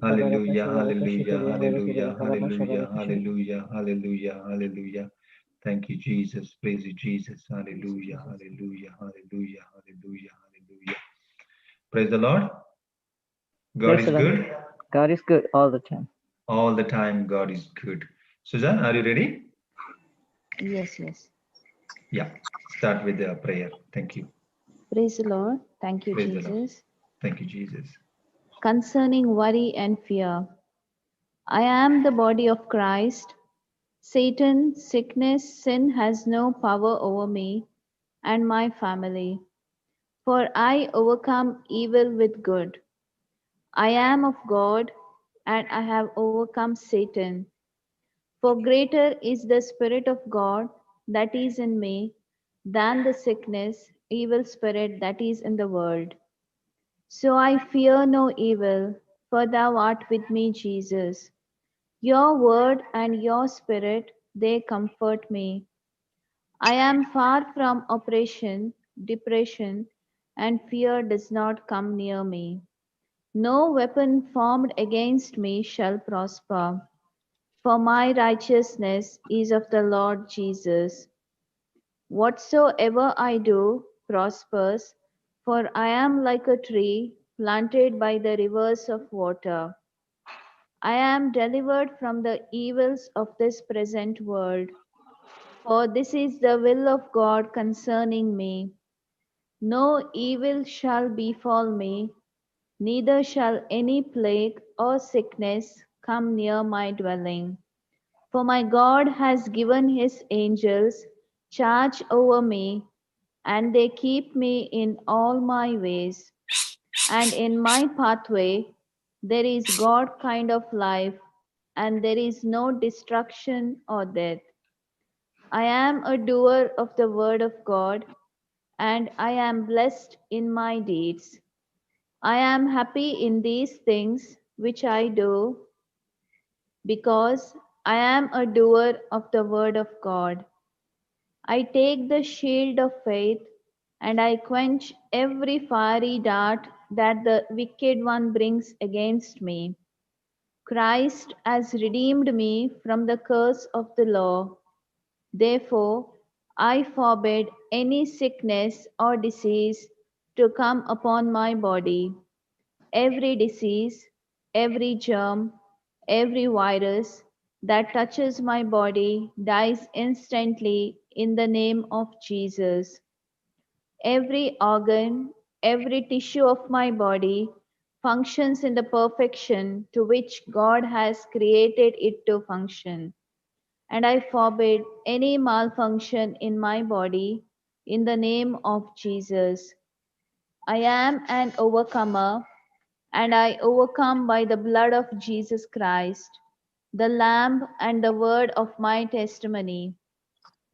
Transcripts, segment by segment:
Hallelujah, hallelujah, hallelujah, hallelujah, hallelujah, hallelujah. Thank you, Jesus. Praise you, Jesus. Hallelujah, hallelujah, hallelujah, hallelujah, hallelujah. Praise the Lord. God is good. God is good all the time. All the time, God is good. Susan, are you ready? Yes, yes. Yeah. Start with the prayer. Thank you. Praise the Lord. Thank you, Praise the Lord. Jesus. Thank you, Jesus. Concerning worry and fear, I am the body of Christ. Satan, sickness, sin has no power over me and my family, for I overcome evil with good. I am of God, and I have overcome Satan. For greater is the Spirit of God that is in me than the sickness, evil spirit that is in the world. So I fear no evil, for thou art with me, Jesus. Your word and your spirit, they comfort me. I am far from oppression, depression, and fear does not come near me. No weapon formed against me shall prosper, for my righteousness is of the Lord Jesus. Whatsoever I do prospers, for I am like a tree planted by the rivers of water. I am delivered from the evils of this present world, for this is the will of God concerning me. No evil shall befall me, neither shall any plague or sickness come near my dwelling. For my God has given his angels charge over me, and they keep me in all my ways. And in my pathway there is God kind of life, and there is no destruction or death. I am a doer of the word of God, and I am blessed in my deeds. I am happy in these things which I do, because I am a doer of the word of God. I take the shield of faith, and I quench every fiery dart that the wicked one brings against me. Christ has redeemed me from the curse of the law. Therefore, I forbid any sickness or disease to come upon my body. Every disease, every germ, every virus that touches my body dies instantly in the name of Jesus. Every organ, every tissue of my body functions in the perfection to which God has created it to function. And I forbid any malfunction in my body in the name of Jesus. I am an overcomer, and I overcome by the blood of Jesus Christ, the Lamb, and the word of my testimony.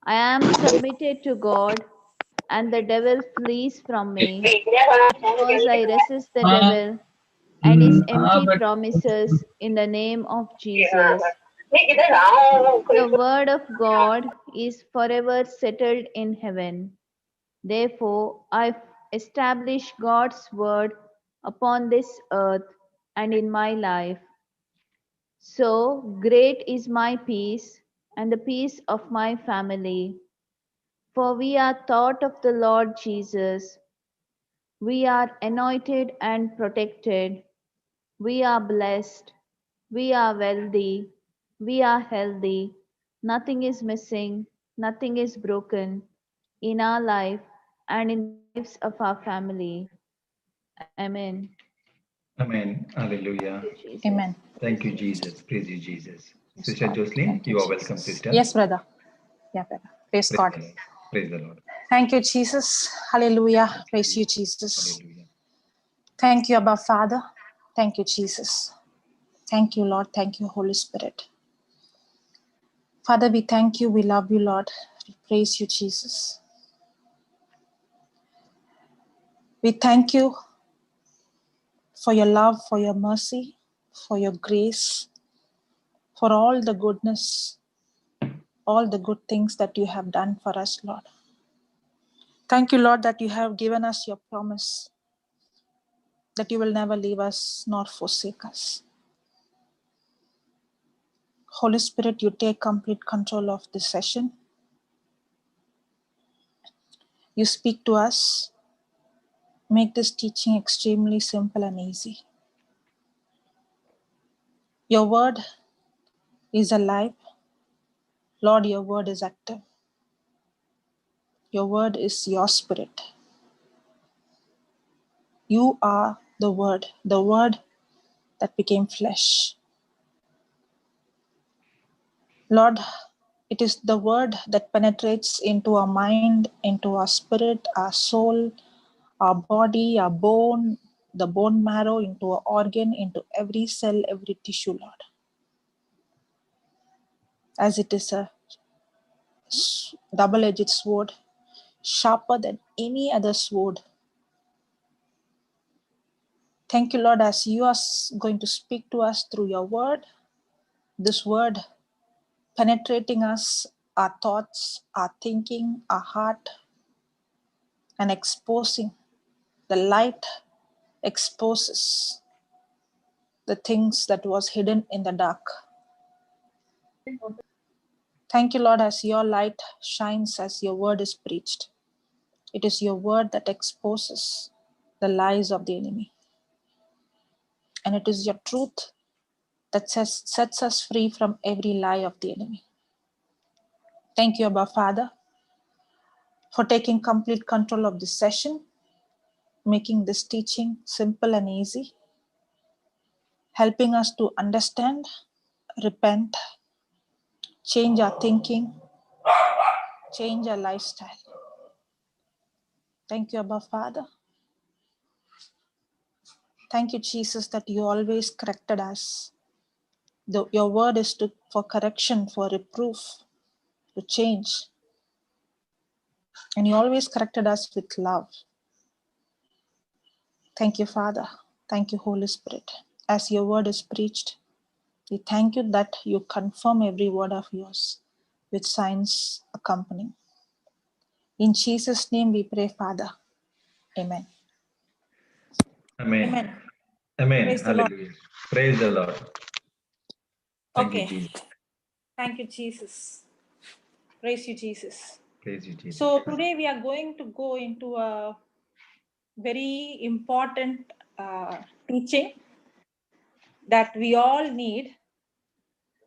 I am submitted to God, and the devil flees from me, because I resist the devil and his empty promises in the name of Jesus. The word of God is forever settled in heaven. Therefore, I establish God's word upon this earth and in my life. So great is my peace and the peace of my family. For we are taught of the Lord Jesus. We are anointed and protected. We are blessed. We are wealthy. We are healthy. Nothing is missing. Nothing is broken in our life and in the lives of our family. Amen. Amen. Hallelujah. Jesus. Amen. Thank you, Jesus. Praise you, Jesus. Yes, Sister God. Jocelyn, Thank you, you are welcome, Jesus. sister. Yes, brother. Yeah, brother. Praise Praise God. the Lord. Praise the Lord. Thank you, Jesus. Hallelujah. Praise you, Jesus. Jesus. Hallelujah. Thank you, Abba Father. Thank you, Jesus. Thank you, Lord. Thank you, Holy Spirit. Father, we thank you. We love you, Lord. We praise you, Jesus. We thank you for your love, for your mercy, for your grace, for all the goodness, all the good things that you have done for us, Lord. Thank you, Lord, that you have given us your promise. that you will never leave us nor forsake us. Holy Spirit, you take complete control of this session. You speak to us. Make this teaching extremely simple and easy. Your word is alive. Lord, your word is active. Your word is your spirit. You are the word that became flesh. Lord, it is the word that penetrates into our mind, into our spirit, our soul, our body, our bone, the bone marrow, into our organ, into every cell, every tissue, Lord. As it is a double-edged sword, sharper than any other sword. Thank you, Lord, as you are going to speak to us through your word, this word penetrating us, our thoughts, our thinking, our heart, and exposing. The light exposes the things that was hidden in the dark. Thank you, Lord, as your light shines as your word is preached. It is your word that exposes the lies of the enemy. And it is your truth that sets us free from every lie of the enemy. Thank you, Abba Father, for taking complete control of this session, making this teaching simple and easy, helping us to understand, repent, change our thinking, change our lifestyle. Thank you, Abba Father. Thank you, Jesus, that you always corrected us. Your word is for correction, for reproof, to change. And you always corrected us with love. Thank you, Father. Thank you, Holy Spirit. As your word is preached, we thank you that you confirm every word of yours with signs accompanying. In Jesus' name we pray, Father. Amen. Amen. Amen. Amen. Praise the Lord. Hallelujah. Praise the Lord. Thank you, Okay. Jesus. Thank you, Jesus. Praise you, Jesus. Praise you, Jesus. So today we are going to go into a very important teaching that we all need,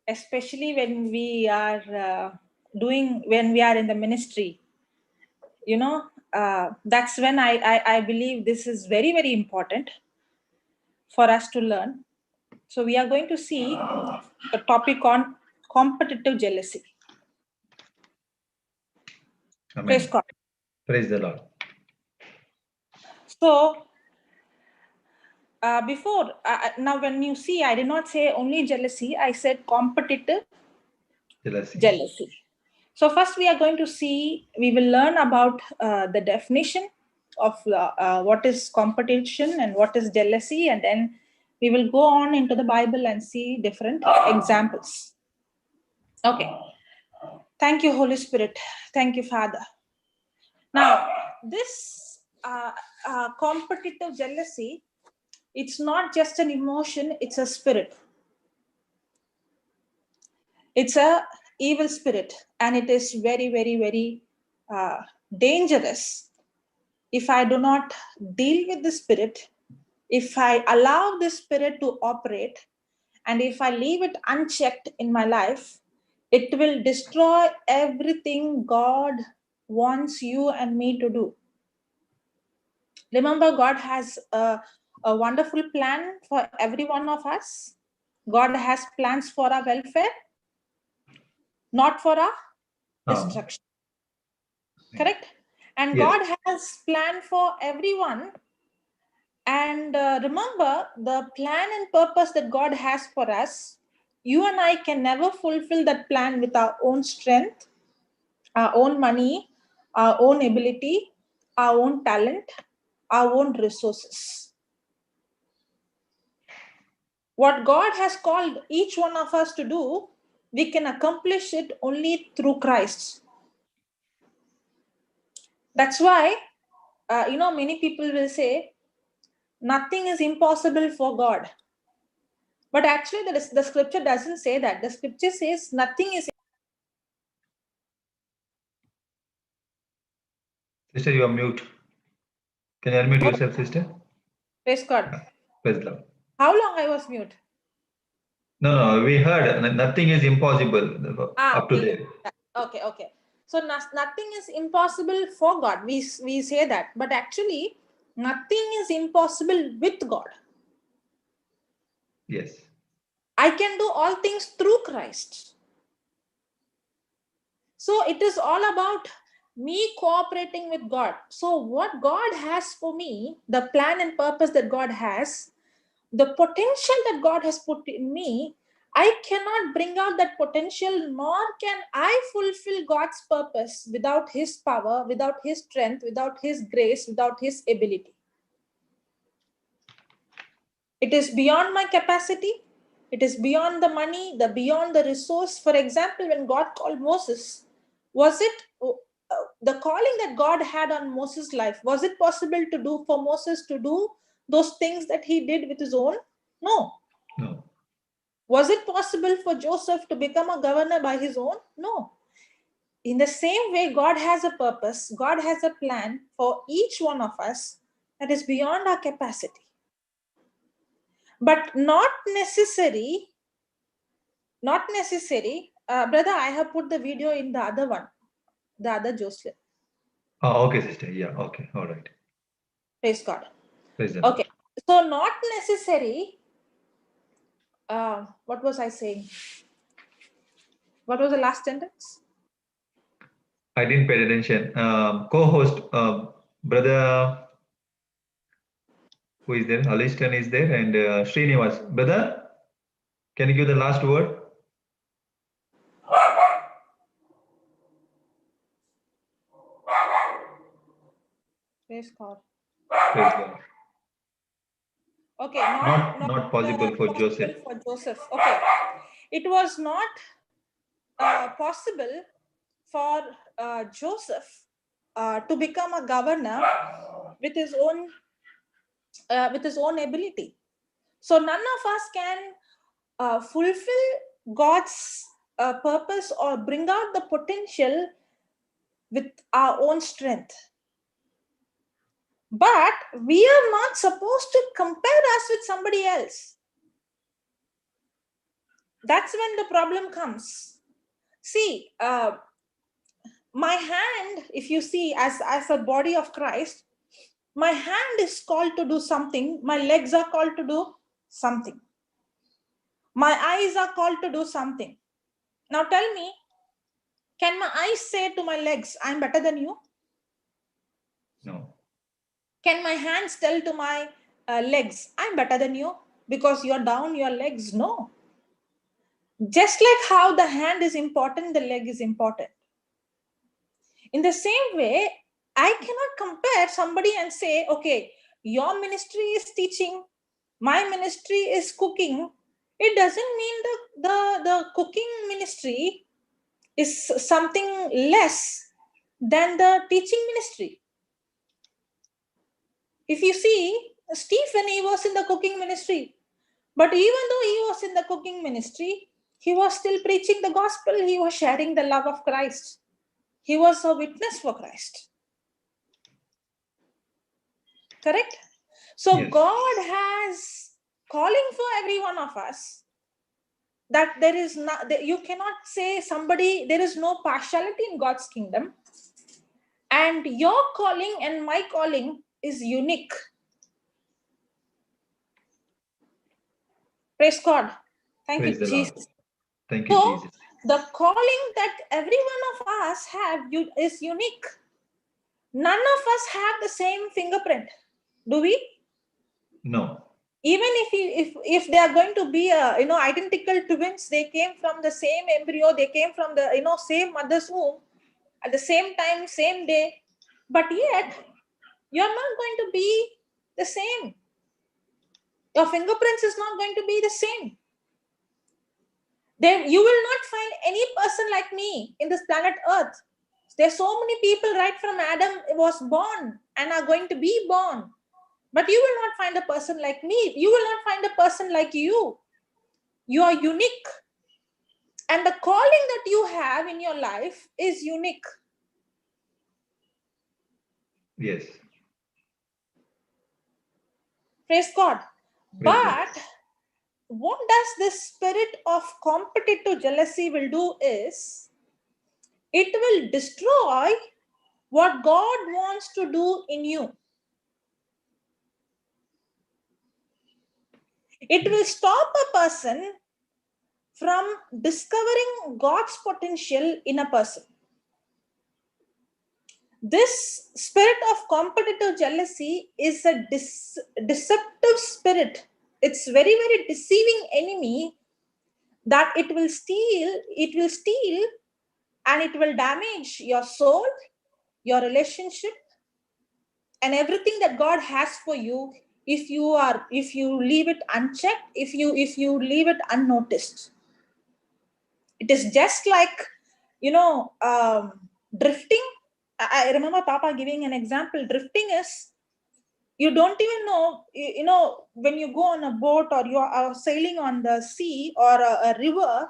especially when we are when we are in the ministry. You know, that's when I believe this is very, very important for us to learn. So we are going to see a topic on competitive jealousy. Amen. Praise God. Praise the Lord. So before, now when you see, I did not say only jealousy, I said competitive jealousy. So first we are going to see, we will learn about the definition of what is competition and what is jealousy, and then we will go on into the Bible and see different examples. Okay. Thank you, Holy Spirit. Thank you, Father. Now, this competitive jealousy, it's not just an emotion, it's a spirit. It's a evil spirit, and it is very, very, very dangerous if I do not deal with the spirit, if I allow the spirit to operate, and if I leave it unchecked in my life, it will destroy everything God wants you and me to do. Remember, God has a wonderful plan for every one of us. God has plans for our welfare, not for our destruction. Correct? And Yes. God has plan for everyone. And remember, the plan and purpose that God has for us, you and I can never fulfill that plan with our own strength, our own money, our own ability, our own talent, our own resources. What God has called each one of us to do, we can accomplish it only through Christ. That's why, many people will say nothing is impossible for God. But actually, the scripture doesn't say that. The scripture says nothing is. Sister, you are mute. Can you unmute yourself, sister? Praise God. Praise the Lord. How long I was mute? No, we heard nothing is impossible up to there. Okay. So nothing is impossible for God. We say that, but actually, nothing is impossible with God. Yes. I can do all things through Christ. So it is all about me cooperating with God. So what God has for me, the plan and purpose that God has, the potential that God has put in me, I cannot bring out that potential, nor can I fulfill God's purpose without His power, without His strength, without His grace, without His ability. It is beyond my capacity. It is beyond the money, beyond the resource. For example, when God called Moses, was it the calling that God had on Moses' life? Was it possible to do for Moses to do those things that he did with his own? No. No. Was it possible for Joseph to become a governor by his own? No. In the same way, God has a purpose, God has a plan for each one of us that is beyond our capacity. But not necessary, brother, I have put the video in the other one, the other JCILM. Oh, okay, sister. Yeah, okay. All right. Praise God. Praise the Lord. Okay. So not necessary, what was I saying? What was the last sentence? I didn't pay attention. Co-host, brother, who is there? Alistan is there, and Srinivas. Brother, can you give the last word? Praise God. Praise God. Okay, Not possible for Joseph. For Joseph. Okay, it was not possible for Joseph to become a governor with his own ability. So none of us can fulfill God's purpose or bring out the potential with our own strength. But we are not supposed to compare us with somebody else. That's when the problem comes. See, my hand, if you see as a body of Christ, my hand is called to do something, my legs are called to do something, my eyes are called to do something. Now tell me, can my eyes say to my legs, I'm better than you? No. Can my hands tell to my legs, I'm better than you because you're down your legs? No. Just like how the hand is important, the leg is important. In the same way, I cannot compare somebody and say, okay, your ministry is teaching, my ministry is cooking. It doesn't mean the cooking ministry is something less than the teaching ministry. If you see, Stephen, he was in the cooking ministry. But even though he was in the cooking ministry, he was still preaching the gospel. He was sharing the love of Christ. He was a witness for Christ. Correct? So Yes. God has calling for every one of us, that there is not, you cannot say somebody, there is no partiality in God's kingdom. And your calling and my calling is unique. Praise God. Thank Praise you, the Lord. Jesus. Thank you, So Jesus. the calling that every one of us have is unique. None of us have the same fingerprint. Do we? No. Even if they are going to be identical twins, they came from the same embryo, they came from the same mother's womb at the same time, same day, but yet you're not going to be the same. Your fingerprints is not going to be the same. Then you will not find any person like me in this planet Earth. There's so many people right from Adam was born and are going to be born. But you will not find a person like me. You will not find a person like you. You are unique. And the calling that you have in your life is unique. Yes. Praise God. Praise God. But what does this spirit of competitive jealousy will do is, it will destroy what God wants to do in you. It will stop a person from discovering God's potential in a person. This spirit of competitive jealousy is a deceptive spirit. It's very, very deceiving enemy that it will steal, and it will damage your soul, your relationship, and everything that God has for you if you leave it unchecked, if you leave it unnoticed. It is just like, drifting. I remember Papa giving an example. Drifting is, you don't even know, when you go on a boat or you are sailing on the sea or a river,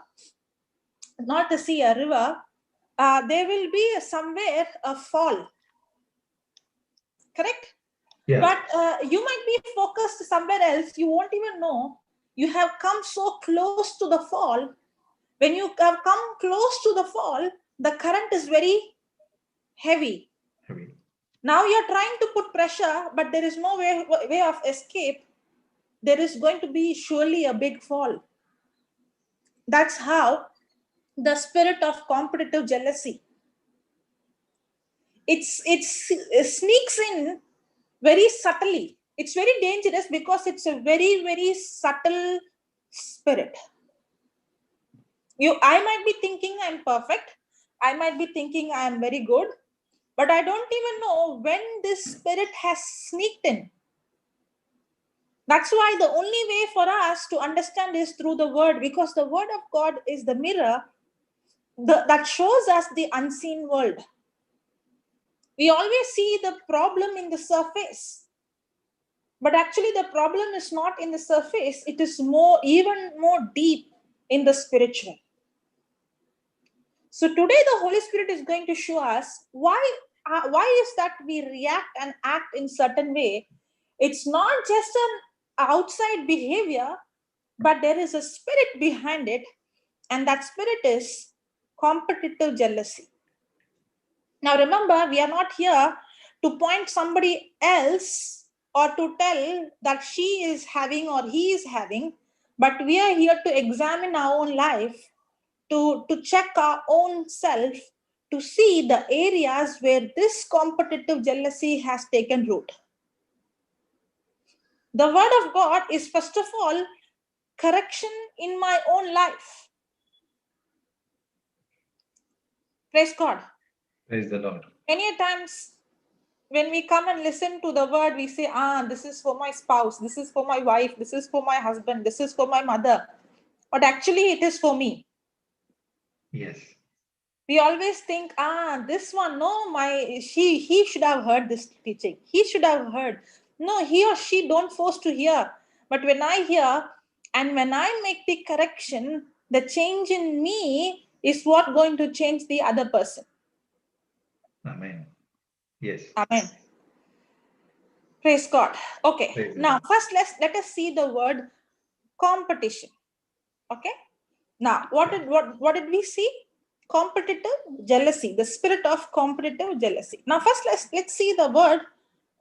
not a sea, a river, there will be somewhere a fall. Correct? Yeah. But you might be focused somewhere else. You won't even know. You have come so close to the fall. When you have come close to the fall, the current is very heavy. Now you're trying to put pressure, but there is no way of escape. There is going to be surely a big fall. That's how the spirit of competitive jealousy, it sneaks in very subtly. It's very dangerous because it's a very, very subtle spirit. I might be thinking I'm perfect. I might be thinking I am very good, but I don't even know when this spirit has sneaked in. That's why the only way for us to understand is through the word, because the word of God is the mirror that shows us the unseen world. We always see the problem in the surface, but actually the problem is not in the surface. It is even more deep in the spiritual. So today the Holy Spirit is going to show us why is that we react and act in certain way. It's not just an outside behavior, but there is a spirit behind it, and that spirit is competitive jealousy. Now remember, we are not here to point somebody else or to tell that she is having or he is having, but we are here to examine our own life, to check our own self, to see the areas where this competitive jealousy has taken root. The word of God is, first of all, correction in my own life. Praise God. Praise the Lord. Many times when we come and listen to the word, we say, this is for my spouse, this is for my wife, this is for my husband, this is for my mother. But actually it is for me. Yes. We always think, this one, no, he should have heard this teaching. He should have heard. No, he or she don't force to hear. But when I hear and when I make the correction, the change in me is what going to change the other person. Amen. Yes. Amen. Praise God. Okay. Praise Now, God. first let us see the word competition. Okay. Now, what did we see? Competitive jealousy, the spirit of competitive jealousy. Now, first let's see the word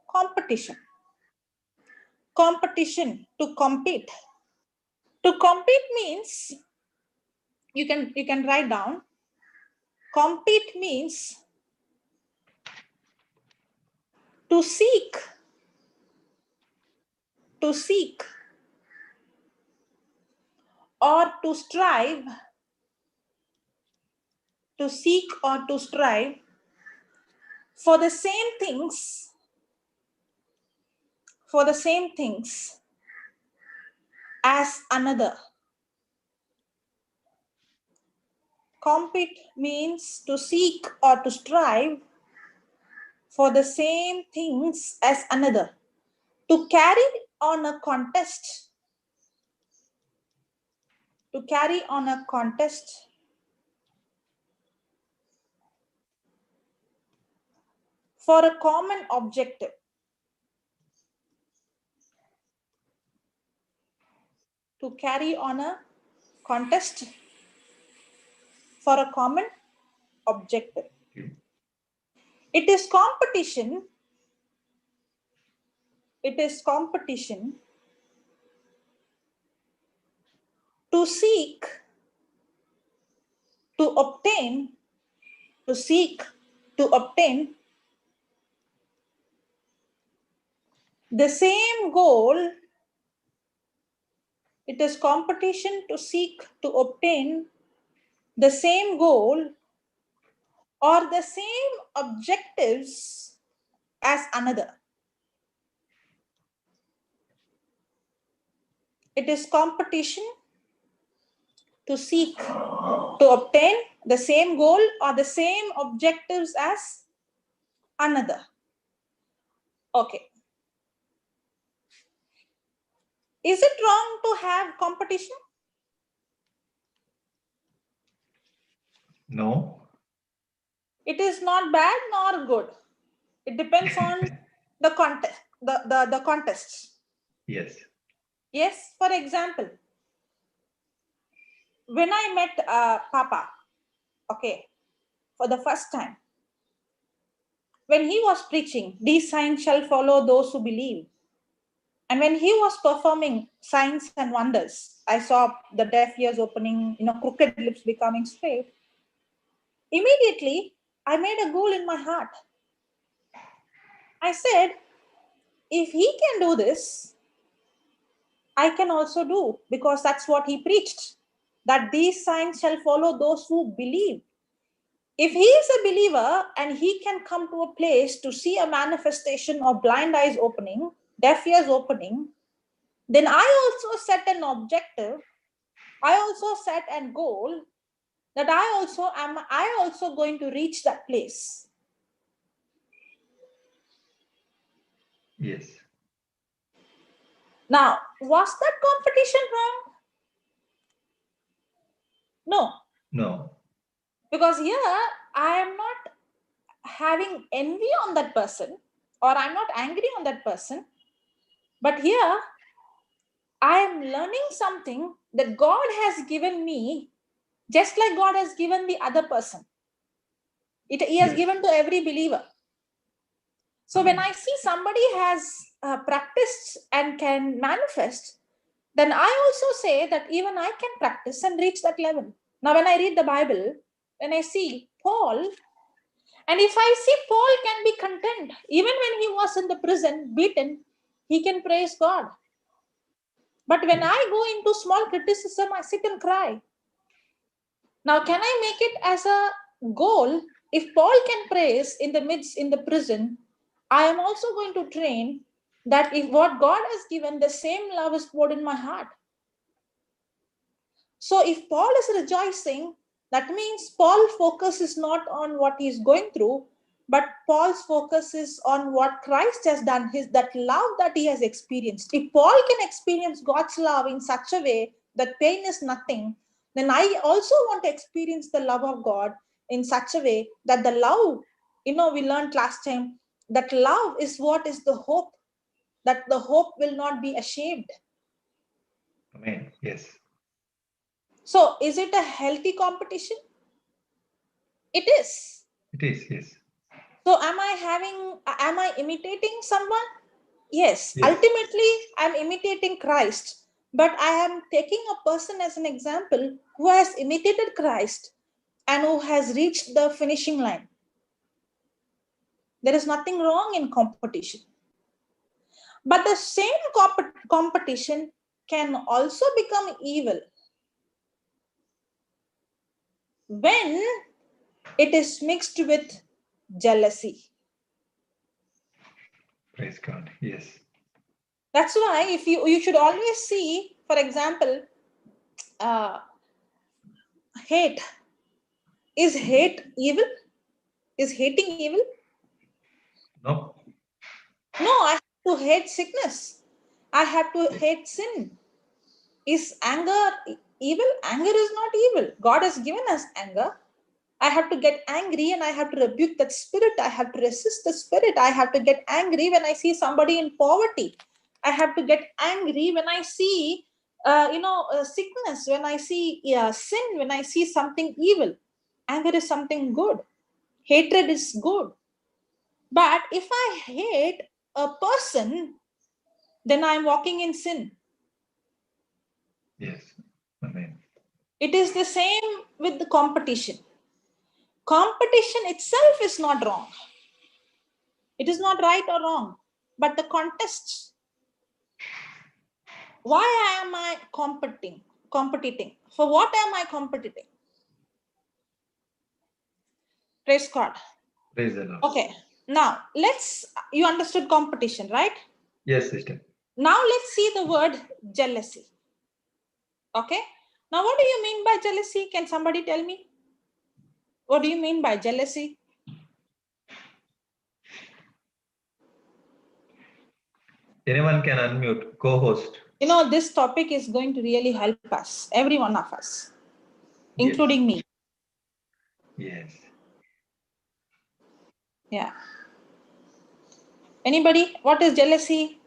competition. Competition, to compete. To compete means, you can write down. Compete means to seek, or to strive, to seek or to strive for the same things, as another. Compete means to seek or to strive for the same things as another. To carry on a contest. To carry on a contest. For a common objective. To carry on a contest for a common objective. It is competition. It is competition to seek, to obtain, to seek, to obtain the same goal. It is competition to seek, to obtain the same goal or the same objectives as another. It is competition to seek, to obtain the same goal or the same objectives as another. Okay. Is it wrong to have competition? No. It is not bad nor good. It depends on the contest, the contests. Yes. Yes, for example, when I met Papa, okay, for the first time, when he was preaching, these signs shall follow those who believe. And when he was performing signs and wonders, I saw the deaf ears opening, crooked lips becoming straight. Immediately, I made a goal in my heart. I said, if he can do this, I can also do, because that's what he preached, that these signs shall follow those who believe. If he is a believer and he can come to a place to see a manifestation of blind eyes opening, deaf ears opening, then I also set an objective. I also set a goal that I also going to reach that place. Yes. Now, was that competition wrong? No. No. Because here I am not having envy on that person, or I'm not angry on that person. But here I am learning something that God has given me, just like God has given the other person. He has given to every believer. So when I see somebody has practiced and can manifest, then I also say that even I can practice and reach that level. Now, when I read the Bible, when I see Paul, and if I see Paul can be content, even when he was in the prison, beaten, he can praise God. But when I go into small criticism, I sit and cry. Now, can I make it as a goal? If Paul can praise in the prison, I am also going to train that if what God has given, the same love is poured in my heart. So if Paul is rejoicing, that means Paul's focus is not on what he's going through, but Paul's focus is on what Christ has done, that love that he has experienced. If Paul can experience God's love in such a way that pain is nothing, then I also want to experience the love of God in such a way that the love, we learned last time, that love is what is the hope, that the hope will not be ashamed. Amen. Yes. So is it a healthy competition? It is. It is. Yes. So am I imitating someone? Yes. Ultimately, I'm imitating Christ. But I am taking a person as an example who has imitated Christ and who has reached the finishing line. There is nothing wrong in competition. But the same competition can also become evil when it is mixed with jealousy. Praise God. Yes. That's why if you should always see, for example, hate. Is hate evil? Is hating evil? No. No, to hate sickness. I have to hate sin. Is anger evil? Anger is not evil. God has given us anger. I have to get angry and I have to rebuke that spirit. I have to resist the spirit. I have to get angry when I see somebody in poverty. I have to get angry when I see, sickness, when I see sin, when I see something evil. Anger is something good. Hatred is good. But if I hate a person, then I'm walking in sin. Yes. Amen. It is the same with the competition. Competition itself is not wrong. It is not right or wrong. But the contests. Why am I competing? For what am I competing? Praise God. Praise the Lord. Okay. Now, you understood competition, right? Yes, sister. Now let's see the word jealousy. Okay. Now, what do you mean by jealousy? Can somebody tell me? What do you mean by jealousy? Anyone can unmute, co-host. This topic is going to really help us, every one of us, Yes. including me. Yes. Yeah. Anybody? What is jealousy?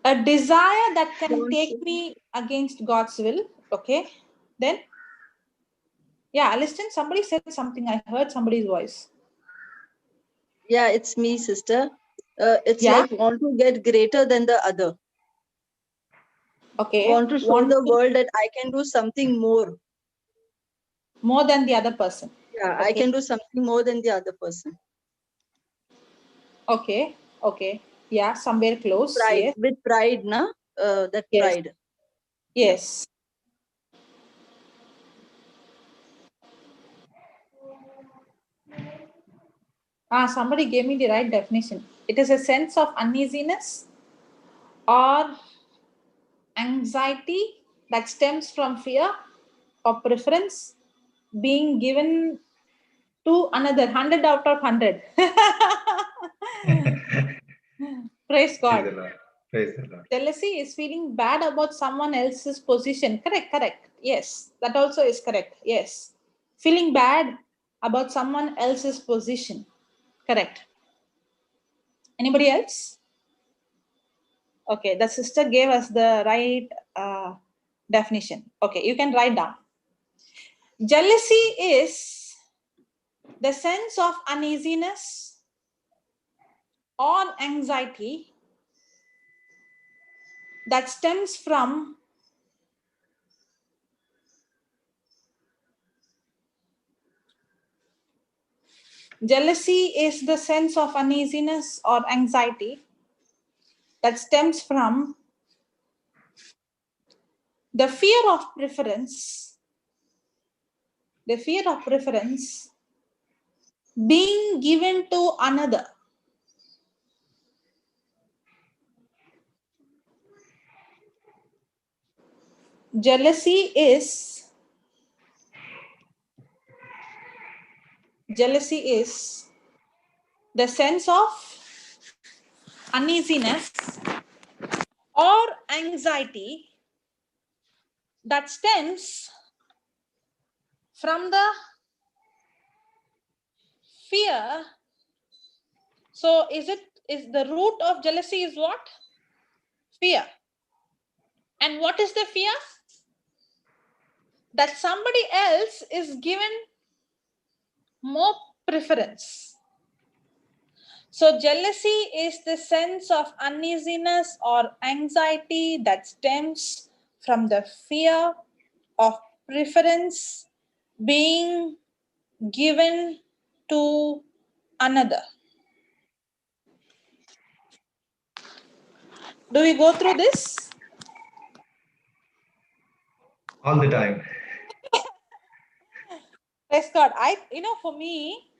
A desire that can take me against God's will. Okay. Then? Yeah, listen, somebody said something. I heard somebody's voice. Yeah, it's me, sister. It's Yeah. like want to get greater than the other. Okay. Want to show the world that I can do something more. More than the other person. Yeah, Okay. I can do something more than the other person. Okay. Okay. Yeah, somewhere close. Pride. Yes. With pride, na? That Yes. pride. Yes. Somebody gave me the right definition. It is a sense of uneasiness or anxiety that stems from fear or preference being given to another. 100 out of 100. Praise God. Praise the Lord. Praise the Lord. Jealousy is feeling bad about someone else's position. Correct. Yes, that also is correct. Yes. Feeling bad about someone else's position. Correct. Anybody else? Okay, the sister gave us the right definition. Okay, you can write down. Jealousy is the sense of uneasiness or anxiety that stems from jealousy is the sense of uneasiness or anxiety that stems from the fear of preference being given to another. Jealousy is the sense of uneasiness or anxiety that stems from the fear. So is the root of jealousy is what? Fear. And what is the fear? That somebody else is given more preference. So jealousy is the sense of uneasiness or anxiety that stems from the fear of preference being given to another. Do we go through this? All the time. Praise God. For me,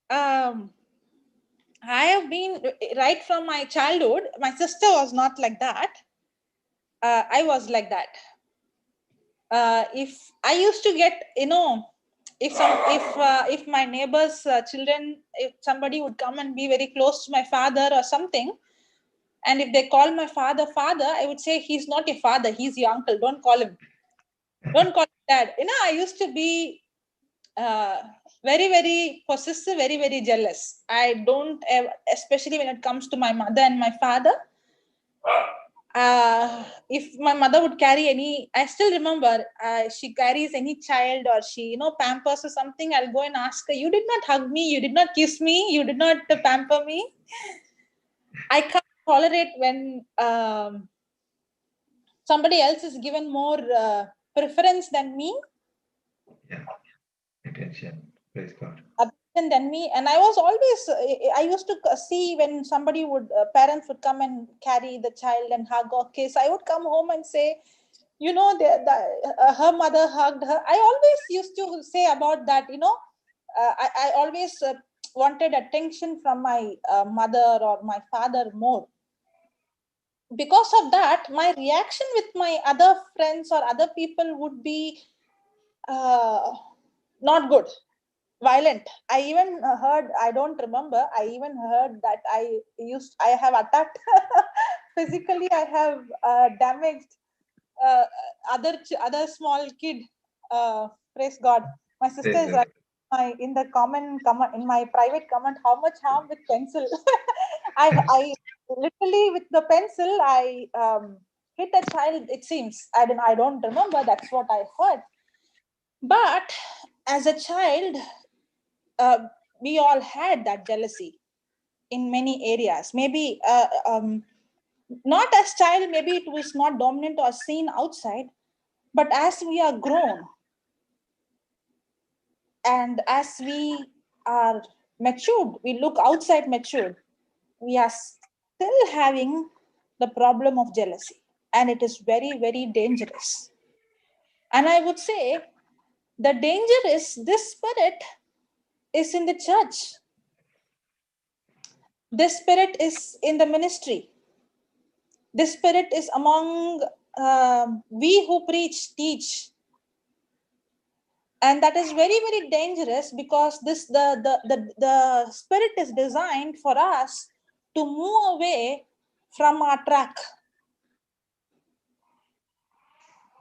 I have been right from my childhood. My sister was not like that. I was like that. If I used to get, if my neighbors' children, if somebody would come and be very close to my father or something, And if they call my father, father, I would say, he's not your father, he's your uncle. Don't call him. Don't call him dad. I used to be very, very possessive, very, very jealous. I don't ever, especially when it comes to my mother and my father. If my mother would carry any, I still remember, she carries any child or she, pampers or something, I'll go and ask her, you did not hug me, you did not kiss me, you did not pamper me. I can't tolerate when somebody else is given more preference than me. Yeah. Attention. Praise God. Than me. And I was always, I used to see when somebody would, parents would come and carry the child and hug or kiss, I would come home and say, her mother hugged her. I always used to say about that, I always wanted attention from my mother or my father more. Because of that, my reaction with my other friends or other people would be not good, violent. I even heard, I don't remember, I even heard that I have attacked physically, I have damaged other small kid. Praise God. My sister Praise is God. in the comment in my private comment, how much harm with pencil. I literally with the pencil I hit a child, it seems. I don't remember, that's what I heard. But as a child, we all had that jealousy in many areas. Maybe not as child, maybe it was not dominant or seen outside, but as we are grown and as we are matured, we look outside matured, we are still having the problem of jealousy, and it is very, very dangerous. And I would say the danger is this spirit is in the church. This spirit is in the ministry. This spirit is among we who preach, teach. And that is very, very dangerous, because the spirit is designed for us to move away from our track.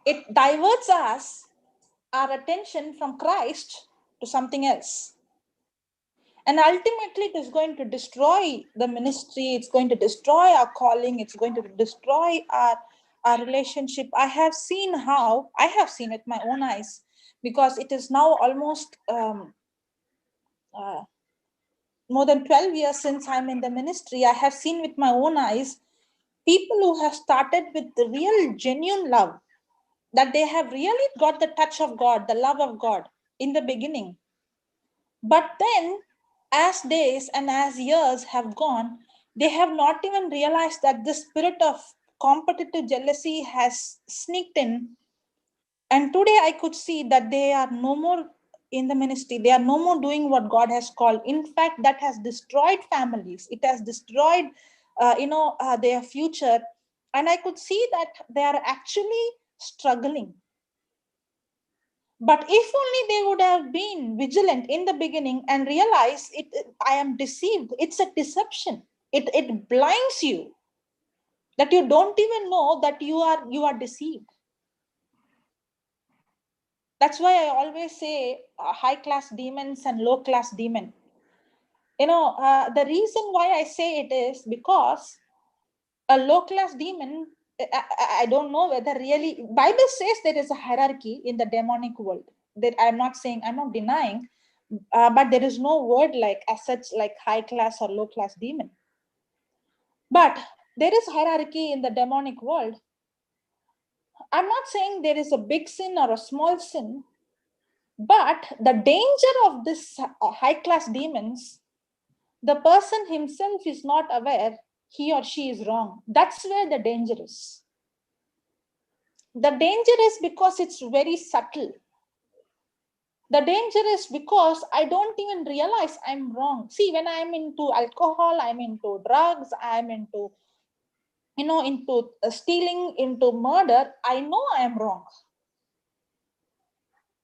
It diverts us, our attention from Christ to something else. And ultimately, it is going to destroy the ministry. It's going to destroy our calling. It's going to destroy our relationship. I have seen with my own eyes, because it is now almost more than 12 years since I'm in the ministry. I have seen with my own eyes people who have started with the real, genuine love, that they have really got the touch of God, the love of God in the beginning. But then, as days and as years have gone, they have not even realized that the spirit of competitive jealousy has sneaked in. And today I could see that they are no more in the ministry. They are no more doing what God has called. In fact, that has destroyed families. It has destroyed, their future. And I could see that they are actually struggling. But if only they would have been vigilant in the beginning and realized I am deceived. It's a deception. It blinds you, that you don't even know that you are deceived. That's why I always say high class demons and low class demon. The reason why I say it is because a low class demon, I don't know whether really, Bible says there is a hierarchy in the demonic world. That I'm not denying, but there is no word like as such like high class or low class demon. But there is hierarchy in the demonic world. I'm not saying there is a big sin or a small sin, but the danger of this high class demons, the person himself is not aware he or she is wrong. That's where the danger is. The danger is because it's very subtle. The danger is because I don't even realize I'm wrong. See, when I'm into alcohol, I'm into drugs, I'm into stealing, into murder, I know I am wrong.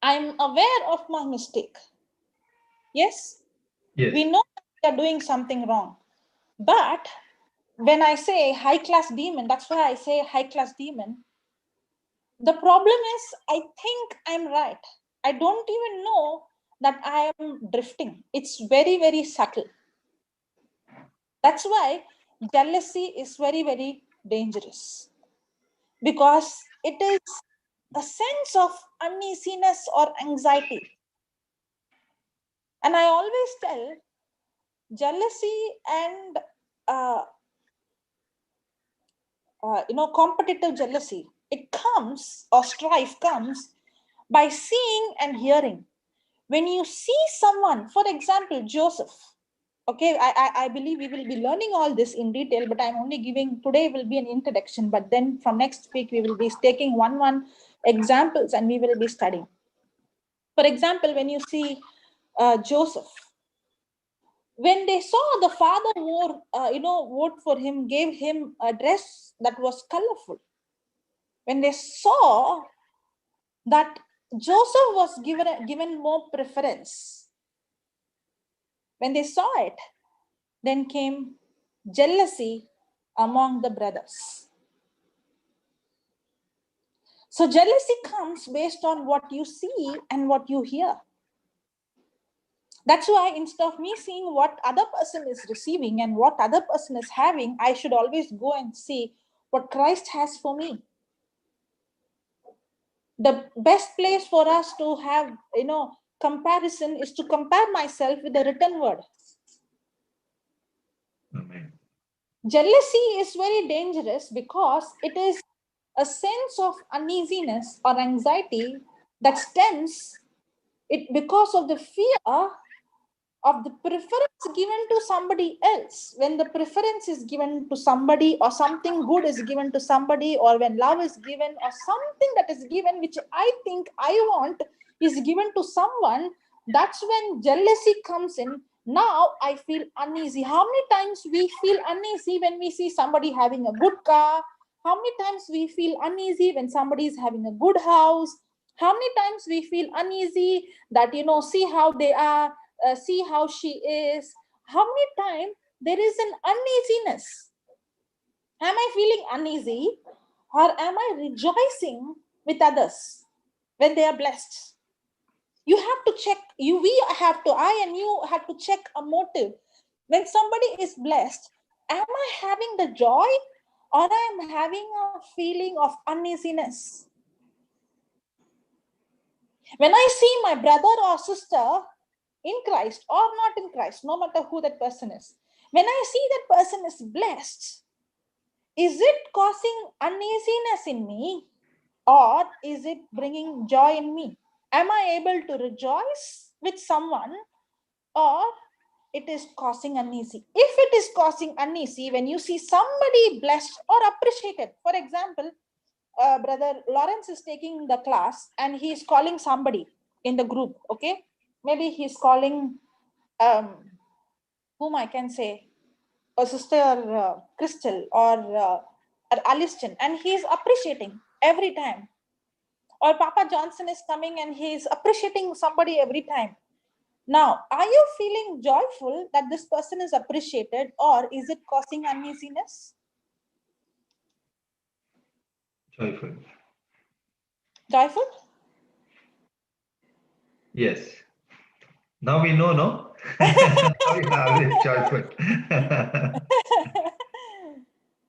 I'm aware of my mistake. Yes? Yes. We know we are doing something wrong. But when I say high class demon, that's why I say high class demon. The problem is, I think I'm right. I don't even know that I am drifting. It's very, very subtle. That's why jealousy is very, very dangerous, because it is a sense of uneasiness or anxiety. And I always tell, jealousy and uh, competitive jealousy, it comes, or strife comes, by seeing and hearing. When you see someone, for example, Joseph, okay, I believe we will be learning all this in detail, but I'm only giving, today will be an introduction, but then from next week we will be taking one examples and we will be studying. For example, when you see Joseph, when they saw the father wore, vote for him, gave him a dress that was colorful. When they saw that Joseph was given more preference, when they saw it, then came jealousy among the brothers. So jealousy comes based on what you see and what you hear. That's why instead of me seeing what other person is receiving and what other person is having, I should always go and see what Christ has for me. The best place for us to have, comparison is to compare myself with the written word. Amen. Jealousy is very dangerous because it is a sense of uneasiness or anxiety that stems it because of the fear of the preference given to somebody else. When the preference is given to somebody, or something good is given to somebody, or when love is given, or something that is given which I think I want is given to someone, that's when jealousy comes in. Now I feel uneasy. How many times we feel uneasy when we see somebody having a good car? How many times we feel uneasy when somebody is having a good house? How many times we feel uneasy that, see how they are, see how she is? How many times there is an uneasiness? Am I feeling uneasy, or am I rejoicing with others when they are blessed? You have to check, I and you have to check a motive. When somebody is blessed, am I having the joy, or I am having a feeling of uneasiness? When I see my brother or sister in Christ or not in Christ, no matter who that person is, when I see that person is blessed, is it causing uneasiness in me, or is it bringing joy in me? Am I able to rejoice with someone, or it is causing uneasy? If it is causing uneasy, when you see somebody blessed or appreciated, for example, brother Lawrence is taking the class and he is calling somebody in the group, okay? Maybe he's calling, whom I can say, a sister Crystal, or Aliston, and he is appreciating every time. Or Papa Johnson is coming and he is appreciating somebody every time. Now, are you feeling joyful that this person is appreciated, or is it causing uneasiness? Joyful. Joyful? Yes. Now we know, no? Now we have it joyful.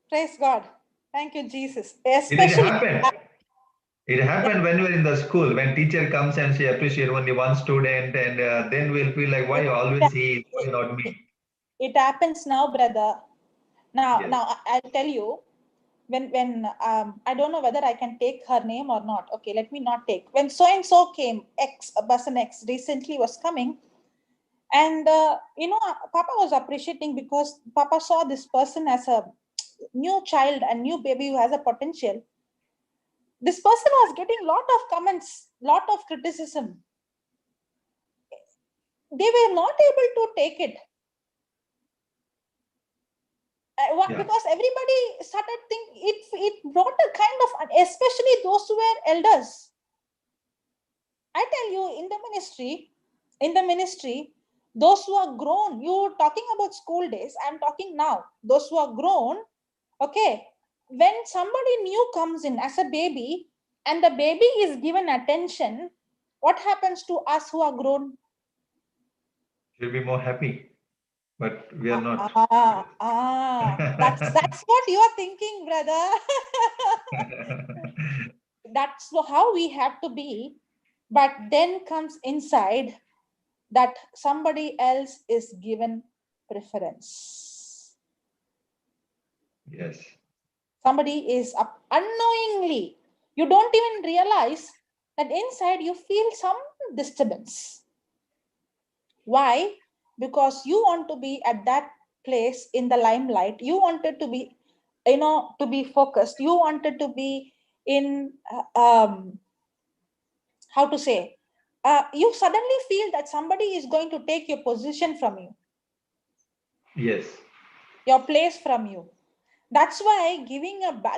Praise God. Thank you, Jesus. It Especially, happened. It happened when we were in the school, when teacher comes and she appreciates only one student, and then we'll feel like, why always he, why not me? it happens now, brother. Now, Yes. I'll tell you, when I don't know whether I can take her name or not. Okay, let me not take. When so and so came, person X recently was coming, and Papa was appreciating because Papa saw this person as a new child and new baby who has a potential. This person was getting lot of comments, lot of criticism. They were not able to take it. Yeah. Because everybody started thinking, it brought a kind of, especially those who were elders. I tell you, in the ministry, Those who are grown, you're talking about school days, I'm talking now. Those who are grown, okay, when somebody new comes in as a baby and the baby is given attention, what happens to us who are grown? You'll be more happy, but we are not. That's what you are thinking, brother. That's how we have to be. But then comes inside that somebody else is given preference. Yes. Somebody is up unknowingly. You don't even realize that inside you feel some disturbance. Why? Because you want to be at that place in the limelight. You wanted to be, to be focused. You wanted to be in, how to say, you suddenly feel that somebody is going to take your position from you, Yes. your place from you. That's why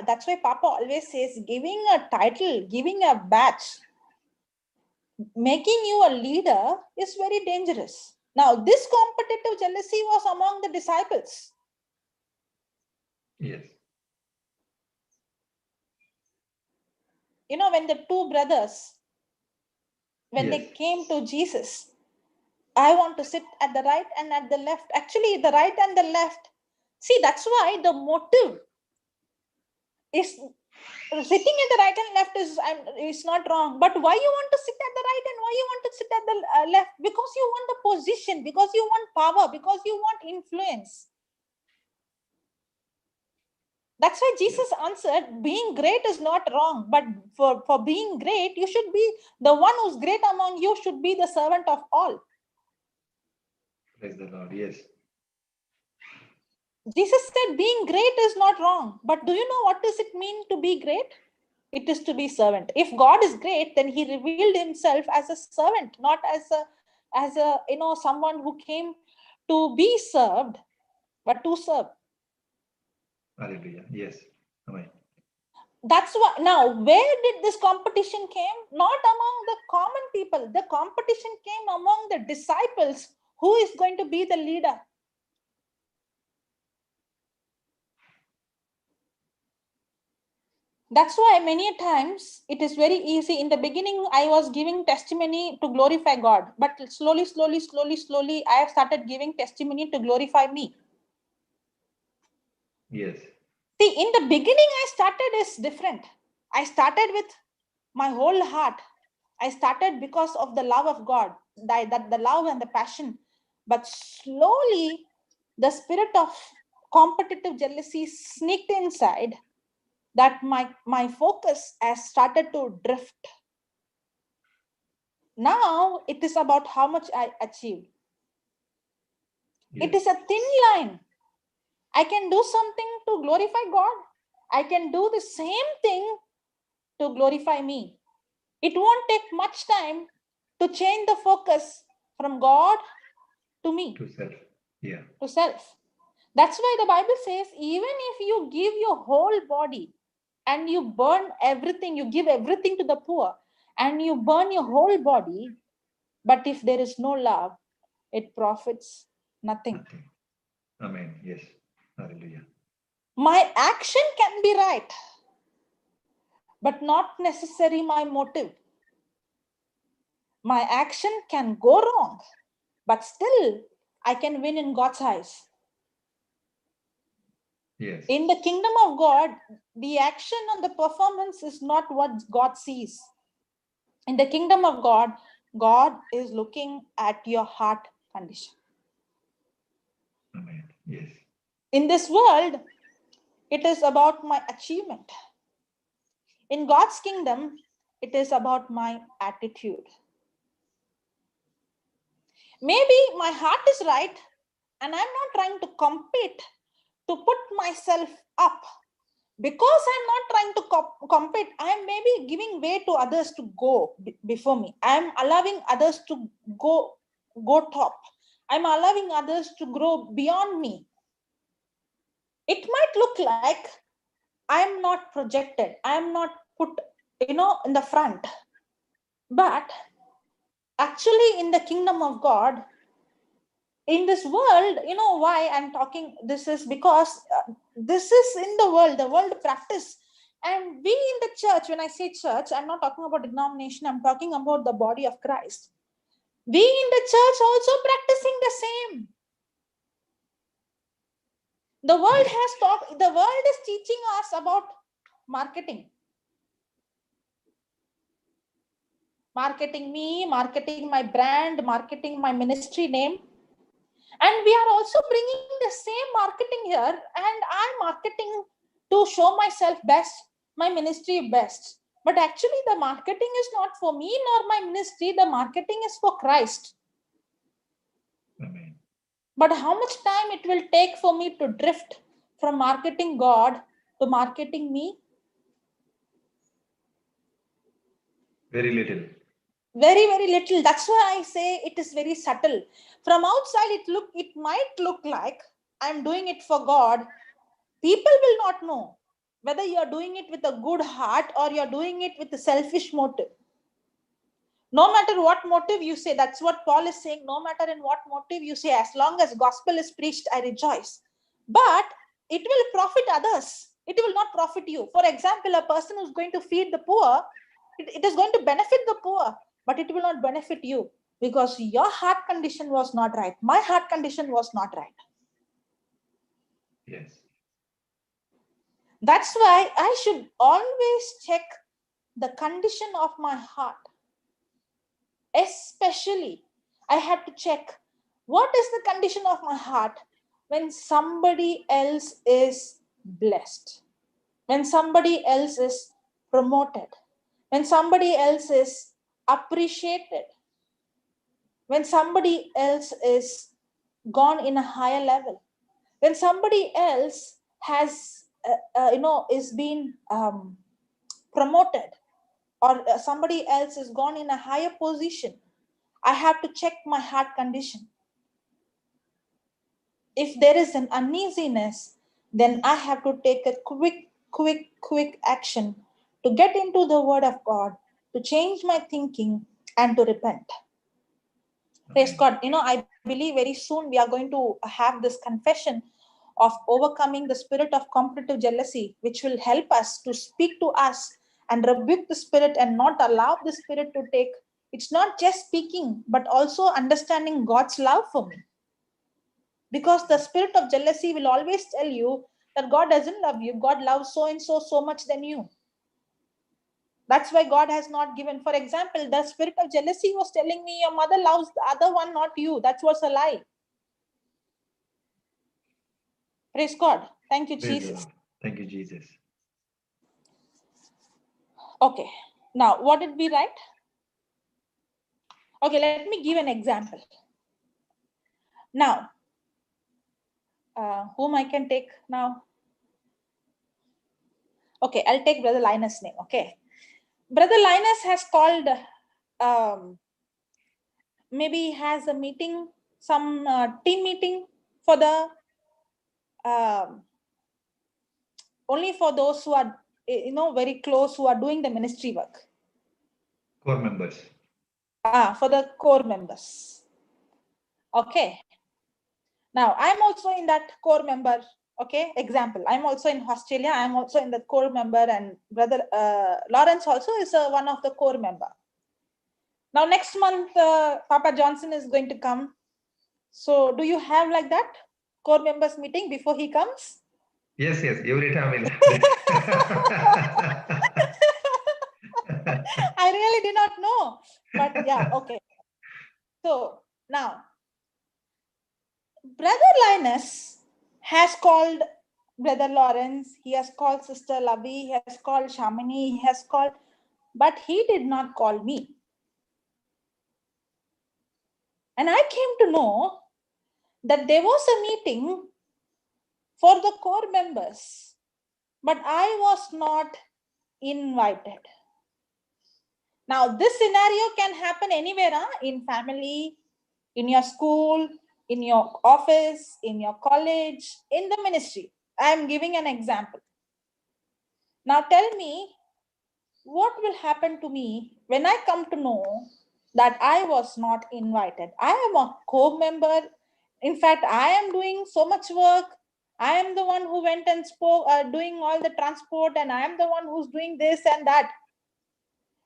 that's why Papa always says giving a title, giving a badge, making you a leader is very dangerous. Now, this competitive jealousy was among the disciples. Yes. When the two brothers, when Yes. they came to Jesus, I want to sit at the right and at the left. Actually, the right and the left. See, that's why the motive is sitting at the right and left is not wrong. But why you want to sit at the right and why you want to sit at the left? Because you want the position, because you want power, because you want influence. That's why Jesus answered, being great is not wrong, but for being great, you should be the one who's great among you should be the servant of all. Praise the Lord. Yes. Jesus said being great is not wrong, but do you know what does it mean to be great? It is to be servant. If God is great, then he revealed himself as a servant, not as a someone who came to be served, but to serve. Hallelujah. Yes. Amen. That's why now where did this competition came? Not among the common people. The competition came among the disciples. Who is going to be the leader? That's why many times it is very easy. In the beginning, I was giving testimony to glorify God, but slowly, I have started giving testimony to glorify me. Yes. See, in the beginning, I started is different. I started with my whole heart. I started because of the love of God, that the love and the passion. But slowly, the spirit of competitive jealousy sneaked inside, that my focus has started to drift. Now it is about how much I achieve. Yes. It is a thin line. I can do something to glorify God. I can do the same thing to glorify me. It won't take much time to change the focus from God to me, To self. Yeah. to self. That's why the Bible says, even if you give your whole body and you burn everything, you give everything to the poor and you burn your whole body, but if there is no love, it profits nothing. Nothing. Amen. Yes. Hallelujah. My action can be right, but not necessarily my motive. My action can go wrong, but still I can win in God's eyes. Yes. In the kingdom of God, the action and the performance is not what God sees. In the kingdom of God, God is looking at your heart condition. Amen. Yes. In this world, it is about my achievement. In God's kingdom, it is about my attitude. Maybe my heart is right, and I'm not trying to compete to put myself up. Because I'm not trying to compete, I'm maybe giving way to others to go before me. I'm allowing others to go top. I'm allowing others to grow beyond me. It might look like I'm not projected. I'm not put, in the front. But actually, in the kingdom of God, In this world, you know why I'm talking this is because this is in the world practice. And we in the church, when I say church, I'm not talking about denomination, I'm talking about the body of Christ. We in the church also practicing the same. The world is teaching us about marketing. Marketing me, marketing my brand, marketing my ministry name. And we are also bringing the same marketing here, and I'm marketing to show myself best, my ministry best. But actually, the marketing is not for me nor my ministry, the marketing is for Christ. Amen. But how much time it will take for me to drift from marketing God to marketing me? Very little. Very, very little. That's why I say it is very subtle. From outside, it might look like I'm doing it for God. People will not know whether you're doing it with a good heart or you're doing it with a selfish motive. No matter what motive you say, that's what Paul is saying. No matter in what motive you say, as long as gospel is preached, I rejoice. But it will profit others. It will not profit you. For example, a person who's going to feed the poor, it is going to benefit the poor, but it will not benefit you because your heart condition was not right. My heart condition was not right. Yes. That's why I should always check the condition of my heart. Especially, I have to check what is the condition of my heart when somebody else is blessed, when somebody else is promoted, when somebody else is appreciated, when somebody else is gone in a higher level, when somebody else has is being promoted, or somebody else is gone in a higher position. I have to check my heart condition. If there is an uneasiness, then I have to take a quick action to get into the word of God, to change my thinking and to repent. Praise God. I believe very soon we are going to have this confession of overcoming the spirit of competitive jealousy, which will help us to speak to us and rebuke the spirit and not allow the spirit to take. It's not just speaking, but also understanding God's love for me. Because the spirit of jealousy will always tell you that God doesn't love you. God loves so and so much than you. That's why God has not given. For example, the spirit of jealousy was telling me your mother loves the other one, not you. That was a lie. Praise God. Thank you, Praise the Jesus. Lord. Thank you, Jesus. Okay. Now, what did we write? Okay, let me give an example. Now, whom I can take now? Okay, I'll take Brother Linus' name. Okay. Brother Linus has called, maybe he has a meeting, some team meeting for the, only for those who are, very close, who are doing the ministry work. Core members. For the core members. Okay. Now, I'm also in that core member. Okay, example, I'm also in Australia. I'm also in the core member, and Brother Lawrence also is one of the core member. Now, next month, Papa Johnson is going to come. So, do you have like that core members meeting before he comes? Yes, every time we'll I really did not know, but yeah, okay. So now, Brother Linus has called Brother Lawrence, he has called Sister Lavi, he has called Shamini, he has called, but he did not call me. And I came to know that there was a meeting for the core members, but I was not invited. Now, this scenario can happen anywhere, in family, in your school, in your office, in your college, in the ministry. I am giving an example. Now, tell me, what will happen to me when I come to know that I was not invited? I am a co-member In fact, I am doing so much work. I am the one who went and spoke, doing all the transport, and I am the one who's doing this and that.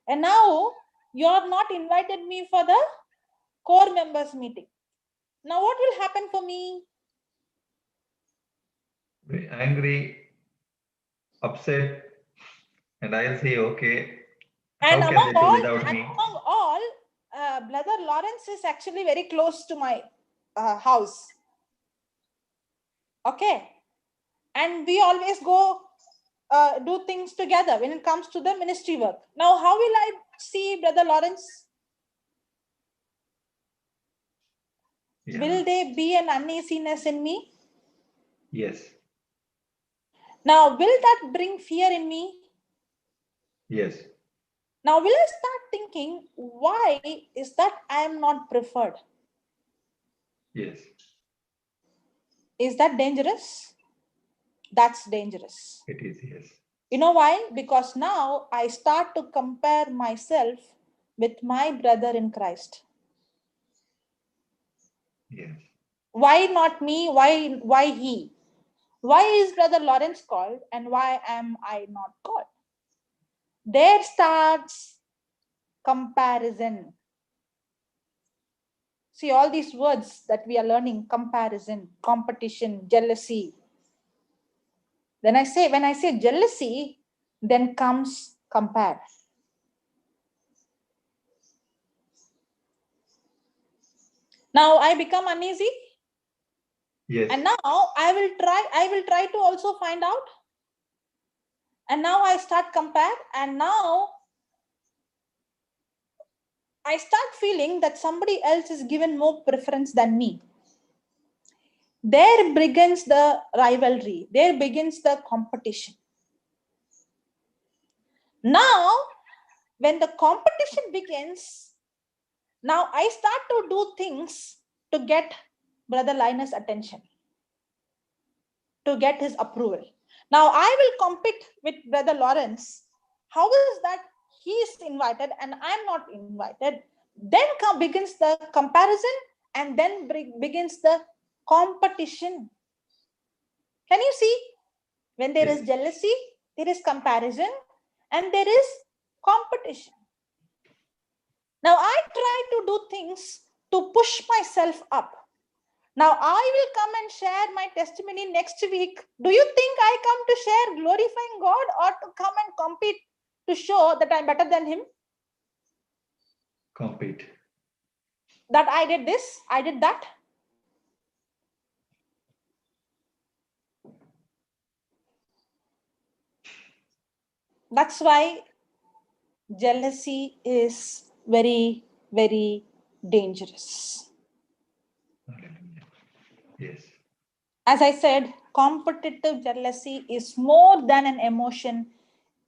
And now you're not invited me for the core members meeting. Now what will happen for me? Very angry, upset, and I'll say, okay, And how can they do without me? among all, Brother Lawrence is actually very close to my house. Okay. And we always go do things together when it comes to the ministry work. Now, how will I see Brother Lawrence? Yeah. Will there be an uneasiness in me? Yes. Now, will that bring fear in me? Yes. Now, will I start thinking, why is that I am not preferred? Yes. Is that dangerous? That's dangerous. It is, yes. You know why? Because now I start to compare myself with my brother in Christ. Yes. Why not me? Why he? Why is Brother Lawrence called and why am I not called? There starts comparison. See, all these words that we are learning: comparison, competition, jealousy. When I say jealousy, then comes compare. Now I become uneasy. Yes. And now I will try to also find out. And now I start compare, and now I start feeling that somebody else is given more preference than me. There begins the rivalry. There begins the competition. Now, when the competition begins, now I start to do things to get Brother Linus' attention, to get his approval. Now I will compete with Brother Lawrence. How is that he is invited and I'm not invited? Then begins the comparison, and then begins the competition. Can you see? When there is jealousy, there is comparison, and there is competition. Now I try to do things to push myself up. Now I will come and share my testimony next week. Do you think I come to share glorifying God or to come and compete to show that I'm better than him? Compete. That I did this, I did that. That's why jealousy is very, very dangerous. Hallelujah. Yes. As I said, competitive jealousy is more than an emotion.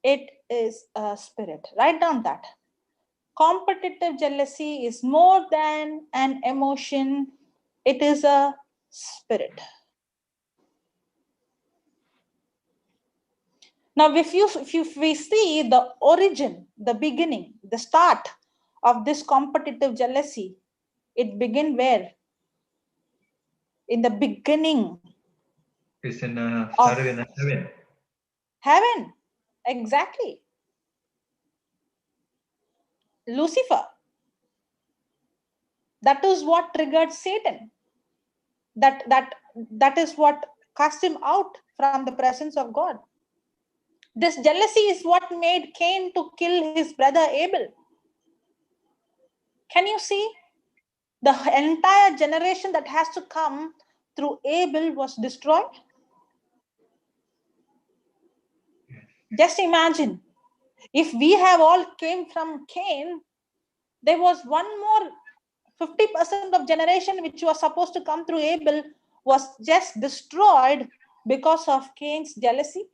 It is a spirit. Write down that. Competitive jealousy is more than an emotion. It is a spirit. Now, if we see the origin, the beginning, the start of this competitive jealousy, it began where? In the beginning. It's in started in heaven. Heaven. Exactly. Lucifer. That is what triggered Satan. That is what cast him out from the presence of God. This jealousy is what made Cain to kill his brother Abel. Can you see? The entire generation that has to come through Abel was destroyed. Just imagine, if we have all came from Cain, there was one more 50% of generation which was supposed to come through Abel was just destroyed because of Cain's jealousy.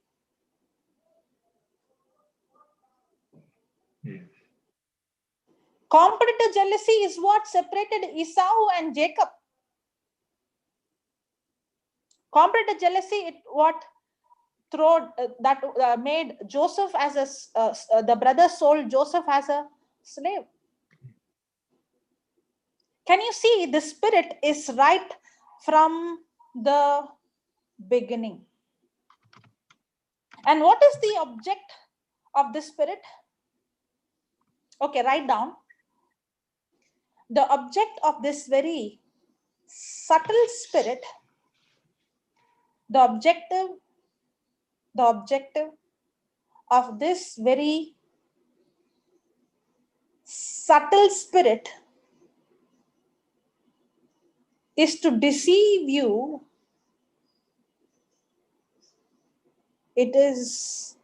Yes. Competitive jealousy is what separated Esau and Jacob. Competitive jealousy is what made Joseph as the brother sold Joseph as a slave. Can you see the spirit is right from the beginning. And what is the object of this spirit? Okay, write down. The object of this very subtle spirit, the objective of this very subtle spirit is to deceive you. It is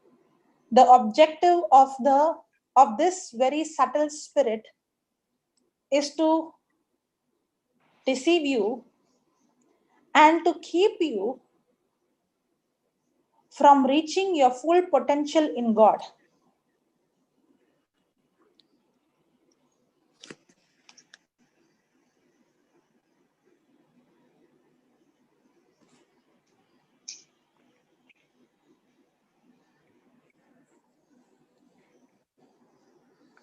the objective of this very subtle spirit is to deceive you and to keep you from reaching your full potential in God.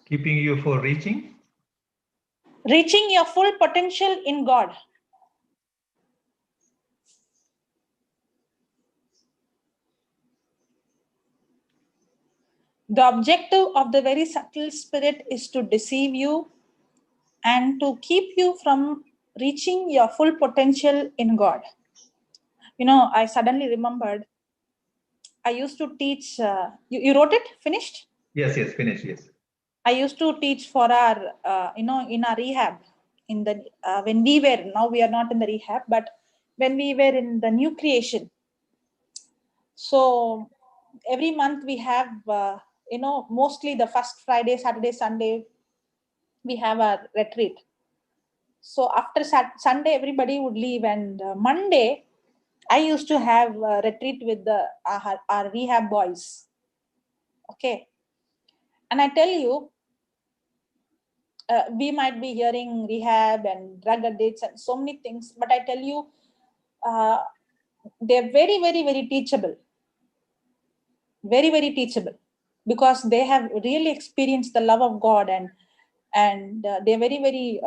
Keeping you for reaching Reaching your full potential in God. The objective of the very subtle spirit is to deceive you and to keep you from reaching your full potential in God. You know, I suddenly remembered, I used to teach, you wrote it, finished? Yes, finish, yes. I used to teach for our, in our rehab, in the when we were, now we are not in the rehab, but when we were in the new creation. So every month we have, mostly the first Friday, Saturday, Sunday, we have a retreat. So after Sunday, everybody would leave, and Monday, I used to have a retreat with our rehab boys. Okay. And I tell you, we might be hearing rehab and drug addicts and so many things, but I tell you, they're very, very, very teachable. Very, very teachable, because they have really experienced the love of God, and they're very, very,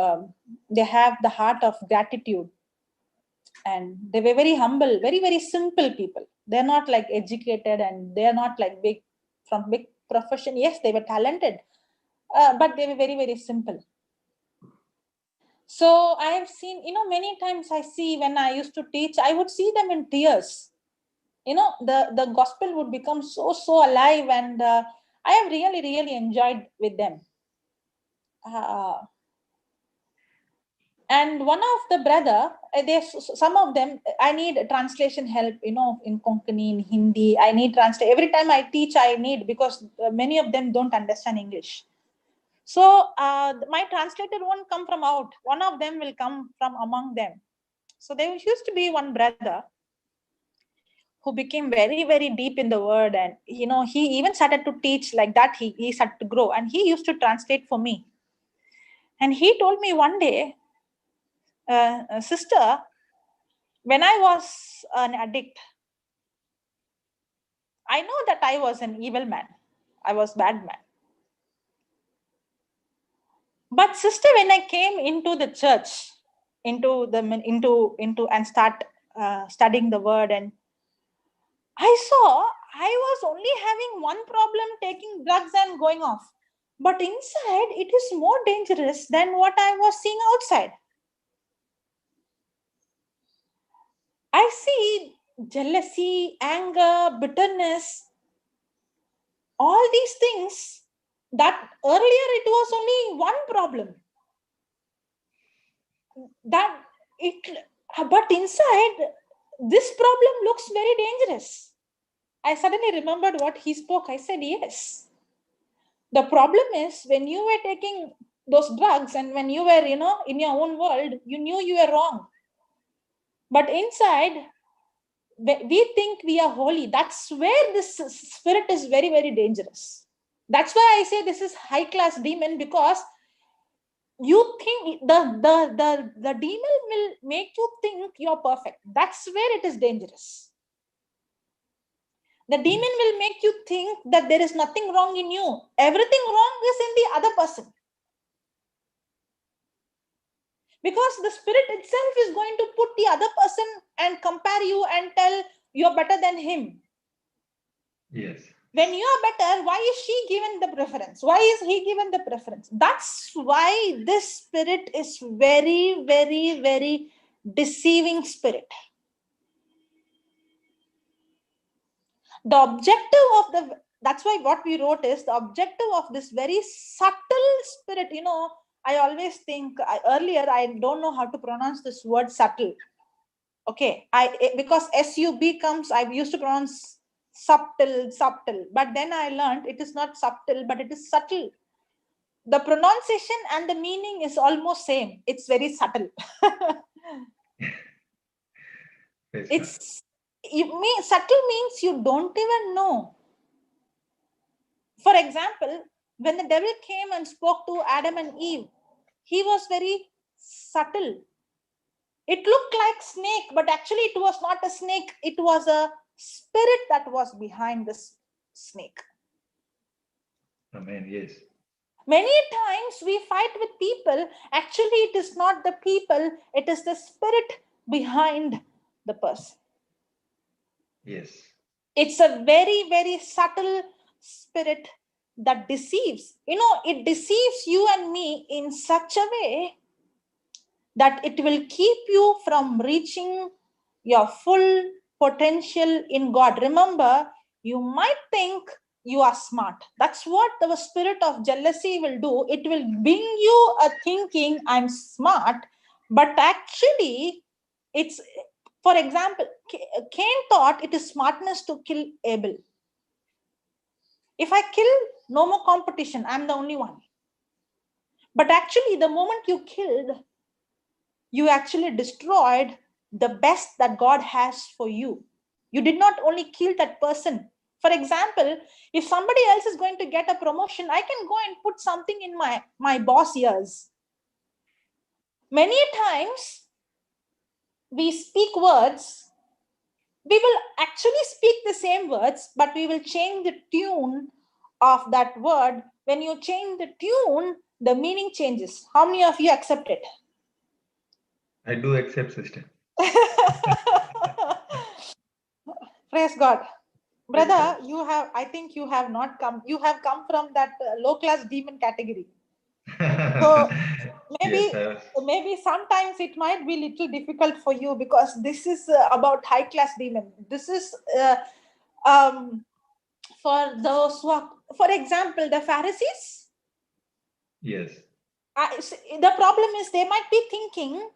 they have the heart of gratitude, and they were very humble, very, very simple people. They're not like educated, and they're not like big profession. Yes, they were talented, but they were very, very simple. So I have seen, many times I see when I used to teach, I would see them in tears. The gospel would become so alive, and I have really, really enjoyed with them. And one of the brother, some of them, I need translation help, in Konkani, in Hindi. I need translate. Every time I teach, I need, because many of them don't understand English. So my translator won't come from out. One of them will come from among them. So there used to be one brother who became very, very deep in the word, and he even started to teach like that. He started to grow, and he used to translate for me. And he told me one day, sister, when I was an addict, I know that I was an evil man. I was bad man. But sister, when I came into the church, into and start studying the word, and I saw I was only having one problem, taking drugs and going off. But inside, it is more dangerous than what I was seeing outside. I see jealousy, anger, bitterness, all these things that earlier it was only one problem. But inside, this problem looks very dangerous. I suddenly remembered what he spoke. I said, yes. The problem is when you were taking those drugs, and when you were, in your own world, you knew you were wrong. But inside, we think we are holy. That's where this spirit is very, very dangerous. That's why I say this is high class demon, because you think the demon will make you think you're perfect. That's where it is dangerous. The demon will make you think that there is nothing wrong in you. Everything wrong is in the other person. Because the spirit itself is going to put the other person and compare you and tell you're better than him. Yes. When you are better, why is she given the preference? Why is he given the preference? That's why this spirit is very, very, very deceiving spirit. The objective of that's why what we wrote is the objective of this very subtle spirit. I always think, earlier I don't know how to pronounce this word subtle. Okay, because SUB comes, I used to pronounce subtle, but then I learned it is not subtle, but it is subtle. The pronunciation and the meaning is almost same. It's very subtle. Subtle means you don't even know. For example, when the devil came and spoke to Adam and Eve, he was very subtle. It looked like snake, but actually it was not a snake. It was a spirit that was behind this snake. Amen. Yes. Many times we fight with people. Actually, it is not the people. It is the spirit behind the person. Yes. It's a very, very subtle spirit that deceives. It deceives you and me in such a way that it will keep you from reaching your full potential in God. Remember, you might think you are smart. That's what the spirit of jealousy will do. It will bring you a thinking, I'm smart, but actually, it's, for example, Cain thought it is smartness to kill Abel. If I kill, no more competition, I'm the only one. But actually, the moment you killed, you actually destroyed the best that God has for you. You did not only kill that person. For example, if somebody else is going to get a promotion, I can go and put something in my boss ears. Many times, we speak words, we will actually speak the same words, but we will change the tune of that word. When you change the tune, the meaning changes. How many of you accept it? I do accept, sister. Praise God. Brother, I think you have not come. You have come from that low class demon category. So maybe sometimes it might be little difficult for you, because this is about high class demon. This is for those who are, for example, the Pharisees. Yes. The problem is they might be thinking,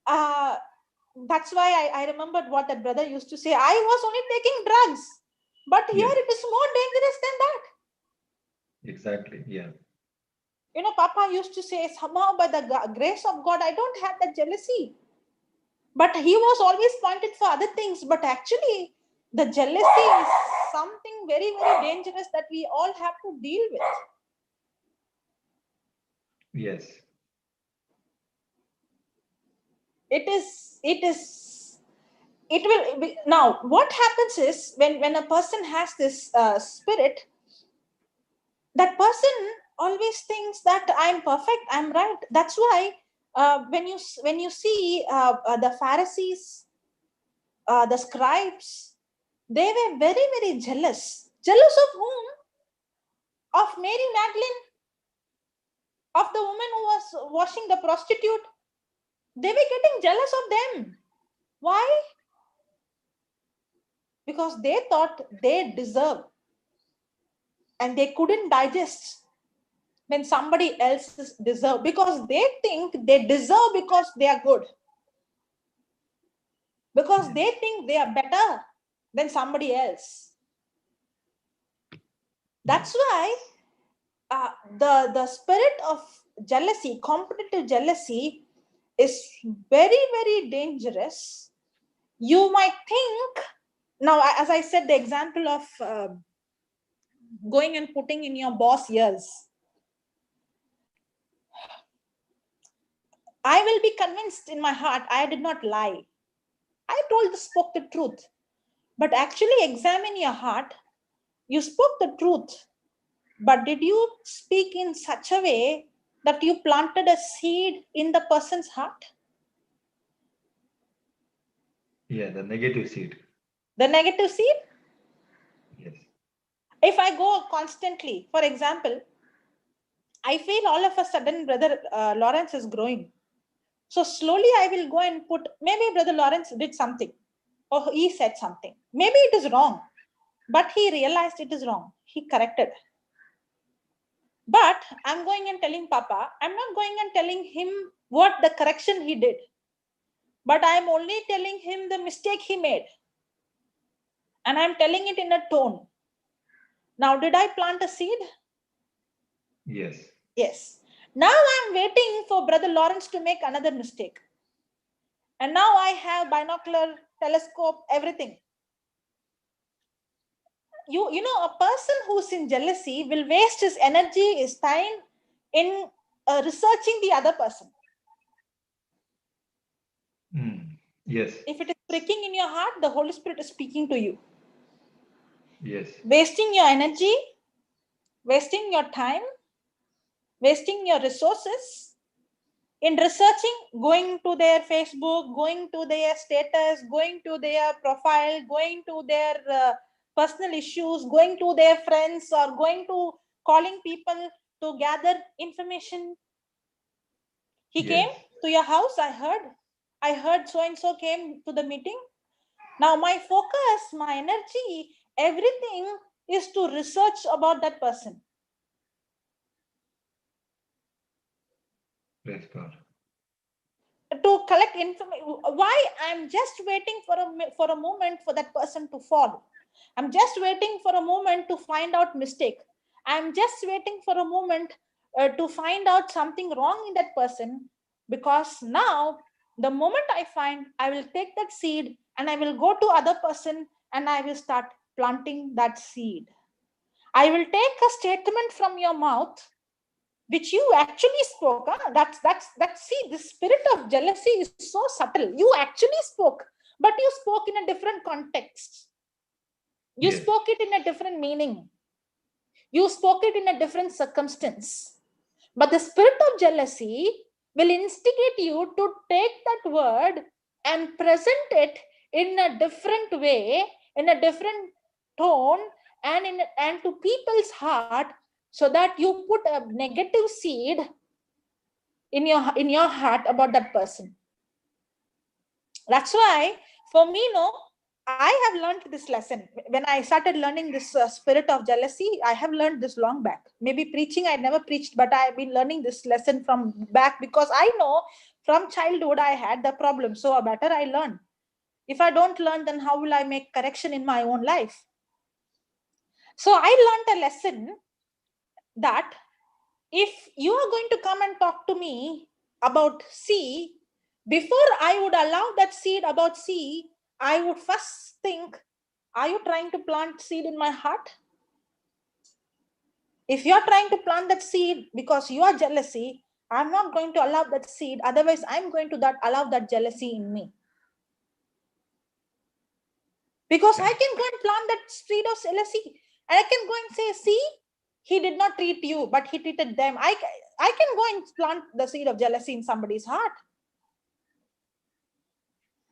that's why I remembered what that brother used to say. I was only taking drugs, but here Yes. it is more dangerous than that. Exactly. Yeah. Papa used to say, somehow by the grace of God, I don't have that jealousy. But he was always pointed for other things. But actually, the jealousy is something very, very dangerous that we all have to deal with. Yes. It will be, now what happens is when a person has this spirit, that person always thinks that I'm perfect, I'm right. That's why when you see the Pharisees, the scribes, they were very, very jealous. Jealous of whom? Of Mary Magdalene, of the woman who was washing, the prostitute. They were getting jealous of them. Why? Because they thought they deserve, and they couldn't digest when somebody else deserve, because they think they deserve because they are good, because they think they are better than somebody else. That's why the spirit of jealousy, competitive jealousy, is very, very dangerous. You might think, now as I said, the example of going and putting in your boss ears, I will be convinced in my heart I did not lie. I spoke the truth. But actually examine your heart. You spoke the truth, but did you speak in such a way that you planted a seed in the person's heart? Yeah, the negative seed. The negative seed? Yes. If I go constantly, for example, I feel all of a sudden Brother Lawrence is growing. So slowly I will go and put, maybe Brother Lawrence did something or he said something. Maybe it is wrong, but he realized it is wrong. He corrected. But I'm going and telling Papa, I'm not going and telling him what the correction he did, but I'm only telling him the mistake he made. And I'm telling it in a tone. Now, did I plant a seed? Yes. Yes. Now I'm waiting for Brother Lawrence to make another mistake. And now I have binocular, telescope, everything. You know, a person who's in jealousy will waste his energy, his time in researching the other person. Yes. If it is pricking in your heart, the Holy Spirit is speaking to you. Yes. Wasting your energy, wasting your time, wasting your resources in researching, going to their Facebook, going to their status, going to their profile, going to their personal issues, going to their friends, or going to calling people to gather information. He Yes. came to your house, I heard so and so came to the meeting. Now my focus, my energy, everything is to research about that person. Praise God. To collect information. Why? I'm just waiting for a moment for that person to fall. I'm just waiting for a moment to find out mistake. I'm just waiting for a moment to find out something wrong in that person, because now the moment I find, I will take that seed and I will go to other person and I will start planting that seed. I will take a statement from your mouth which you actually spoke. Huh? That's see, the spirit of jealousy is so subtle. You actually spoke, but you spoke in a different context. You Yes. spoke it in a different meaning. You spoke it in a different circumstance. But the spirit of jealousy will instigate you to take that word and present it in a different way, in a different tone, and to people's heart, so that you put a negative seed in your heart about that person. That's why, for me, no, I have learned this lesson. When I started learning this spirit of jealousy, I have learned this long back. Maybe preaching, I never preached, but I've been learning this lesson from back, because I know from childhood I had the problem. So better I learn. If I don't learn, then how will I make correction in my own life? So I learned a lesson that if you are going to come and talk to me about C, before I would allow that seed about C, I would first think, are you trying to plant seed in my heart? If you're trying to plant that seed because you are jealousy, I'm not going to allow that seed. Otherwise, I'm going to allow that jealousy in me. Because I can go and plant that seed of jealousy. And I can go and say, see, he did not treat you, but he treated them. I can go and plant the seed of jealousy in somebody's heart.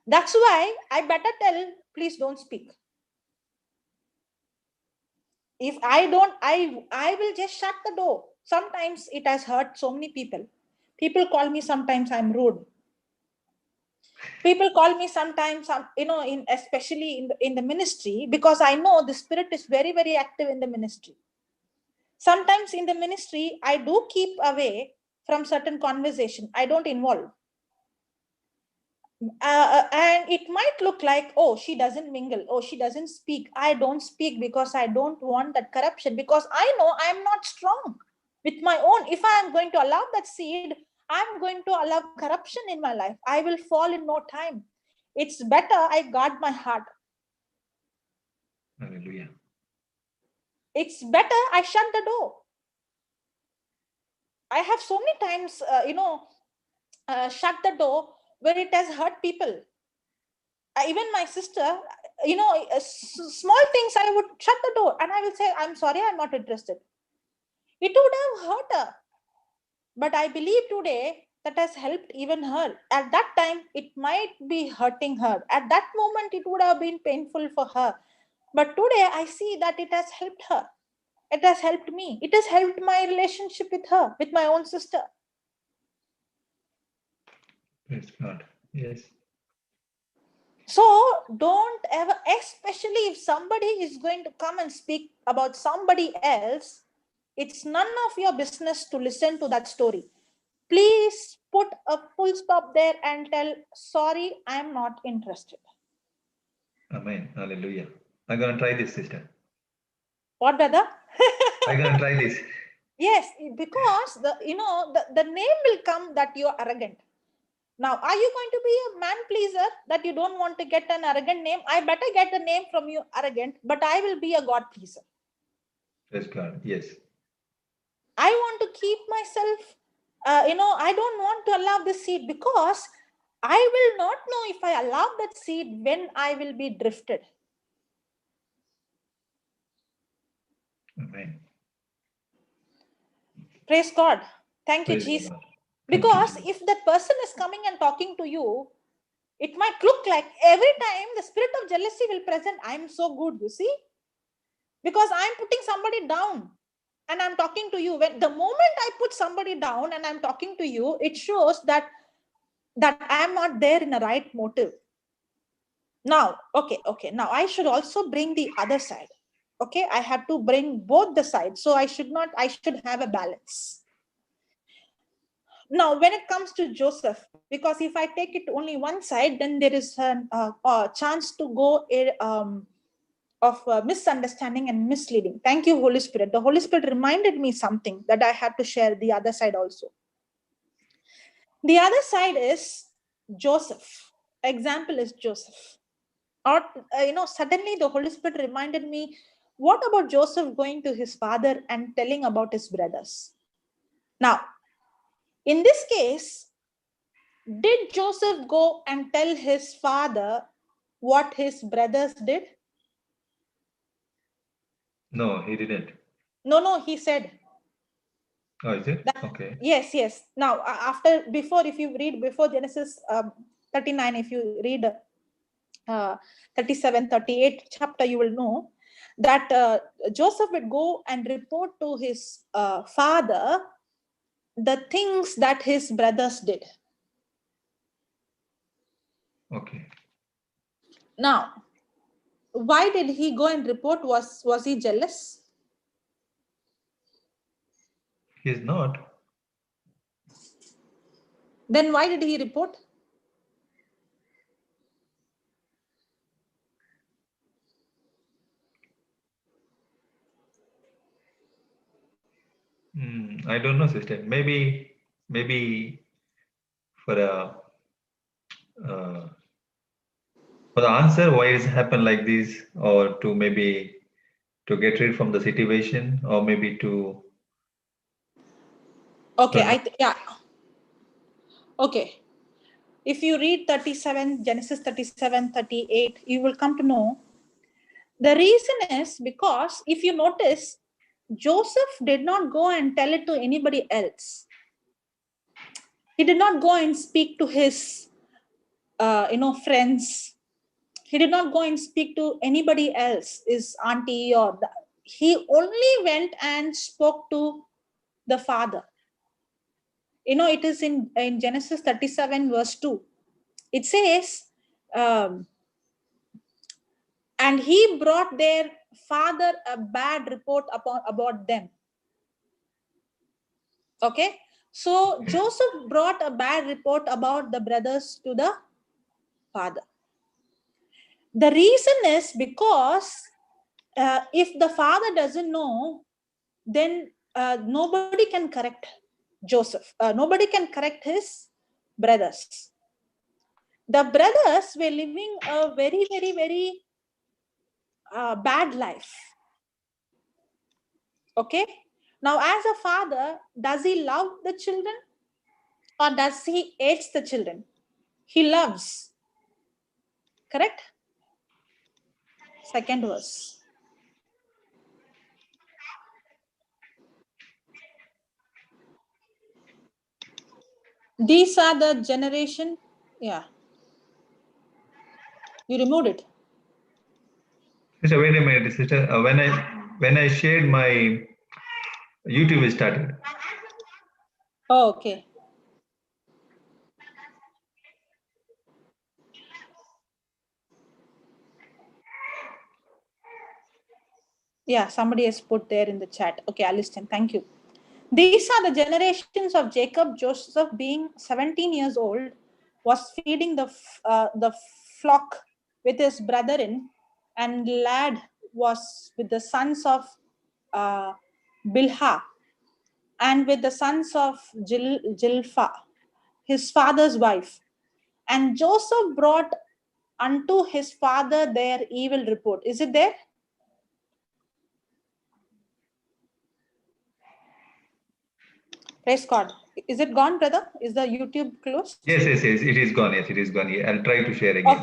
That's why I better tell, please don't speak. If I don't, I will just shut the door. Sometimes it has hurt so many people. People call me sometimes I'm rude. People call me sometimes, especially in the ministry, because I know the spirit is very, very active in the ministry. Sometimes in the ministry, I do keep away from certain conversation. I don't involve. And it might look like, oh, she doesn't mingle, oh, she doesn't speak. I don't speak because I don't want that corruption, because I know I'm not strong with my own. If I am going to allow that seed, I'm going to allow corruption in my life. I will fall in no time. It's better I guard my heart. Hallelujah. It's better I shut the door. I have so many times, shut the door where it has hurt people. Even my sister, small things, I would shut the door and I will say, I'm sorry, I'm not interested. It would have hurt her. But I believe today that has helped even her. At that time, it might be hurting her. At that moment, it would have been painful for her. But today, I see that it has helped her. It has helped me. It has helped my relationship with her, with my own sister. Praise God. Yes. So don't ever, especially if somebody is going to come and speak about somebody else, it's none of your business to listen to that story. Please put a full stop there and tell, sorry, I'm not interested. Amen. Hallelujah. I'm going to try this, sister. What, brother? I'm going to try this. Yes, because the name will come that you're arrogant. Now, are you going to be a man pleaser that you don't want to get an arrogant name? I better get the name from you, arrogant, but I will be a God pleaser. Praise God. Yes. I want to keep myself, I don't want to allow this seed, because I will not know if I allow that seed when I will be drifted. Amen. Praise God. Thank you, Praise Jesus. God. Thank you, Because Jesus. if that person is coming and talking to you, it might look like every time the spirit of jealousy will present, I'm so good, you see? Because I'm putting somebody down and I'm talking to you. When the moment I put somebody down and I'm talking to you, it shows that I'm not there in the right motive. Now, okay. Now I should also bring the other side. Okay, I have to bring both the sides. So I should have a balance. Now, when it comes to Joseph, because if I take it only one side, then there is a chance to go of misunderstanding and misleading. Thank you, Holy Spirit. The Holy Spirit reminded me something that I have to share the other side also. The other side is Joseph. Example is Joseph. Or, suddenly the Holy Spirit reminded me, what about Joseph going to his father and telling about his brothers? Now, in this case, did Joseph go and tell his father what his brothers did? No, he didn't. No, he said. Oh, is it? That, Okay. yes. Now, if you read before Genesis 39, if you read 37, 38 chapter, you will know that Joseph would go and report to his father the things that his brothers did. Okay. Now, why did he go and report? Was he jealous? He's not. Then why did he report? I don't know, sister. Maybe for a for the answer why it's happened like this, or to maybe to get rid from the situation, or maybe to Okay, okay. If you read 37, Genesis 37, 38, you will come to know the reason is because if you notice, Joseph did not go and tell it to anybody else. He did not go and speak to his, friends. He did not go and speak to anybody else, his auntie he only went and spoke to the father. It is in Genesis 37 verse 2. It says, and he brought their father a bad report about them. Okay, so Joseph brought a bad report about the brothers to the father. The reason is because if the father doesn't know, then nobody can correct Joseph. Nobody can correct his brothers. The brothers were living a very, very, very bad life. Okay. Now, as a father, does he love the children or does he hate the children? He loves. Correct? Second verse. These are the generation. Yeah. You removed it. Sister, wait a minute, sister. When I shared my YouTube, is started. Oh, okay. Yeah, somebody has put there in the chat. Okay, I'll listen. Thank you. These are the generations of Jacob. Joseph, being 17 years old, was feeding the flock with his brethren, and lad was with the sons of Bilhah and with the sons of Jilpha, his father's wife. And Joseph brought unto his father their evil report. Is it there? Praise God. Is it gone, brother? Is the YouTube closed? Yes. It is gone. Yes, it is gone. Yeah, I'll try to share again.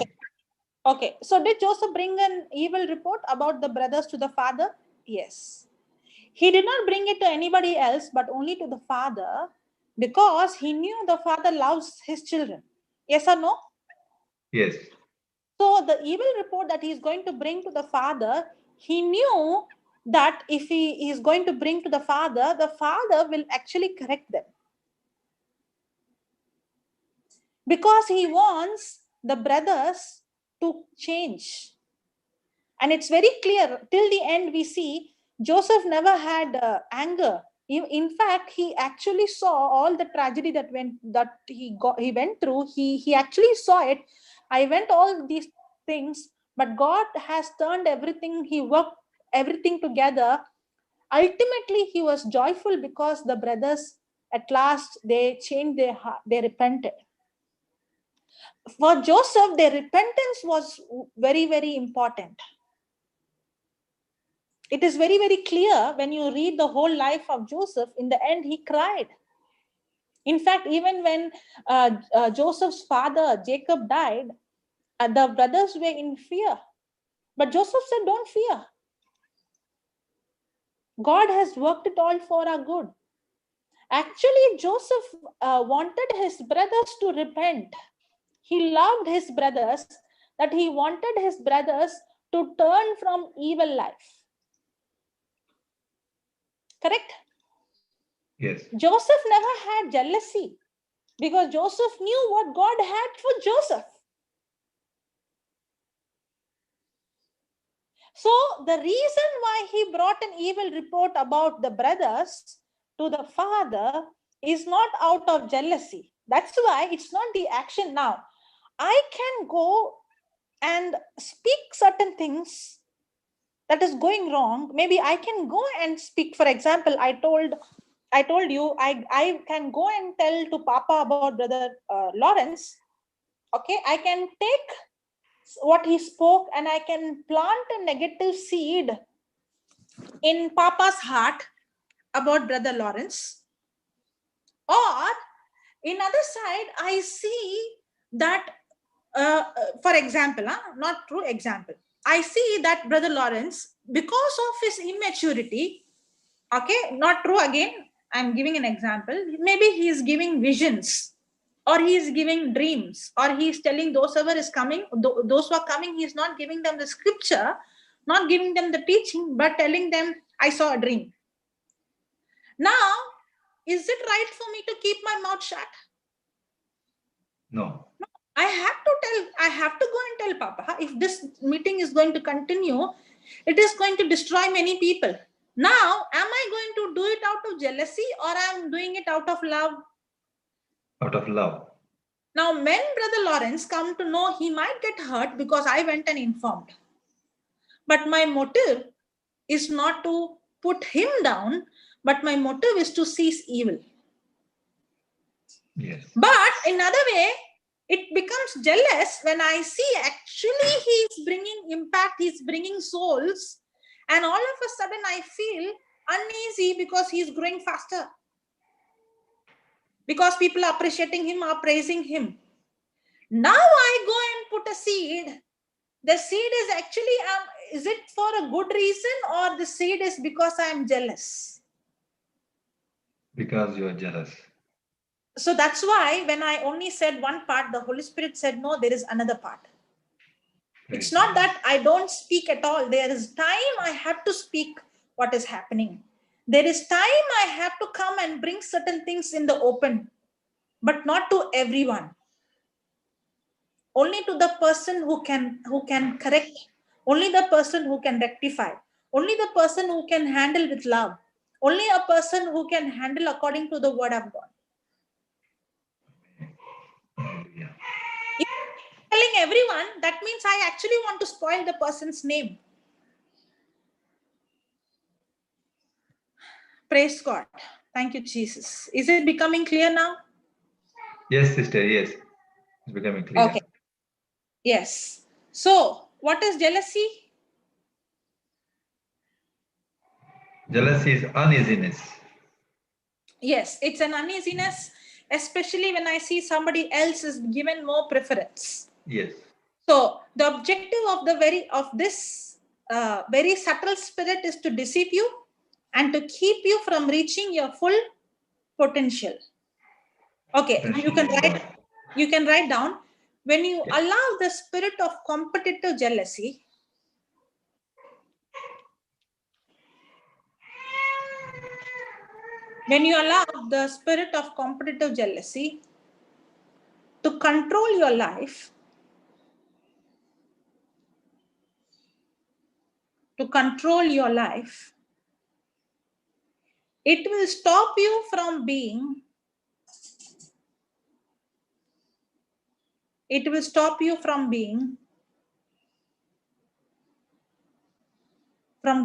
Okay. So did Joseph bring an evil report about the brothers to the father? Yes. He did not bring it to anybody else, but only to the father, because he knew the father loves his children. Yes or no? Yes. So the evil report that he is going to bring to the father, he knew that if he is going to bring to the father will actually correct them. Because he wants the brothers to change. And it's very clear till the end. We see Joseph never had anger. In fact, he actually saw all the tragedy that he went through. He actually saw it. I went all these things, but God has turned everything. He worked everything together. Ultimately, he was joyful because the brothers at last they changed their heart. They repented. For Joseph, their repentance was very, very important. It is very, very clear when you read the whole life of Joseph. In the end, he cried. In fact, even when Joseph's father, Jacob, died, the brothers were in fear. But Joseph said, don't fear. God has worked it all for our good. Actually, Joseph wanted his brothers to repent. He loved his brothers, that he wanted his brothers to turn from evil life. Correct? Yes. Joseph never had jealousy because Joseph knew what God had for Joseph. So the reason why he brought an evil report about the brothers to the father is not out of jealousy. That's why it's not the action. Now, I can go and speak certain things that is going wrong. Maybe I can go and speak. For example, I told you I can go and tell to Papa about Brother Lawrence. Okay, I can take what he spoke and I can plant a negative seed in Papa's heart about Brother Lawrence. Or in other side, I see that, for example, not true example, I see that Brother Lawrence, because of his immaturity, okay, not true again, I'm giving an example, maybe he is giving visions, or he is giving dreams, or he is telling those who is coming, those who are coming, he is not giving them the scripture, not giving them the teaching, but telling them, I saw a dream. Now, is it right for me to keep my mouth shut? No. I have to go and tell Papa, if this meeting is going to continue, it is going to destroy many people. Now, am I going to do it out of jealousy or I'm doing it out of love? Out of love. Now, when Brother Lawrence come to know, he might get hurt because I went and informed. But my motive is not to put him down, but my motive is to cease evil. Yes. But in another way, it becomes jealous when I see actually he's bringing impact, he's bringing souls, and all of a sudden I feel uneasy because he's growing faster. Because people are appreciating him, are praising him. Now I go and put a seed. The seed is actually, is it for a good reason or the seed is because I am jealous? Because you are jealous. So that's why when I only said one part, the Holy Spirit said, no, there is another part. It's not that I don't speak at all. There is time I have to speak what is happening. There is time I have to come and bring certain things in the open, but not to everyone. Only to the person who can correct, only the person who can rectify, only the person who can handle with love, only a person who can handle according to the word of God. Hallelujah. If I'm telling everyone, that means I actually want to spoil the person's name. Praise God. Thank you, Jesus. Is it becoming clear now? Yes, sister. Yes, it's becoming clear. Okay. Yes. So, what is jealousy? Jealousy is uneasiness. Yes, it's an uneasiness, especially when I see somebody else is given more preference. Yes. So, the objective of this very subtle spirit is to deceive you and to keep you from reaching your full potential. Okay, you can write down, when you allow the spirit of competitive jealousy, when you allow the spirit of competitive jealousy to control your life, it will stop you from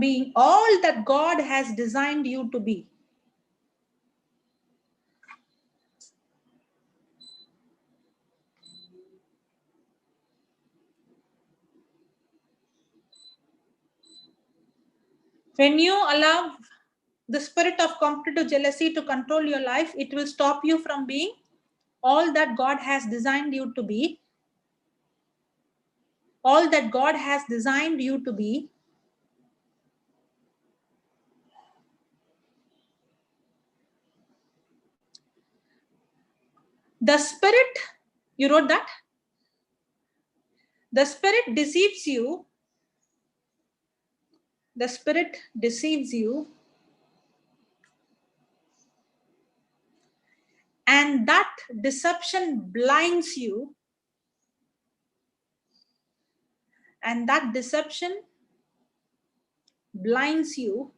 being, all that God has designed you to be. When you allow the spirit of competitive jealousy to control your life, it will stop you from being all that God has designed you to be. All that God has designed you to be. The spirit, you wrote that? The spirit deceives you. The spirit deceives you. And that deception blinds you. And that deception blinds you.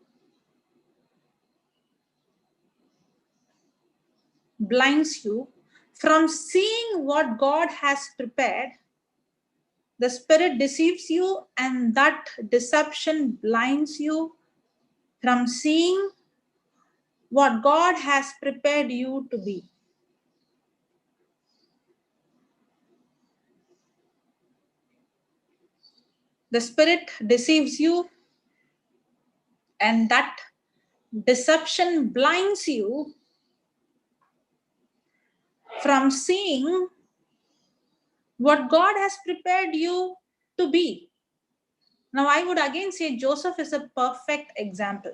Blinds you from seeing what God has prepared. The spirit deceives you, and that deception blinds you from seeing what God has prepared you to be. The spirit deceives you, and that deception blinds you from seeing what God has prepared you to be. Now, I would again say Joseph is a perfect example.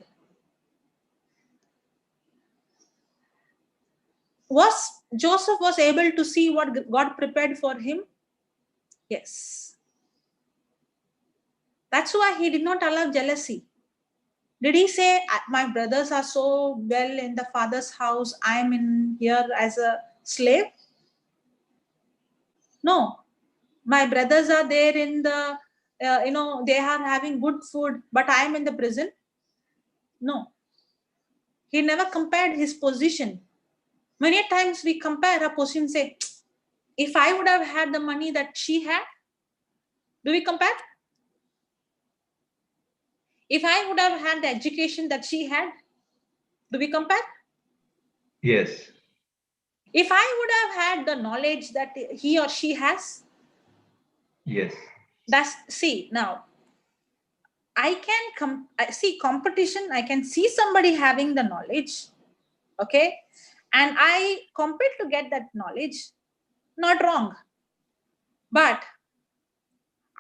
Joseph was able to see what God prepared for him? Yes. That's why he did not allow jealousy. Did he say, my brothers are so well in the father's house, I'm in here as a slave? No. My brothers are there in the, they are having good food, but I'm in the prison? No. He never compared his position. Many times we compare our position and say, if I would have had the money that she had, do we compare? If I would have had the education that she had, do we compare? Yes. If I would have had the knowledge that he or she has, yes. See now, I can see competition. I can see somebody having the knowledge, okay, and I compete to get that knowledge. Not wrong, but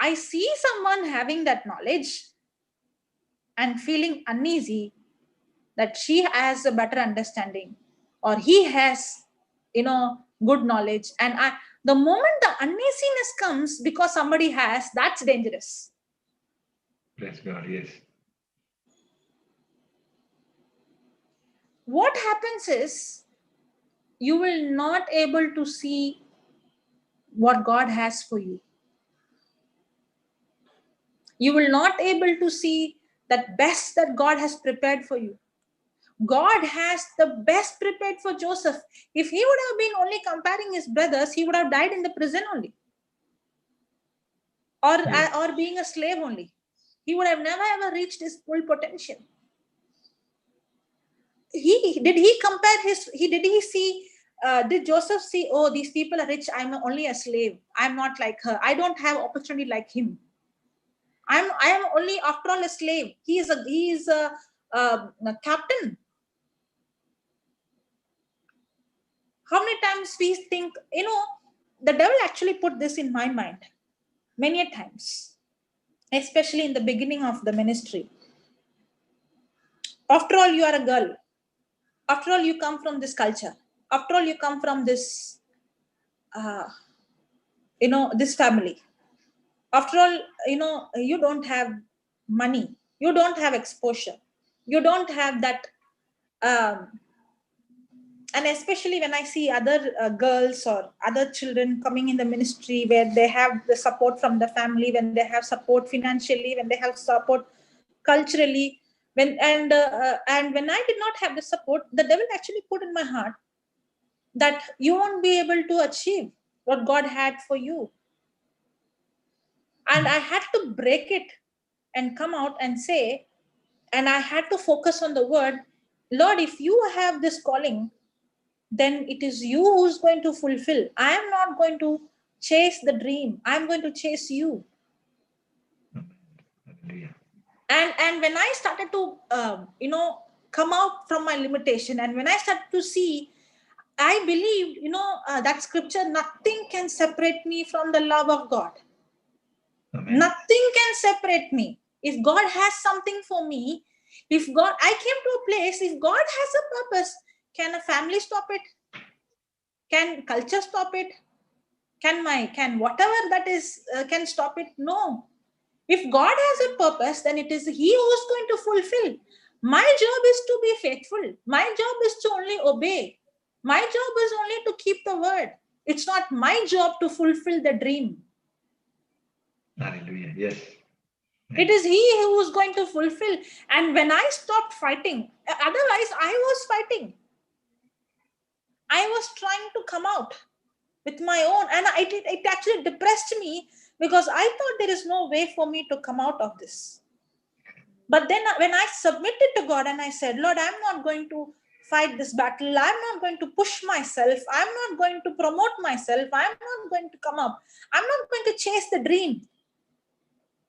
I see someone having that knowledge and feeling uneasy that she has a better understanding or he has good knowledge. And the moment the uneasiness comes because somebody has, that's dangerous. Praise God. Yes. What happens is you will not able to see what God has for you. You will not able to see that best that God has prepared for you. God has the best prepared for Joseph. If he would have been only comparing his brothers, he would have died in the prison only, or being a slave only. He would have never ever reached his full potential. Did he see, did Joseph see, oh, these people are rich, I'm only a slave, I'm not like her, I don't have opportunity like him, I am only, after all, a slave. He is a captain. How many times we think, the devil actually put this in my mind many a times, especially in the beginning of the ministry. After all, you are a girl. After all, you come from this culture. After all, you come from this, this family. After all, you don't have money. You don't have exposure. You don't have that. And especially when I see other girls or other children coming in the ministry where they have the support from the family, when they have support financially, when they have support culturally, and when I did not have the support, the devil actually put in my heart that you won't be able to achieve what God had for you. And I had to break it and come out and say, and I had to focus on the word, Lord, if you have this calling, then it is you who's going to fulfill. I am not going to chase the dream. I'm going to chase you. Hallelujah. And when I started to, come out from my limitation, and when I started to see, I believed, that scripture, nothing can separate me from the love of God. Amen. Nothing can separate me. If God has something for me, I came to a place, if God has a purpose, can a family stop it? Can culture stop it? Can whatever that is, can stop it? No. If God has a purpose, then it is he who is going to fulfill. My job is to be faithful. My job is to only obey. My job is only to keep the word. It's not my job to fulfill the dream. Hallelujah. Yes. It is he who is going to fulfill. And when I stopped fighting, otherwise I was fighting. I was trying to come out with my own, and it actually depressed me, because I thought there is no way for me to come out of this. But then when I submitted to God and I said, Lord, I'm not going to fight this battle. I'm not going to push myself. I'm not going to promote myself. I'm not going to come up. I'm not going to chase the dream.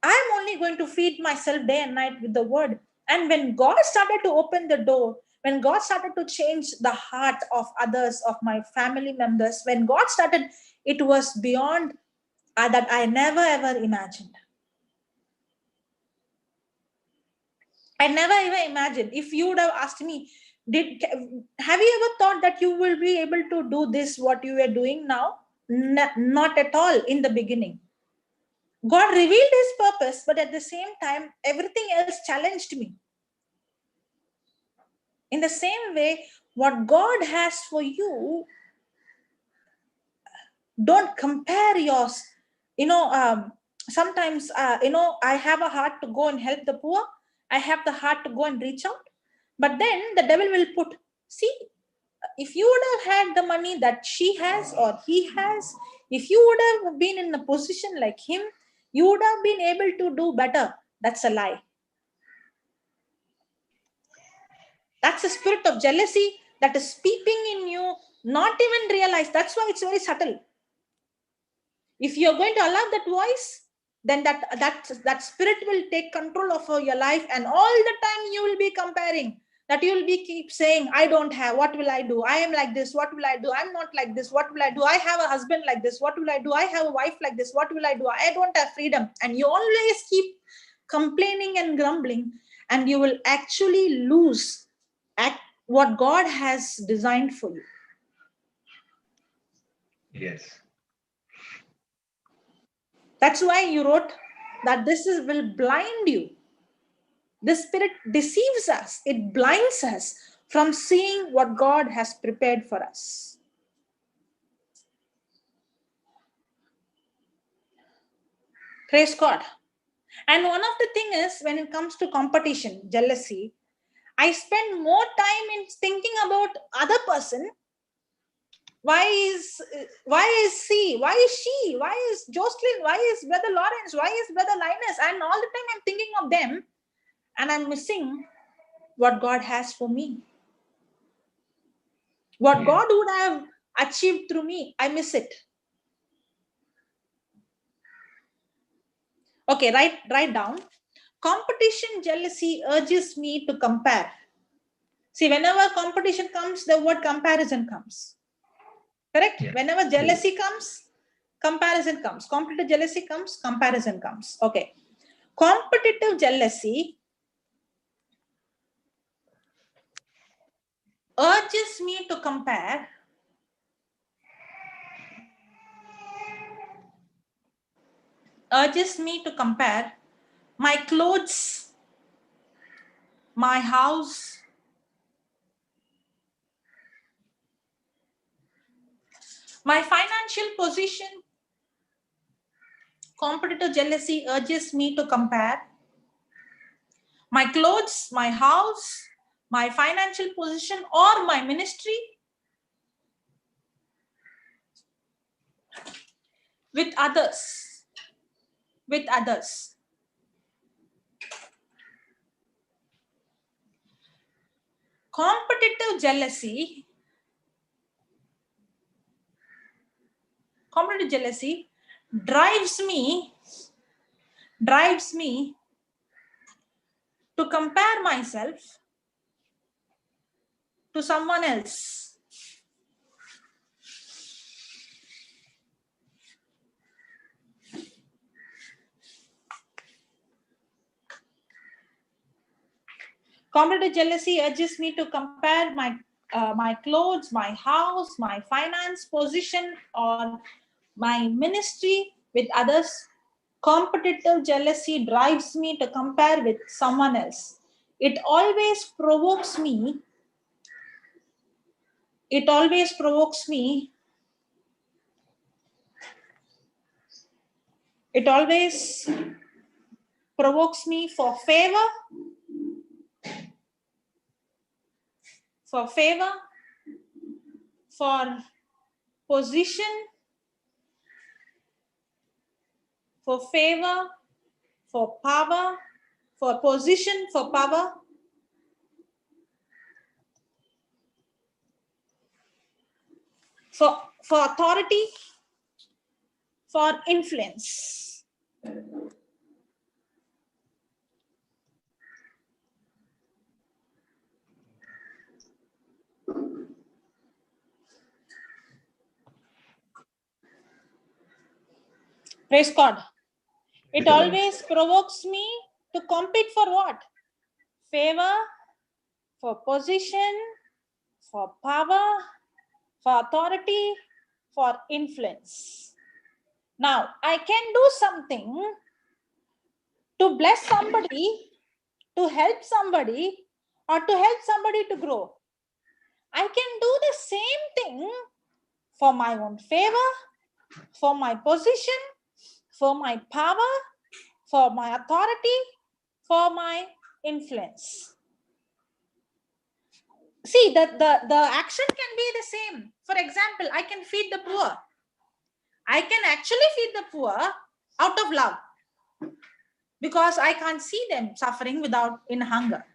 I'm only going to feed myself day and night with the word. And when God started to open the door, when God started to change the heart of others, of my family members, when God started, it was beyond that I never ever imagined. I never even imagined. If you would have asked me, have you ever thought that you will be able to do this, what you are doing now? Not at all in the beginning. God revealed his purpose, but at the same time, everything else challenged me. In the same way, what God has for you, don't compare yours. Sometimes, I have a heart to go and help the poor. I have the heart to go and reach out. But then the devil will put, see, if you would have had the money that she has or he has, if you would have been in a position like him, you would have been able to do better. That's a lie. That's a spirit of jealousy that is peeping in you, not even realize. That's why it's very subtle. If you're going to allow that voice, then that spirit will take control of your life, and all the time you will be comparing. That you will be keep saying, I don't have, what will I do? I am like this, what will I do? I'm not like this, what will I do? I have a husband like this, what will I do? I have a wife like this, what will I do? I don't have freedom. And you always keep complaining and grumbling, and you will actually lose at what God has designed for you. Yes. That's why you wrote that will blind you. The spirit deceives us. It blinds us from seeing what God has prepared for us. Praise God. And one of the thing is, when it comes to competition, jealousy, I spend more time in thinking about other person. Why is he? Why is she? Why is Jocelyn? Why is Brother Lawrence? Why is Brother Linus? And all the time I'm thinking of them, and I'm missing what God has for me. What God would have achieved through me, I miss it. Okay, write down. Competition, jealousy urges me to compare. See, whenever competition comes, the word comparison comes. Correct? Yeah. Whenever jealousy comes, comparison comes. Competitive jealousy comes, comparison comes. Okay. Competitive jealousy urges me to compare my clothes, my house, my financial position. Competitive jealousy urges me to compare my clothes, my house, my financial position, or my ministry with others. With others. Competitive jealousy drives me to compare myself to someone else. Competitive jealousy urges me to compare my clothes, my house, my finance position, or my ministry with others. Competitive jealousy drives me to compare with someone else. It always provokes me. It always provokes me. It always provokes me for favor, for position, for favor, for power, for position, for power, for authority, for influence. Praise God. It always provokes me to compete for what? Favor, for position, for power, for authority, for influence. Now, I can do something to bless somebody, to help somebody, or to help somebody to grow. I can do the same thing for my own favor, for my position, for my power, for my authority, for my influence. See, the action can be the same. For example, I can feed the poor. I can actually feed the poor out of love, because I can't see them suffering in hunger.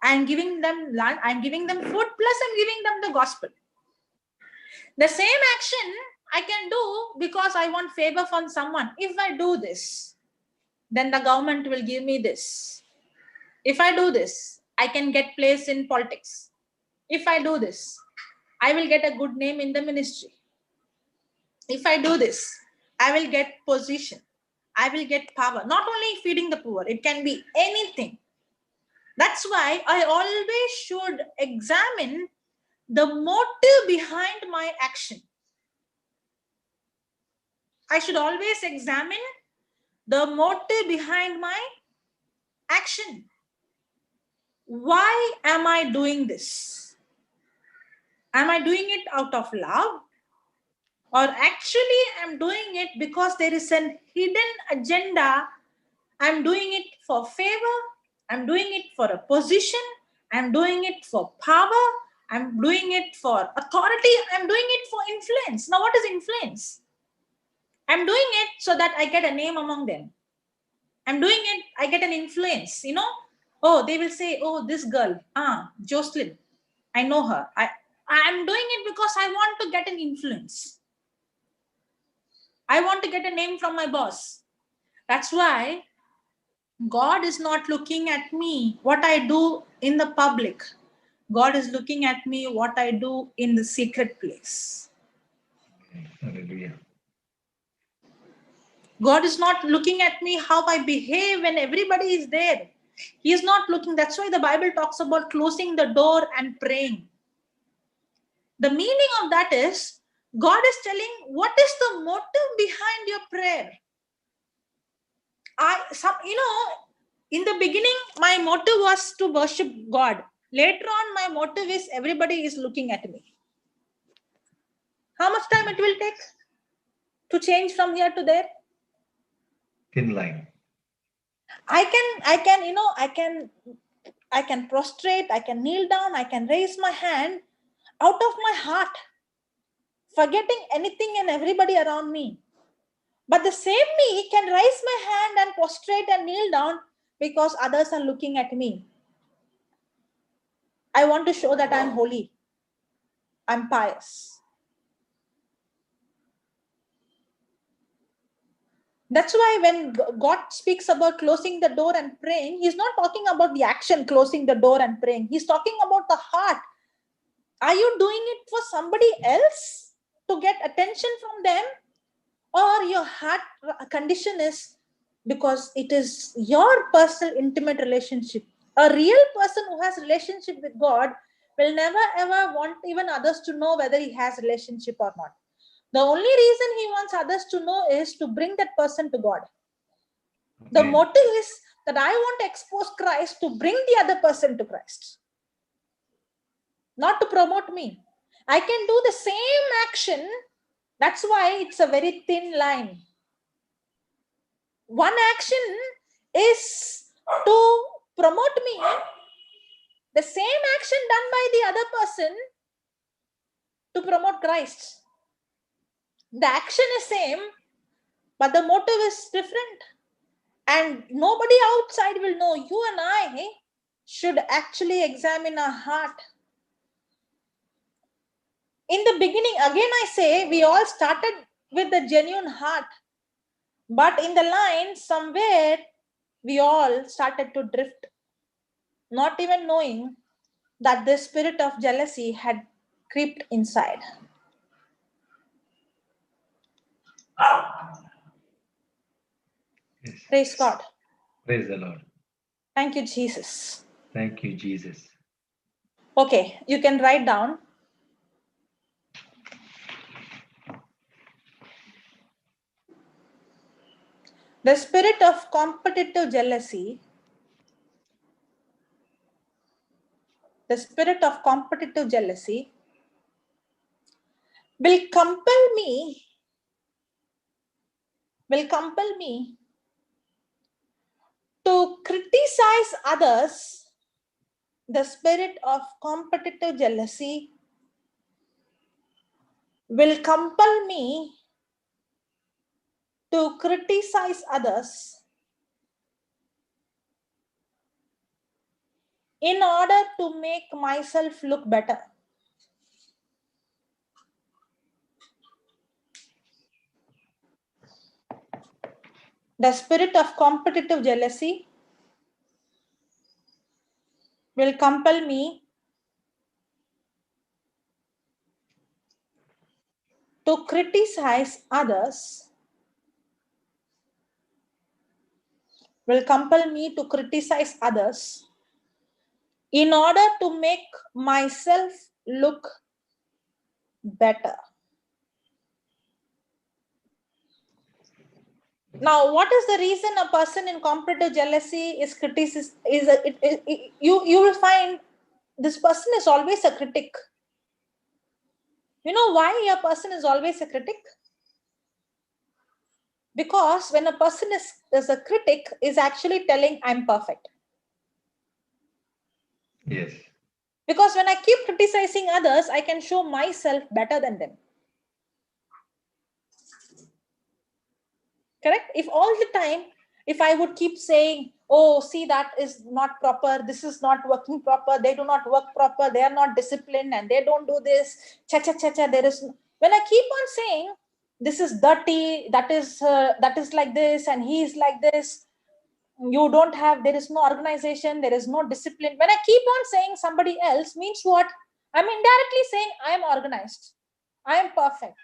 I'm giving them lunch, I'm giving them food, plus I'm giving them the gospel. The same action I can do because I want favor from someone. If I do this, then the government will give me this. If I do this, I can get place in politics. If I do this, I will get a good name in the ministry. If I do this, I will get position. I will get power. Not only feeding the poor, it can be anything. That's why I always should examine the motive behind my action. I should always examine the motive behind my action. Why am I doing this? Am I doing it out of love? Or actually I'm doing it because there is a hidden agenda. I'm doing it for favor. I'm doing it for a position. I'm doing it for power. I'm doing it for authority. I'm doing it for influence. Now, what is influence? I'm doing it so that I get a name among them. I'm doing it, I get an influence, you know. Oh, they will say, oh, this girl, Jocelyn, I know her. I'm doing it because I want to get an influence. I want to get a name from my boss. That's why God is not looking at me, what I do in the public. God is looking at me, what I do in the secret place. Hallelujah. God is not looking at me how I behave when everybody is there. He is not looking. That's why the Bible talks about closing the door and praying. The meaning of that is God is telling what is the motive behind your prayer. In the beginning, my motive was to worship God. Later on, my motive is everybody is looking at me. How much time it will take to change from here to there? Thin line. I can prostrate, I can kneel down, I can raise my hand out of my heart, forgetting anything and everybody around me. But the same me can raise my hand and prostrate and kneel down because others are looking at me. I want to show that I'm holy. I'm pious. That's why when God speaks about closing the door and praying, He's not talking about the action, closing the door and praying. He's talking about the heart. Are you doing it for somebody else to get attention from them? Or your heart condition is because it is your personal intimate relationship. A real person who has relationship with God will never ever want even others to know whether he has relationship or not. The only reason he wants others to know is to bring that person to God. The Okay. motive is that I want to expose Christ to bring the other person to Christ, not to promote me. I can do the same action. That's why it's a very thin line. One action is to promote me. The same action done by the other person to promote Christ. The action is same, but the motive is different. And nobody outside will know. You and I should actually examine our heart. In the beginning, again I say, we all started with a genuine heart. But in the line, somewhere, we all started to drift, not even knowing that the spirit of jealousy had crept inside. Yes. Praise God. Praise the Lord. Thank you, Jesus. Thank you, Jesus. Okay, you can write down. The spirit of competitive jealousy, the spirit of competitive jealousy will compel me to criticize others. The spirit of competitive jealousy will compel me to criticize others in order to make myself look better. The spirit of competitive jealousy will compel me to criticize others, in order to make myself look better. Now, what is the reason a person in competitive jealousy is criticized? You will find this person is always a critic. You know why a person is always a critic? Because when a person is a critic, is actually telling I'm perfect. Yes. Because when I keep criticizing others, I can show myself better than them. Correct? If all the time, if I would keep saying, oh, see, that is not proper, this is not working proper, they do not work proper, they are not disciplined, and they don't do this, there is, when I keep on saying, this is dirty, that is like this, and he is like this, you don't have, there is no organization, there is no discipline. When I keep on saying somebody else means what? I'm indirectly saying I am organized, I am perfect,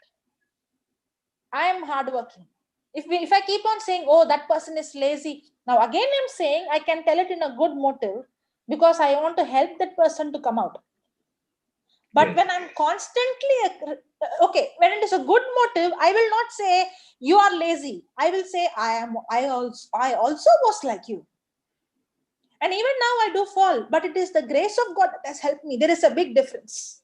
I am hardworking. If I keep on saying, oh, that person is lazy, now again I'm saying I can tell it in a good motive because I want to help that person to come out. But Yes. when I'm constantly, okay, when it is a good motive, I will not say you are lazy. I will say I also was like you. And even now I do fall, but it is the grace of God that has helped me. There is a big difference.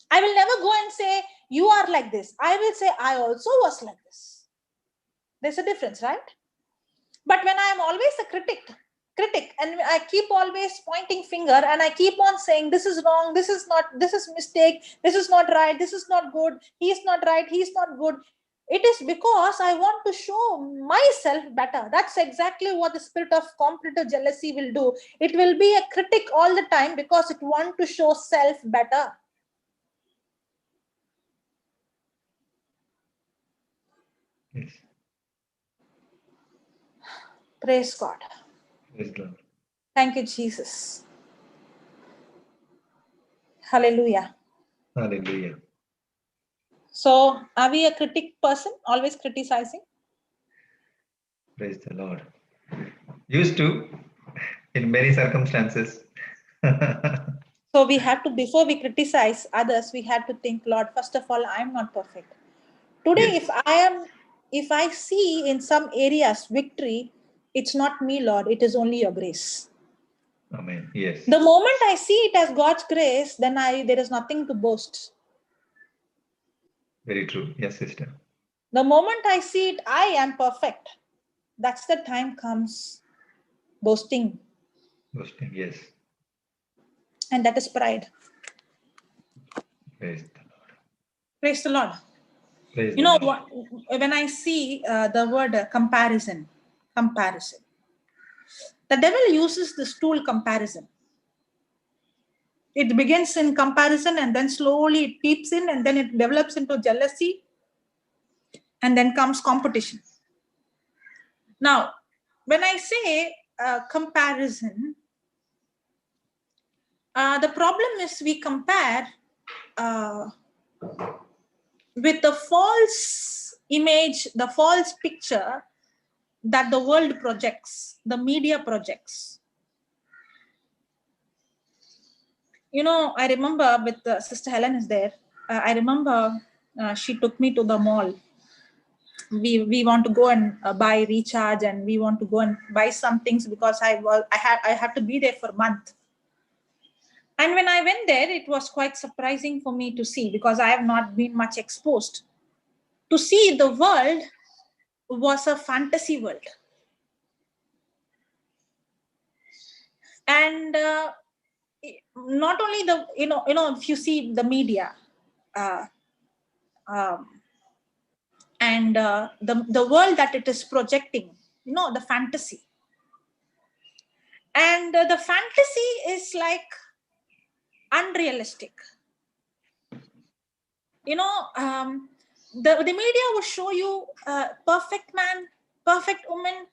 I will never go and say, you are like this. I will say, I also was like this. There's a difference, right? But when I am always a critic, and I keep always pointing finger and I keep on saying, this is wrong, this is not, this is mistake, this is not right, this is not good, he is not right, he is not good. It is because I want to show myself better. That's exactly what the spirit of competitive jealousy will do. It will be a critic all the time because it wants to show self better. Yes. Praise God. Praise God. Thank you, Jesus. Hallelujah. Hallelujah. So, are we a critic person, always criticizing? Praise the Lord. Used to, in many circumstances. So we have to, before we criticize others, we have to think, Lord, first of all, I'm not perfect. Today, Yes. if I see in some areas victory, it's not me, Lord, it is only your grace. Amen. Yes. The moment I see it as God's grace, then there is nothing to boast. Very true. Yes, sister. The moment I see it, I am perfect. That's the time comes boasting. Boasting. Yes. And that is pride. Praise the Lord. Praise the Lord. Praise You the know Lord. what? When I see the word comparison, the devil uses this tool comparison. It begins in comparison and then slowly it peeps in and then it develops into jealousy and then comes competition. Now, when I say comparison, the problem is we compare with the false image, the false picture that the world projects, the media projects. You know, I remember with Sister Helen is there. I remember she took me to the mall. We want to go and buy recharge, and we want to go and buy some things because I have to be there for a month. And when I went there, it was quite surprising for me to see, because I have not been much exposed. To see the world was a fantasy world. And not only the, if you see the media, and the world that it is projecting, the fantasy. And the fantasy is like unrealistic. The media will show you a perfect man, perfect woman.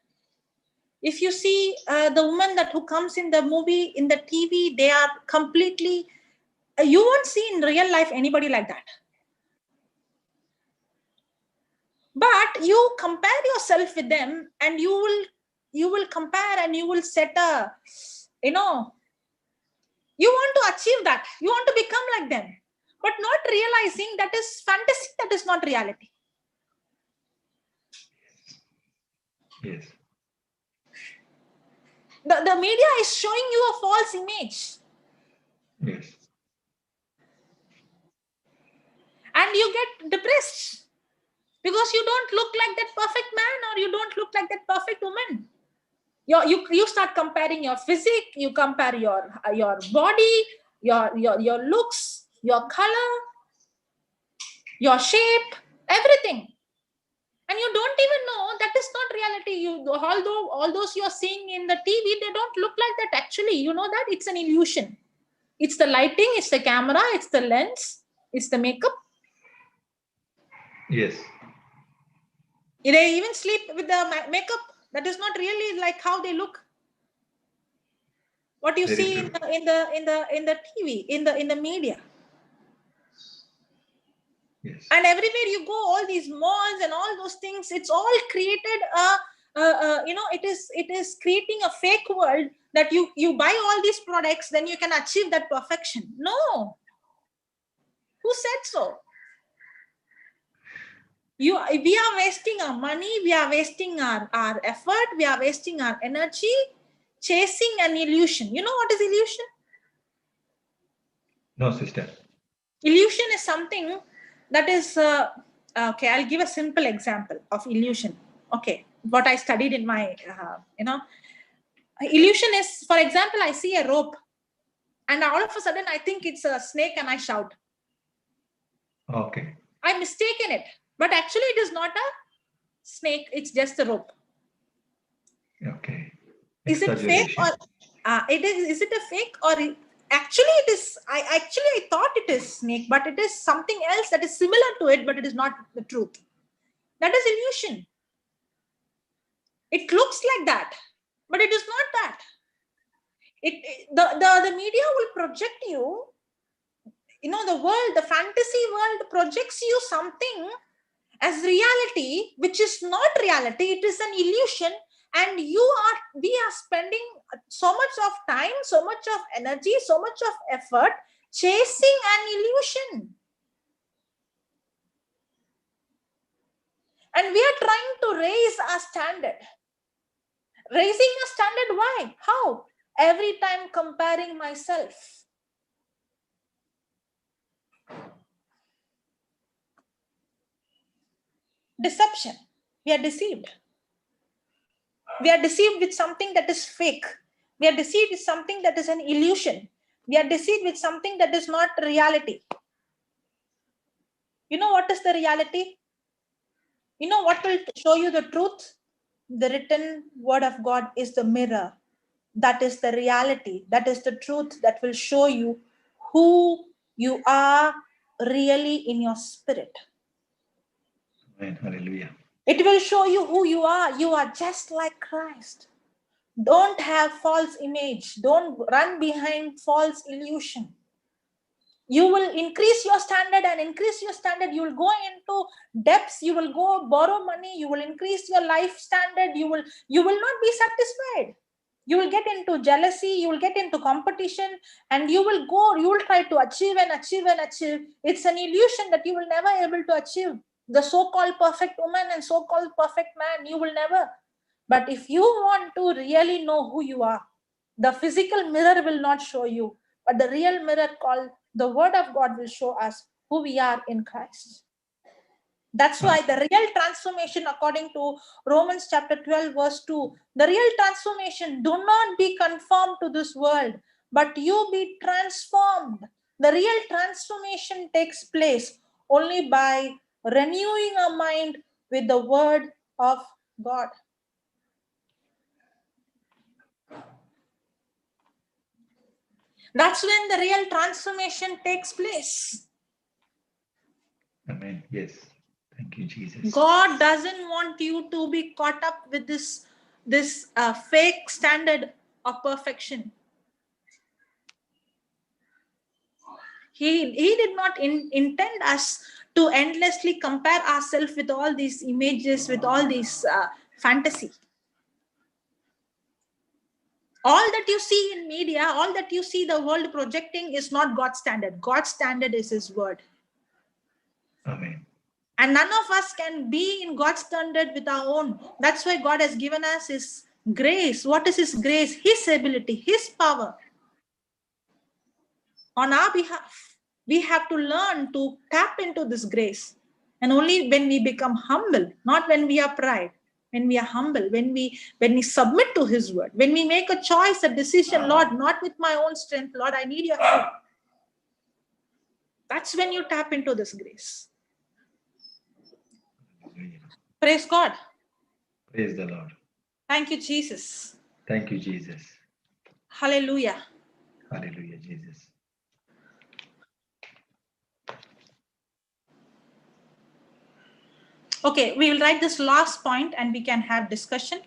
If you see the woman who comes in the movie, in the TV, they are completely, you won't see in real life anybody like that. But you compare yourself with them, and you will compare, and you will set a, you want to achieve that, you want to become like them, but not realizing that is fantasy, that is not reality. Yes. The media is showing you a false image. Yes. And you get depressed because you don't look like that perfect man, or you don't look like that perfect woman. You start comparing your physique, you compare your body, your looks, your color, your shape, everything. And you don't even know that is not reality. Although all those you're seeing in the TV, they don't look like that actually. You know that it's an illusion. It's the lighting, it's the camera, it's the lens, it's the makeup. Yes. They even sleep with the makeup. That is not really like how they look. What you Very see true. in the TV, in the media. Yes. And everywhere you go, all these malls and all those things, it's all created it is creating a fake world that you buy all these products, then you can achieve that perfection. No. Who said so? We are wasting our money, we are wasting our effort, we are wasting our energy chasing an illusion. You know what is illusion? No, sister. Illusion is something that is okay. I'll give a simple example of illusion. Okay, what I studied in my illusion is, for example, I see a rope and all of a sudden I think it's a snake and I shout. Okay. I mistaken it, but actually it is not a snake, it's just a rope. Okay. Is it fake or is it a fake, or actually it is? I thought it is snake, but it is something else that is similar to it, but it is not the truth. That is illusion. It looks like that, but it is not that. The media will project you. The world, the fantasy world projects you something as reality, which is not reality. It is an illusion, and we are spending so much of time, so much of energy, so much of effort chasing an illusion. And we are trying to raise our standard. Raising a standard, why? How? Every time comparing myself. Deception. We are deceived. We are deceived with something that is fake. We are deceived with something that is an illusion. We are deceived with something that is not reality. You know what is the reality? You know what will show you the truth? The written word of God is the mirror. That is the reality. That is the truth that will show you who you are really in your spirit. Amen. Hallelujah. It will show you who you are. You are just like Christ. Don't have false image. Don't run behind false illusion. You will increase your standard, and increase your standard. You will go into depths. You will go borrow money. You will increase your life standard. You will not be satisfied. You will get into jealousy. You will get into competition, and you will try to achieve and achieve and achieve. It's an illusion that you will never able to achieve. The so-called perfect woman and so-called perfect man, you will never. But if you want to really know who you are, the physical mirror will not show you, but the real mirror called the Word of God will show us who we are in Christ. That's why the real transformation, according to Romans chapter 12, verse 2, the real transformation, do not be conformed to this world, but you be transformed. The real transformation takes place only by renewing our mind with the Word of God. That's when the real transformation takes place. Amen. Yes. Thank you, Jesus. God doesn't want you to be caught up with this fake standard of perfection. He did not intend us to endlessly compare ourselves with all these images, with all these fantasy. All that you see in media, all that you see the world projecting is not God's standard. God's standard is His word. Amen. And none of us can be in God's standard with our own. That's why God has given us His grace. What is His grace? His ability, His power on our behalf. We have to learn to tap into this grace. And only when we become humble, not when we are pride, when we are humble, when we submit to His word, when we make a choice, a decision, Lord, not with my own strength, Lord, I need your help. That's when you tap into this grace. Praise God. Praise the Lord. Thank you, Jesus. Thank you, Jesus. Hallelujah. Hallelujah, Jesus. Okay, we will write this last point and we can have discussion.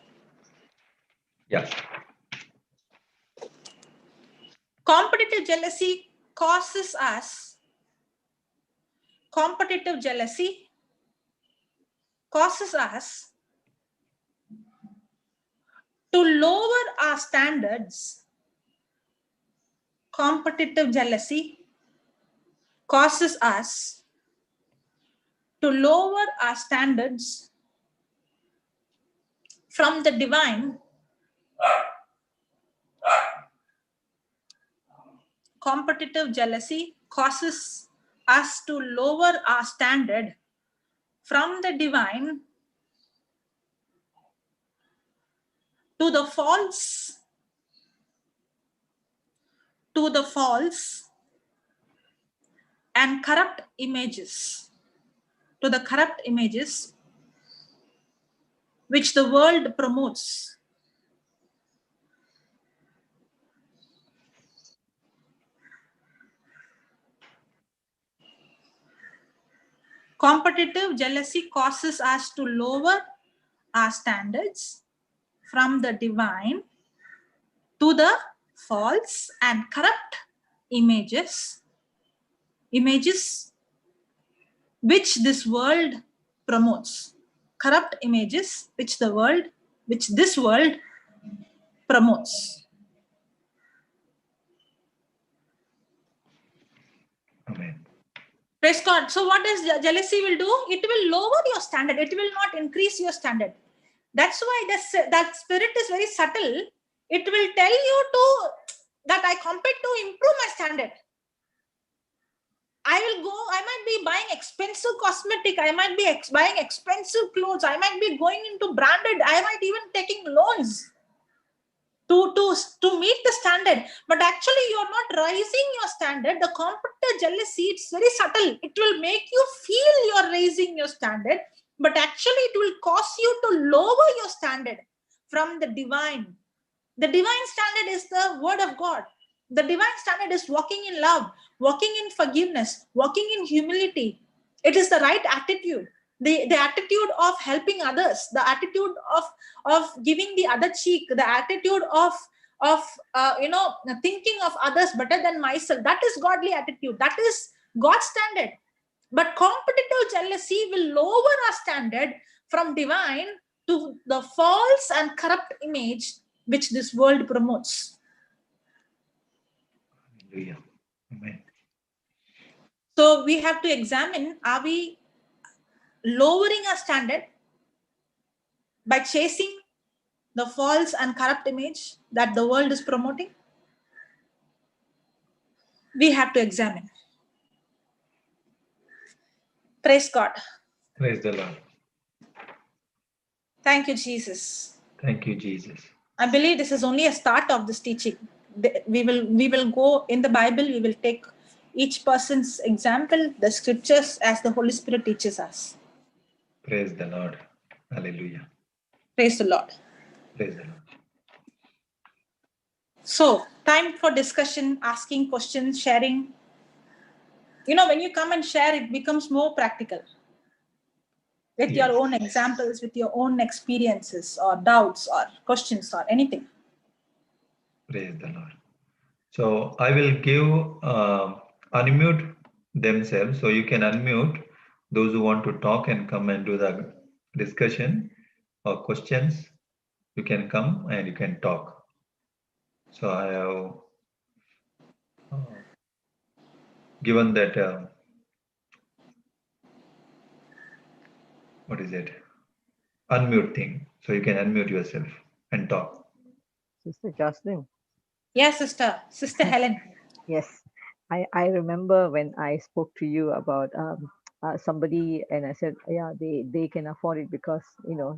Yes. Competitive jealousy causes us to lower our standards. Competitive jealousy causes us to lower our standards from the divine. Competitive jealousy causes us to lower our standard from the divine to the false and corrupt images, to the corrupt images which the world promotes. Competitive jealousy causes us to lower our standards from the divine to the false and corrupt images which this world promotes. Corrupt images which this world promotes. Amen. Praise God. So what does jealousy will do? It will lower your standard. It will not increase your standard. That's why that spirit is very subtle. It will tell you that I compete to improve my standard. I might be buying expensive cosmetic. I might be buying expensive clothes. I might be going into branded. I might even taking loans to meet the standard. But actually, you're not raising your standard. The competitor jealousy, it's very subtle. It will make you feel you're raising your standard, but actually it will cause you to lower your standard from the divine. The divine standard is the word of God. The divine standard is walking in love, walking in forgiveness, walking in humility. It is the right attitude. The attitude of helping others, the attitude of giving the other cheek, the attitude of thinking of others better than myself. That is godly attitude. That is God's standard. But competitive jealousy will lower our standard from divine to the false and corrupt image which this world promotes. Hallelujah. Amen. So we have to examine, are we lowering our standard by chasing the false and corrupt image that the world is promoting? We have to examine. Praise God. Praise the Lord. Thank you, Jesus. Thank you, Jesus. I believe this is only a start of this teaching. We will go in the Bible. We will take each person's example, the scriptures, as the Holy Spirit teaches us. Praise the Lord. Hallelujah. Praise the Lord. Praise the Lord. So, time for discussion, asking questions, sharing. When you come and share, it becomes more practical. With your Yes. own examples, with your own experiences or doubts or questions or anything. Praise the Lord. So I will give unmute themselves. So you can unmute those who want to talk and come and do the discussion or questions. You can come and you can talk. So I have given that what is it? Unmute thing. So you can unmute yourself and talk. Sister Jocelyn. Yes, Sister Helen. Yes, I remember when I spoke to you about somebody, and I said, yeah, they can afford it because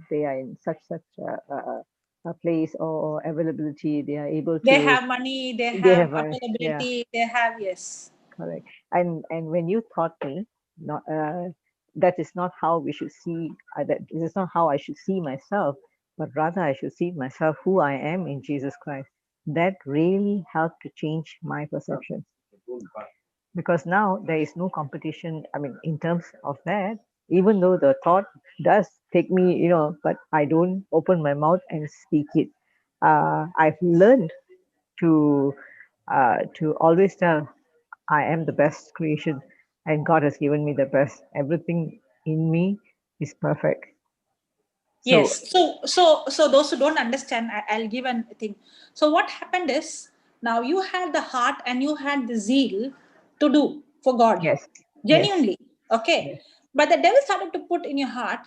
they are in such a place or availability. They are able They to. have money, they They have have yeah, availability, they have, yes. correct. And when you taught me, not that is not how we should see. That this is not how I should see myself, but rather I should see myself who I am in Jesus Christ. That really helped to change my perception, because now there is no competition. I mean, in terms of that, even though the thought does take me, but I don't open my mouth and speak it. I've learned to always tell I am the best creation, and God has given me the best. Everything in me is perfect. So Yes. So those who don't understand, I'll give an thing. So what happened is, now you had the heart and you had the zeal to do for God, yes, yes, genuinely. Okay. yes, But the devil started to put in your heart,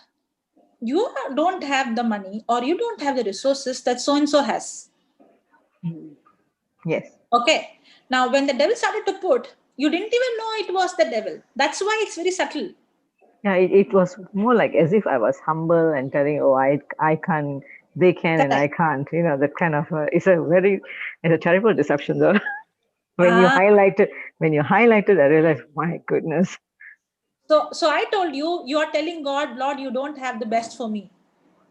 you don't have the money or you don't have the resources that so and so has. yes. Okay. Now, when the devil started to put, you didn't even know it was the devil. That's why it's very subtle. Yeah, it was more like as if I was humble and telling, "Oh, I can't, they can, and I Correct. can't." That kind of. It's a terrible deception, though. when you Ah, highlighted, when you highlighted, I realized, my goodness. so I told you, you are telling God, Lord, you don't have the best for me.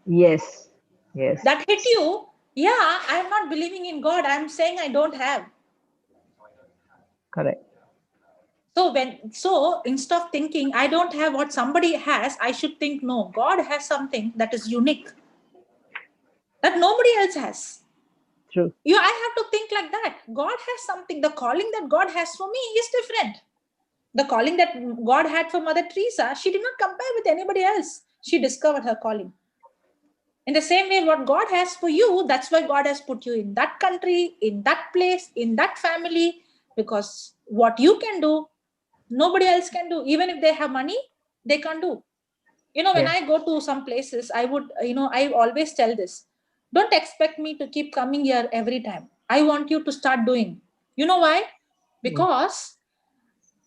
Yes, yes, That hit you. Yeah, I'm not believing in God. I'm saying I don't have. correct. So instead of thinking I don't have what somebody has, I should think no, God has something that is unique that nobody else has. True. I have to think like that. God has something. The calling that God has for me is different. The calling that God had for Mother Teresa, she did not compare with anybody else. She discovered her calling. In the same way, what God has for you, that's why God has put you in that country, in that place, in that family, because what you can do, nobody else can do. Even if they have money, they can't do. When Yes, I go to some places, I would, I always tell this, don't expect me to keep coming here every time. I want you to start doing. You know why? yes, Because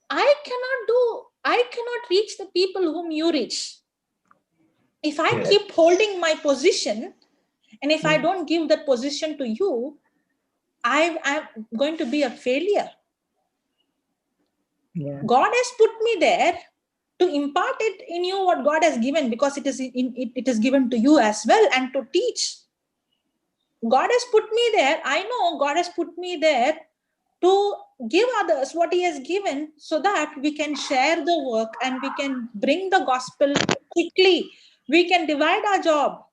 I cannot reach the people whom you reach. If I Yes. keep holding my position, and if I mm, don't give that position to you, I'm going to be a failure. yeah, God has put me there to impart it in you what God has given, because it is given to you as well, and to teach. God has put me there. I know God has put me there to give others what He has given, so that we can share the work and we can bring the gospel quickly. We can divide our job.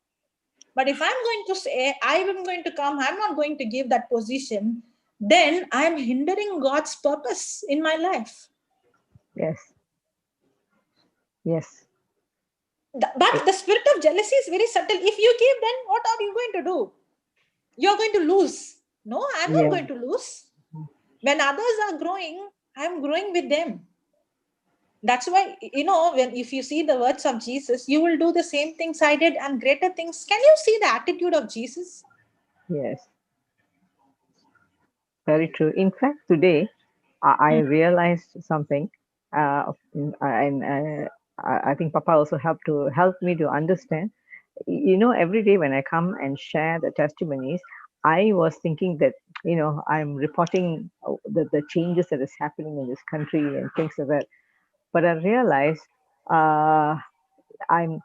But if I'm going to say, I am going to come, I'm not going to give that position, then I'm hindering God's purpose in my life. yes, yes. But the spirit of jealousy is very subtle. If you give, then what are you going to do? You're going to lose. No, I'm not Yeah, going to lose. When others are growing, I'm growing with them. That's why, when if you see the words of Jesus, you will do the same things I did and greater things. Can you see the attitude of Jesus? yes. Very true. In fact, today I Hmm. realized something, and I think Papa also helped me to understand. Every day when I come and share the testimonies, I was thinking that I'm reporting the changes that is happening in this country and things like that. But I realized uh, I'm.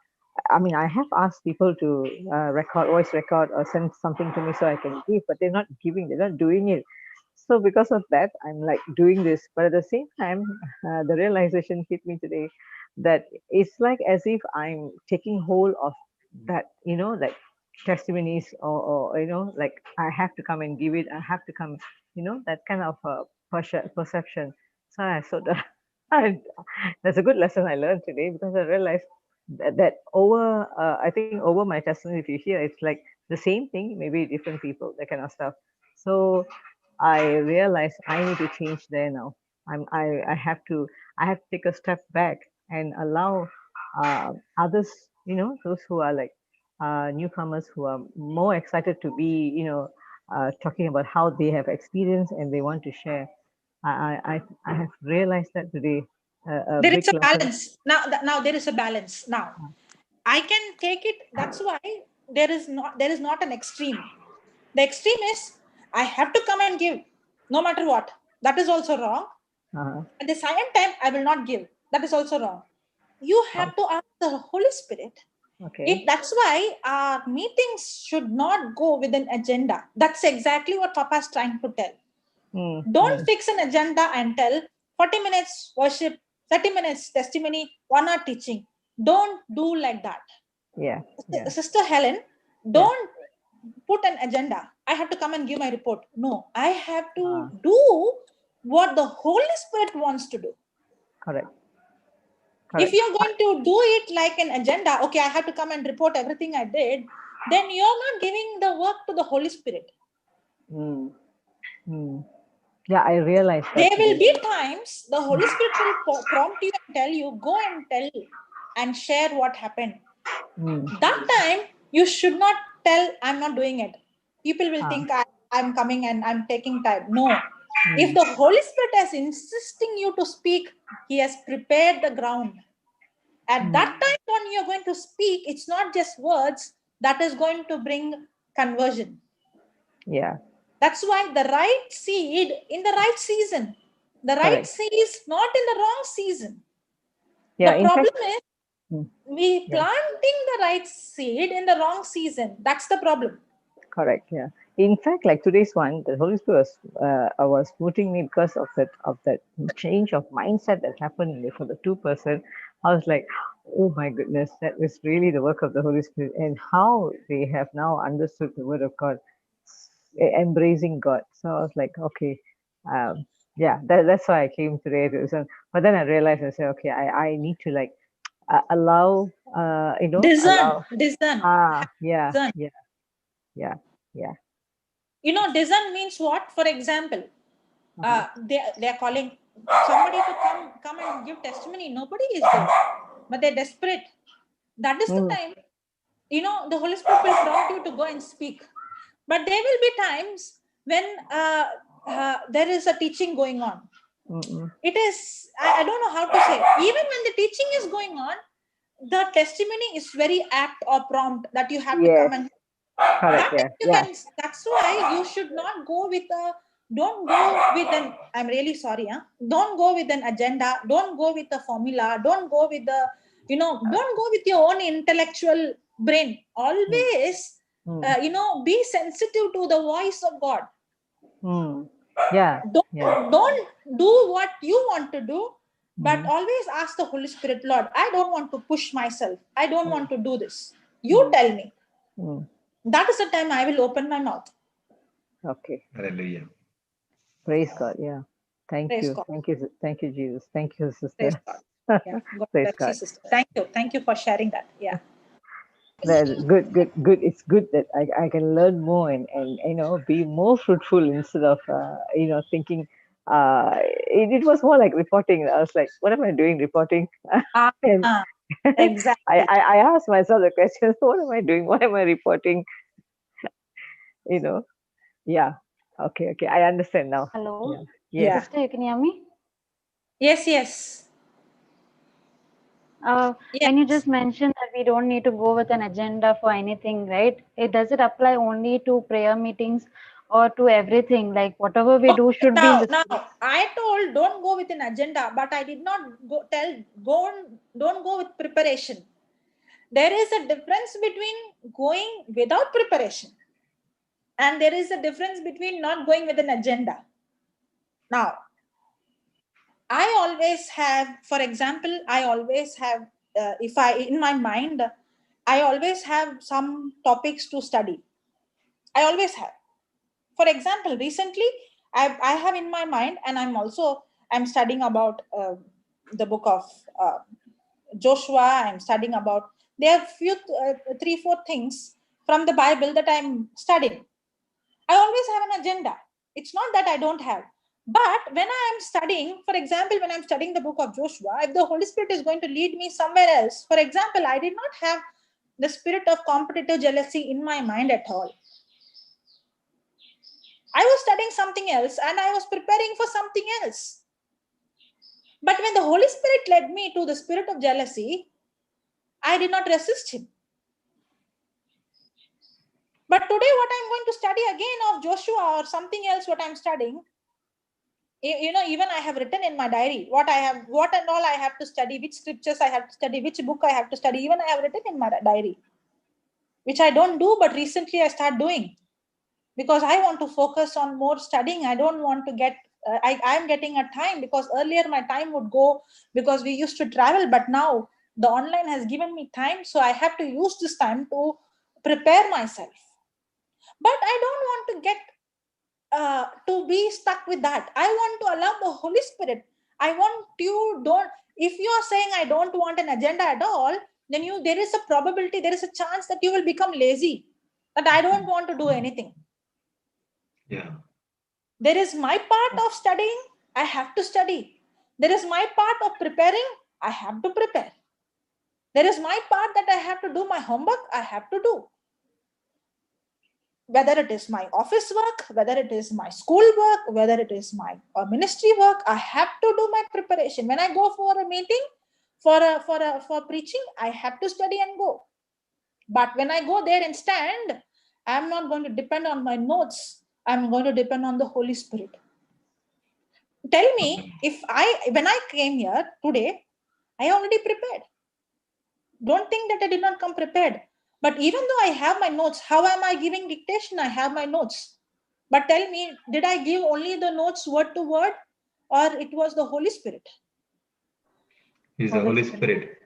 I mean, I have asked people to voice record, or send something to me so I can give, but they're not giving. They're not doing it. So because of that, I'm like doing this. But at the same time, the realization hit me today that it's like as if I'm taking hold of that, like testimonies, or like I have to come and give it. I have to come, that kind of perception. So I sort of, that's a good lesson I learned today, because I realized that I think over my testimony, if you hear, it's like the same thing, maybe different people, that kind of stuff. So I realized I need to change there now. I have to take a step back and allow others those who are like newcomers who are more excited to be, talking about how they have experienced and they want to share. I have realized that today. A There big is a lesson. balance now. There is a balance now. I can take it. That's why there is not an extreme. The extreme is I have to come and give no matter what. That is also wrong. Uh, At the same time, I will not give. That is also wrong. You have to ask the Holy Spirit. okay. That's why our meetings should not go with an agenda. That's exactly what Papa is trying to tell. Mm, Don't fix an agenda and tell 40 minutes worship, 30 minutes testimony, 1 hour teaching. Don't do like that. yeah. Yeah. Sister Helen, Yeah. don't put an agenda. I have to come and give my report. No, I have to Ah. do what the Holy Spirit wants to do. Correct. If Correct. you're going to do it like an agenda, okay, I have to come and report everything I did, then you're not giving the work to the Holy Spirit. Mm, mm. Yeah, I realized that There will today. be times the Holy Spirit will prompt you and tell you, go and tell and share what happened. Mm. That time, you should not tell, I'm not doing it. People will Ah. think I'm coming and I'm taking time. No. Mm. If the Holy Spirit is insisting you to speak, He has prepared the ground. At that time, when you're going to speak, it's not just words that is going to bring conversion. Yeah. That's why the right seed in the right season. The right Correct. seed is not in the wrong season. Yeah. The In problem fact. is Mm, we yeah. planting the right seed in the wrong season. That's the problem. Correct. Yeah. In fact, like today's one, the Holy Spirit was putting me because of that change of mindset that happened for the 2 person. I was like, oh my goodness, that was really the work of the Holy Spirit, and how they have now understood the Word of God, embracing God. So I was like, okay, yeah, that's why I came today to listen. But then I realized, I said, okay, I need to like allow, Discern. allow. Yeah, Discern. yeah, yeah, yeah. Discern means what? For example, Uh-huh. they're calling somebody to come and give testimony. Nobody is there, but they're desperate. That is the Mm, time, the Holy Spirit will prompt you to go and speak. But there will be times when there is a teaching going on. mm-mm. It is, I don't know how to say. Even when the teaching is going on, the testimony is very apt or prompt that you have to Yes, come and correct. that Yeah, you yeah. can. That's why you should not go with a. Don't go with an. I'm really sorry. Don't go with an agenda. Don't go with a formula. Don't go with the. Don't go with your own intellectual brain. Mm, Always, mm, be sensitive to the voice of God. mm. Yeah, yeah. Don't do what you want to do, but Mm, always ask the Holy Spirit, Lord, I don't want to push myself. I don't mm, want to do this. You mm, tell me. mm. That is the time I will open my mouth. Okay. Hallelujah. Praise God. Yeah. Thank Praise you. God. Thank you. Thank you, Jesus. Thank you, Praise sister. God. Yeah. God Praise bless you, God. sister. Thank you. Thank you for sharing that. Yeah. Well, good, good, good. It's good that I can learn more and be more fruitful instead of thinking. It was more like reporting. I was like, what am I doing reporting? And Exactly. I asked myself the question, what am I doing? What am I reporting? You know? Yeah. Okay. Okay. I understand now. Hello, Yeah. Yes. Yeah. sister, you can hear me? Yes, yes. When you Yes. just mentioned that we don't need to go with an agenda for anything, right? Does it apply only to prayer meetings or to everything? Like whatever we do Okay, should be in the now spirit. I told don't go with an agenda, but I did not don't go with preparation. There is a difference between going without preparation and there is a difference between not going with an agenda. Now, I always have, for example, I always have, if I, in my mind, I always have some topics to study. I always have. For example, recently, I have in my mind, and I'm studying about the book of Joshua. I'm studying about, there are few, 3, 4 things from the Bible that I'm studying. I always have an agenda. It's not that I don't have. But when I am studying, for example, when I'm studying the book of Joshua, if the Holy Spirit is going to lead me somewhere else, for example, I did not have the spirit of competitive jealousy in my mind at all. I was studying something else and I was preparing for something else. But when the Holy Spirit led me to the spirit of jealousy, I did not resist him. But today, what I'm going to study again of Joshua or something else, what I'm studying, even I have written in my diary what and all I have to study, which scriptures I have to study, which book I have to study. Even I have written in my diary, which I don't do, but recently I start doing because I want to focus on more studying. I don't want to get, I'm getting a time, because earlier my time would go because we used to travel, but now the online has given me time. So I have to use this time to prepare myself. But I don't want to get to be stuck with that. I want to allow the Holy Spirit. I want you don't, if you are saying I don't want an agenda at all, then there is a probability, there is a chance that you will become lazy, that I don't want to do anything. Yeah. There is my part of studying, I have to study. There is my part of preparing, I have to prepare. There is my part that I have to do my homework, I have to do. Whether it is my office work, whether it is my school work, whether it is my ministry work, I have to do my preparation. When I go for a meeting, for preaching, I have to study and go. But when I go there and stand, I'm not going to depend on my notes. I'm going to depend on the Holy Spirit. Tell me, when I came here today, I already prepared. Don't think that I did not come prepared. But even though I have my notes, how am I giving dictation? I have my notes. But tell me, did I give only the notes word to word, or it was the Holy Spirit? It's the Holy Spirit.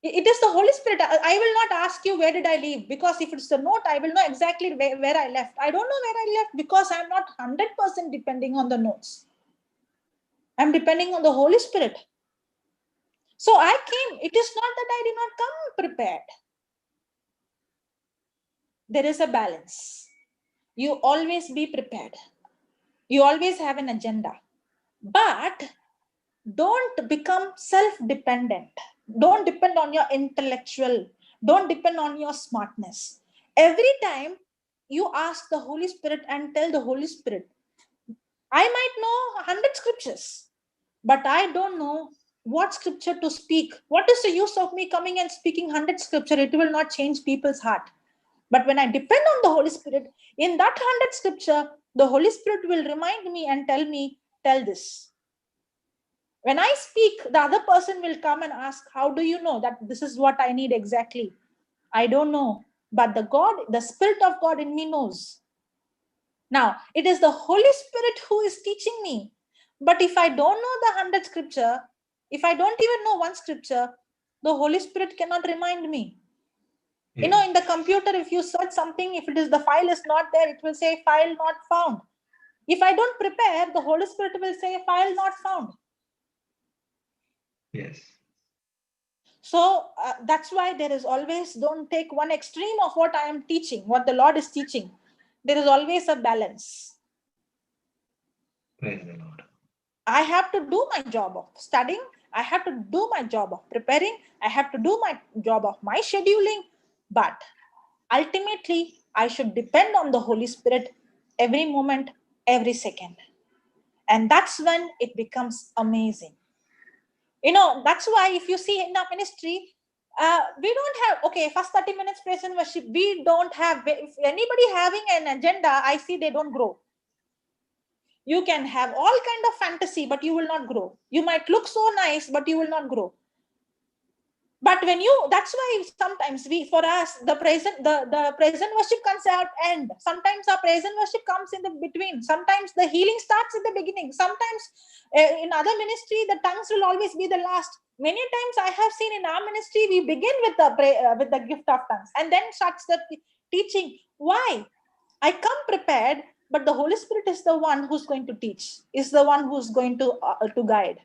It is the Holy Spirit. I will not ask you where did I leave, because if it's the note, I will know exactly where I left. I don't know where I left because I'm not 100% depending on the notes. I'm depending on the Holy Spirit. So I came. It is not that I did not come prepared. There is a balance. You always be prepared. You always have an agenda. But don't become self-dependent. Don't depend on your intellectual. Don't depend on your smartness. Every time you ask the Holy Spirit and tell the Holy Spirit, I might know 100 scriptures, but I don't know what scripture to speak. What is the use of me coming and speaking 100 scripture? It will not change people's heart. But when I depend on the Holy Spirit, in that 100 scripture, the Holy Spirit will remind me and tell me, tell this. When I speak, the other person will come and ask, how do you know that this is what I need exactly? I don't know. But the Spirit of God in me knows. Now, it is the Holy Spirit who is teaching me. But if I don't know the 100 scripture, if I don't even know one scripture, the Holy Spirit cannot remind me. Yeah. In the computer, if you search something, if the file is not there, it will say file not found. If I don't prepare, the Holy Spirit will say file not found. Yes. So that's why there is always, don't take one extreme of what I am teaching, what the Lord is teaching. There is always a balance. Praise the Lord. I have to do my job of studying. I have to do my job of preparing. I have to do my job of my scheduling. But ultimately, I should depend on the Holy Spirit every moment, every second. And that's when it becomes amazing. That's why if you see in our ministry, we don't have, first 30 minutes praise and worship. We don't have, if anybody having an agenda, I see they don't grow. You can have all kind of fantasy, but you will not grow. You might look so nice, but you will not grow. But that's why sometimes for us, the present worship comes at end. Sometimes our present worship comes in the between. Sometimes the healing starts at the beginning. Sometimes in other ministry, the tongues will always be the last. Many times I have seen in our ministry, we begin with the gift of tongues and then starts the teaching. Why? I come prepared, but the Holy Spirit is the one who's going to teach, is the one who's going to guide.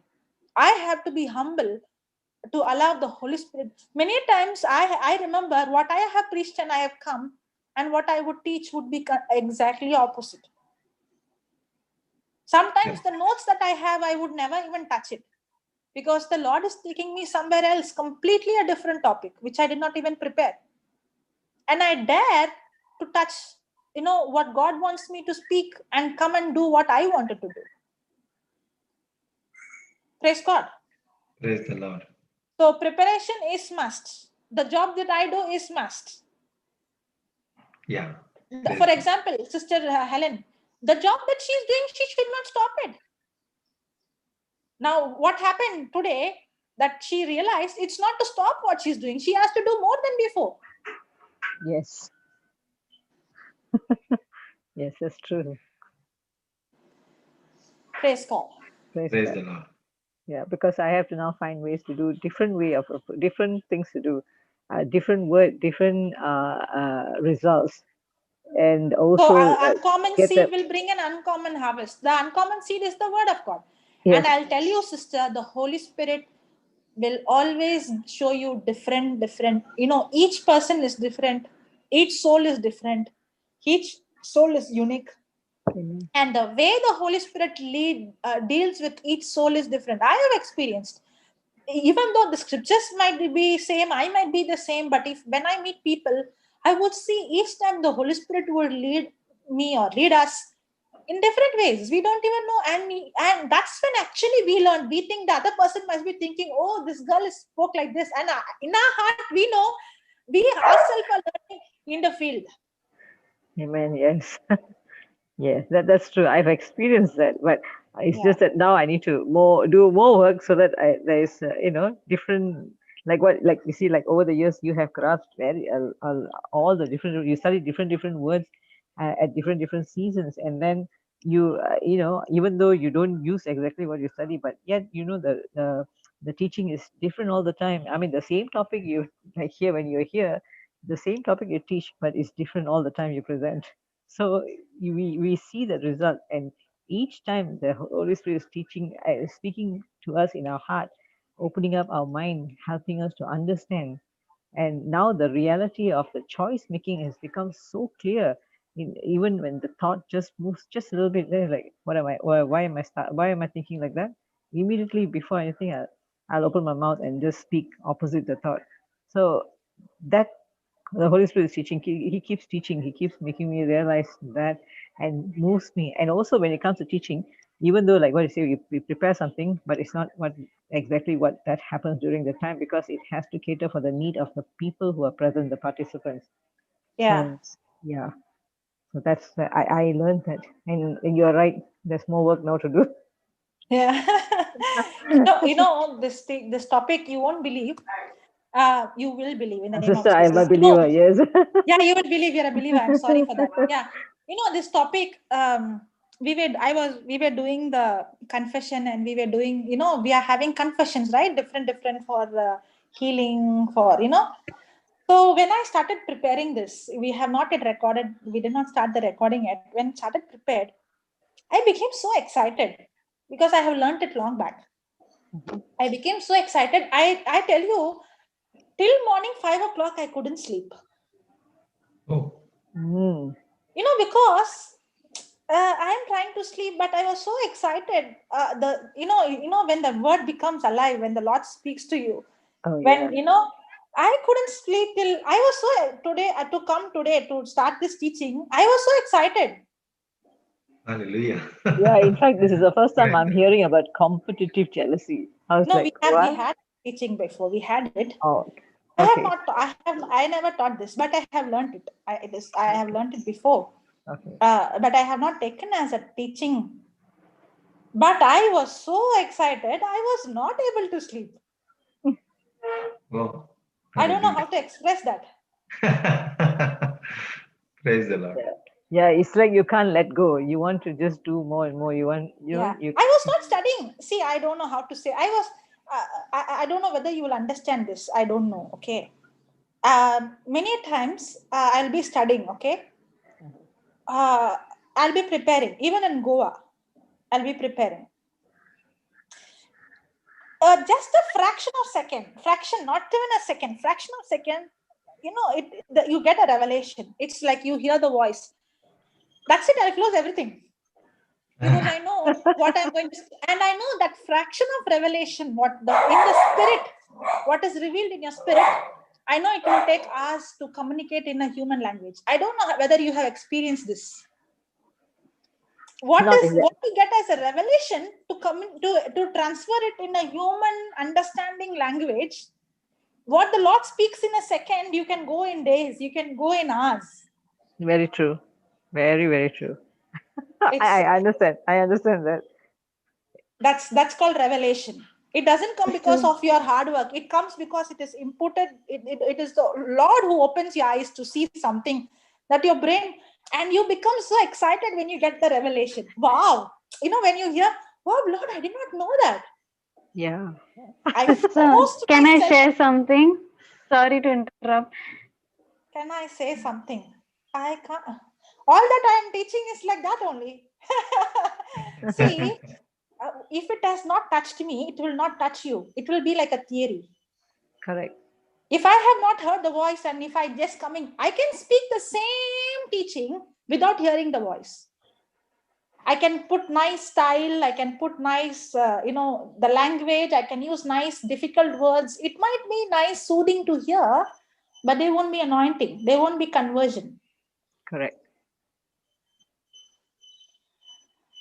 I have to be humble to allow the Holy Spirit. Many times I remember what I have preached and I have come, and what I would teach would be exactly opposite. Sometimes the notes that I have, I would never even touch it, because the Lord is taking me somewhere else, completely a different topic, which I did not even prepare. and I dare to touch, what God wants me to speak and come and do what I wanted to do. Praise God. Praise the Lord. So preparation is must. The job that I do is must. Yeah. For example, Sister Helen, the job that she's doing, she should not stop it. Now, what happened today that she realized it's not to stop what she's doing. She has to do more than before. Yes. Yes, that's true. Praise God. Praise Praise God. the Lord. Yeah, because I have to now find ways to do different different things to do, different results, and also So uncommon get seed the will bring an uncommon harvest. The uncommon seed is the word of God. yes. And I'll tell you, sister, the Holy Spirit will always show you different. Each person is different. Each soul is different. Each soul is unique. Amen. And the way the Holy Spirit deals with each soul is different. I have experienced, even though the scriptures might be same, I might be the same, but when I meet people, I would see each time the Holy Spirit would lead me or lead us in different ways. We don't even know, and that's when actually we learn. We think the other person must be thinking, oh, this girl spoke like this, and in our heart we know we ourselves are learning in the field. Amen. Yes. Yes, that's true. I've experienced that, but it's just that now I need to do more work so that there is different, like you see, like over the years you have grasped all the different, you study different words at different seasons, and then you even though you don't use exactly what you study, but yet the teaching is different all the time. I mean, the same topic you hear when you're here, the same topic you teach, but it's different all the time you present. So we see the result, and each time the Holy Spirit is speaking to us in our heart, opening up our mind, helping us to understand. And now the reality of the choice making has become so clear. Even when the thought just moves just a little bit, then like, why am I thinking like that? Immediately before anything, I'll open my mouth and just speak opposite the thought. So that the Holy Spirit is teaching. He keeps teaching. He keeps making me realize that and moves me. And also when it comes to teaching, even though like what you say, we prepare something, but it's not exactly what that happens during the time, because it has to cater for the need of the people who are present, the participants. Yeah. So, yeah. So that's I learned that, and you're right. There's more work now to do. Yeah. This topic you won't believe. You will believe in the name Sister, of I'm a Jesus. believer. Yes. Yeah, you would believe you're a believer. I'm sorry for that. Yeah. This topic, we were doing the confession, and we were doing, we are having confessions, right? Different for healing, So when I started preparing this, we have not yet recorded, we did not start the recording yet. When it started prepared, I became so excited because I have learned it long back. I became so excited. I tell you, till morning 5 o'clock, I couldn't sleep. Oh. Because I am trying to sleep, but I was so excited. When the word becomes alive, when the Lord speaks to you, I couldn't sleep till I was so today to come today to start this teaching. I was so excited. Hallelujah. Yeah, in fact, this is the first time I'm hearing about competitive jealousy. I was We had teaching before. We had it. Oh, okay. I never taught this, but I have learned it. I have learned it before. Okay. But I have not taken as a teaching. But I was so excited, I was not able to sleep. Wow. I don't know how to express that. Praise the Lord. Yeah, it's like you can't let go. You want to just do more and more. I was not studying. See, I don't know how to say. I don't know whether you will understand this. I don't know. Okay. Many times I'll be studying. Okay. I'll be preparing. Even in Goa, I'll be preparing. Just a fraction of second, not even a second, fraction of second, you get a revelation. It's like you hear the voice. That's it. I'll close everything. Because I know what I'm going to, and I know that fraction of revelation, in the spirit, what is revealed in your spirit, I know it will take hours to communicate in a human language. I don't know whether you have experienced this. What Not we get as a revelation to transfer it in a human understanding language, what the Lord speaks in a second, you can go in days, you can go in hours. very true. Very, very true. I understand. I understand that. That's called revelation. It doesn't come because of your hard work. It comes because it is inputted. It is the Lord who opens your eyes to see something that your brain, and you become so excited when you get the revelation. Wow. When you hear, wow, Lord, I did not know that. Yeah. Sister, can I share something? Sorry to interrupt. Can I say something? I can't. All that I am teaching is like that only. See, if it has not touched me, it will not touch you. It will be like a theory. Correct. If I have not heard the voice, and if I just coming, I can speak the same teaching without hearing the voice. I can put nice style. I can put nice, the language. I can use nice, difficult words. It might be nice, soothing to hear, but they won't be anointing. They won't be conversion. Correct.